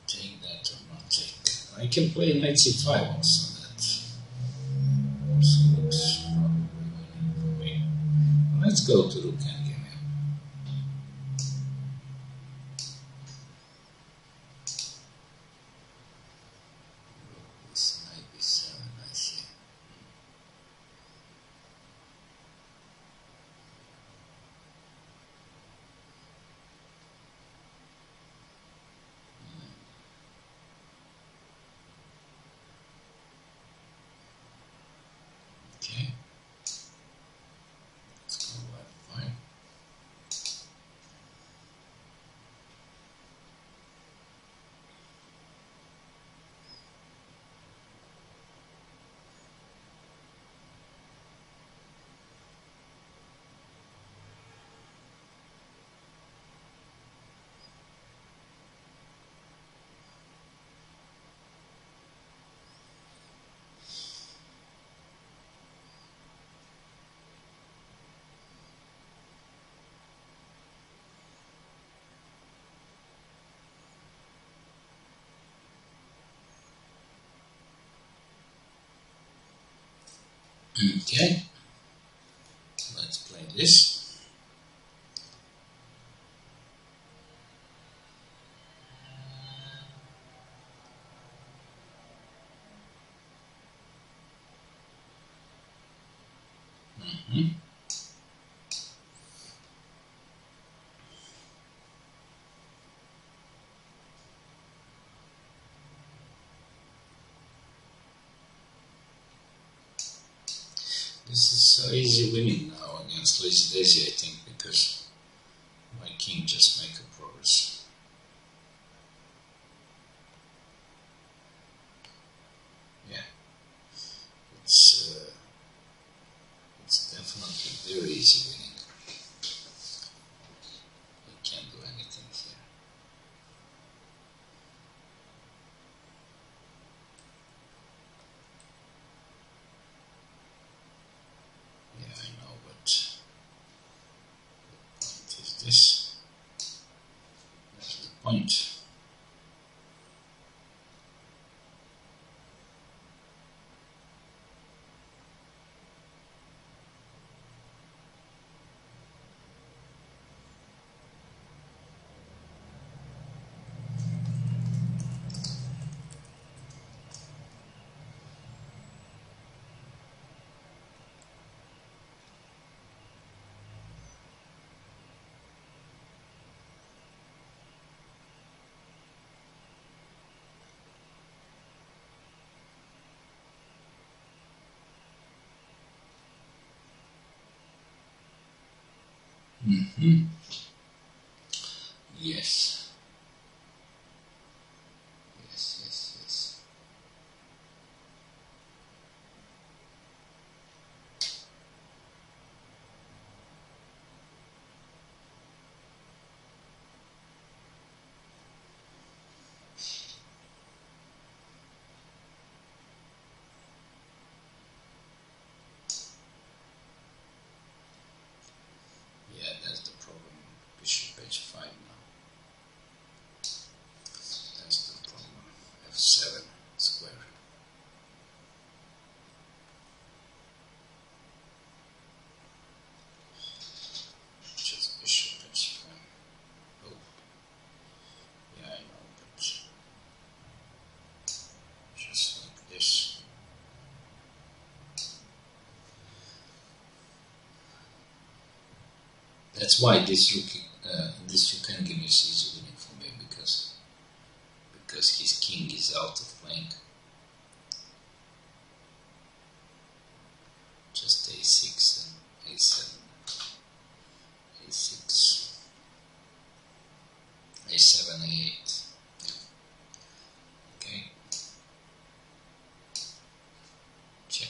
Take that or not take. I can play knight c5 also. That also looks probably winning for me. Let's go to rook and game. This knight b7, I see. Okay, let's play this. This is easy winning now against Lazy Daisy, I think, because my king just make a progress. Yeah, it's definitely very easy winning. I can't do anything here. Yeah, I know, but the point is this. That's the point. Yes. Yes. Yeah, that's the problem. Bishop h5 now. That's the problem. f7 square. Just bishop h5. Oh, yeah, I know, but just like this. That's why this Ukangin is easy winning for me, because his king is out of playing. Just a6 and a7, a6, a7, a8. Yeah. Okay. Check.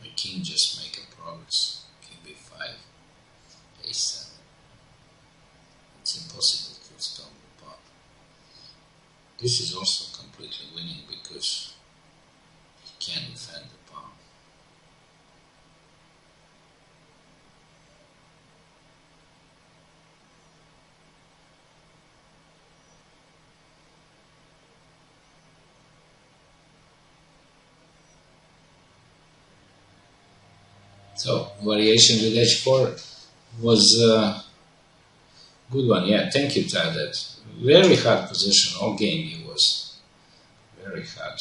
My king just make a progress. King b5, a7. It's impossible to stop the pawn. This is also completely winning because he can't defend the pawn. So, variation with h4 was a good one. Yeah, thank you, Tad. Very hard position. All game he was very hard.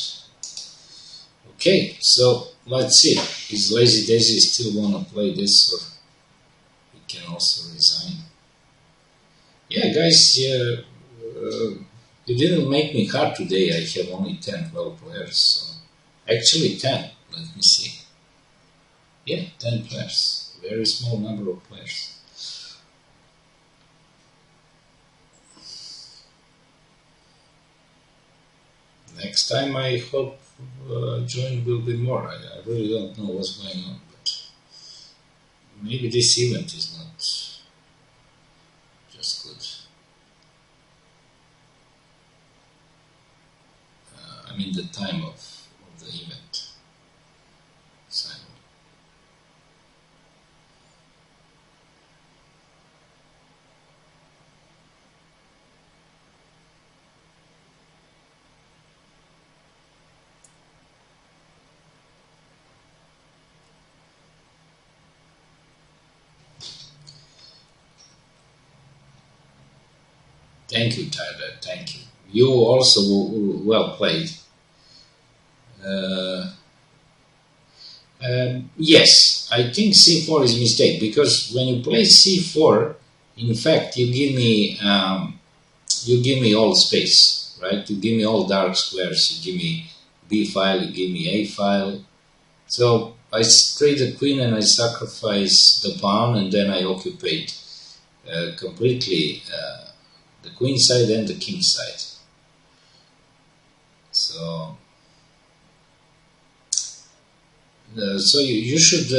Okay, so let's see. Is Lazy Daisy still want to play this, or he can also resign? Yeah, guys, you didn't make me hard today. I have only 10, 12 players. So actually 10. Let me see. Yeah, 10 players. Very small number of players. Next time I hope join will be more. I really don't know what's going on, but maybe this event is not just good. I mean the time of the event. Simul. Thank you, Tyler. Thank you. You also well played. Yes, I think c4 is a mistake because when you play c4, in fact, you give me all space, right? You give me all dark squares. You give me b file. You give me a file. So I trade the queen and I sacrifice the pawn, and then I occupy completely the queen side and the king side. So. So you should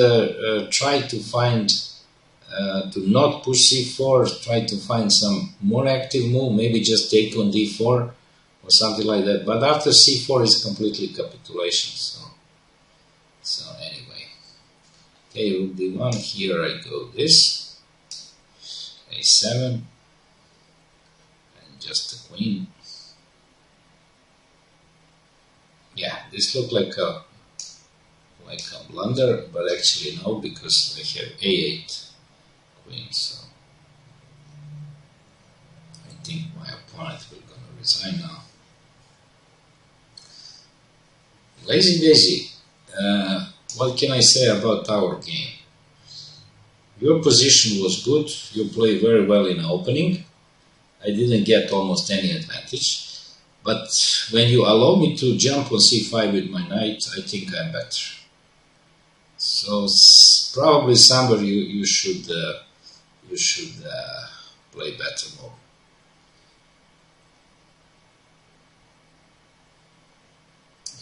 try to find, to not push c4, try to find some more active move, maybe just take on d4 or something like that. But after c4 is completely capitulation. So anyway, okay, rook d1, here I go this, a7, and just the queen. Yeah, this looked like a blunder, but actually no, because I have a8 queen, so I think my opponent will gonna resign now. Lazy Daisy, what can I say about our game? Your position was good, you played very well in the opening. I didn't get almost any advantage, but when you allow me to jump on c5 with my knight, I think I'm better. So probably somewhere you should play better more.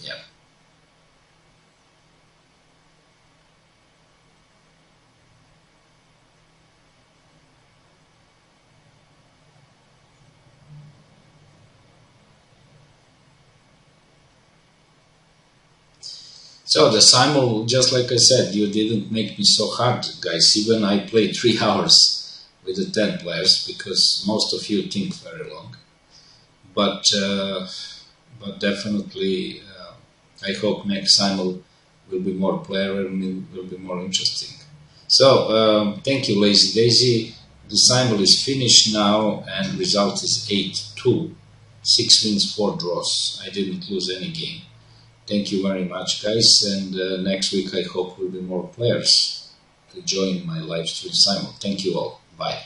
Yeah. So the Simul, just like I said, you didn't make me so hard, guys. Even I played 3 hours with the 10 players because most of you think very long. But definitely, I hope next Simul will be more player and will be more interesting. So thank you, Lazy Daisy. The Simul is finished now, and result is 8-2, 6 wins, 4 draws. I didn't lose any game. Thank you very much, guys, and next week I hope will be more players to join my live stream Simul. Thank you all. Bye.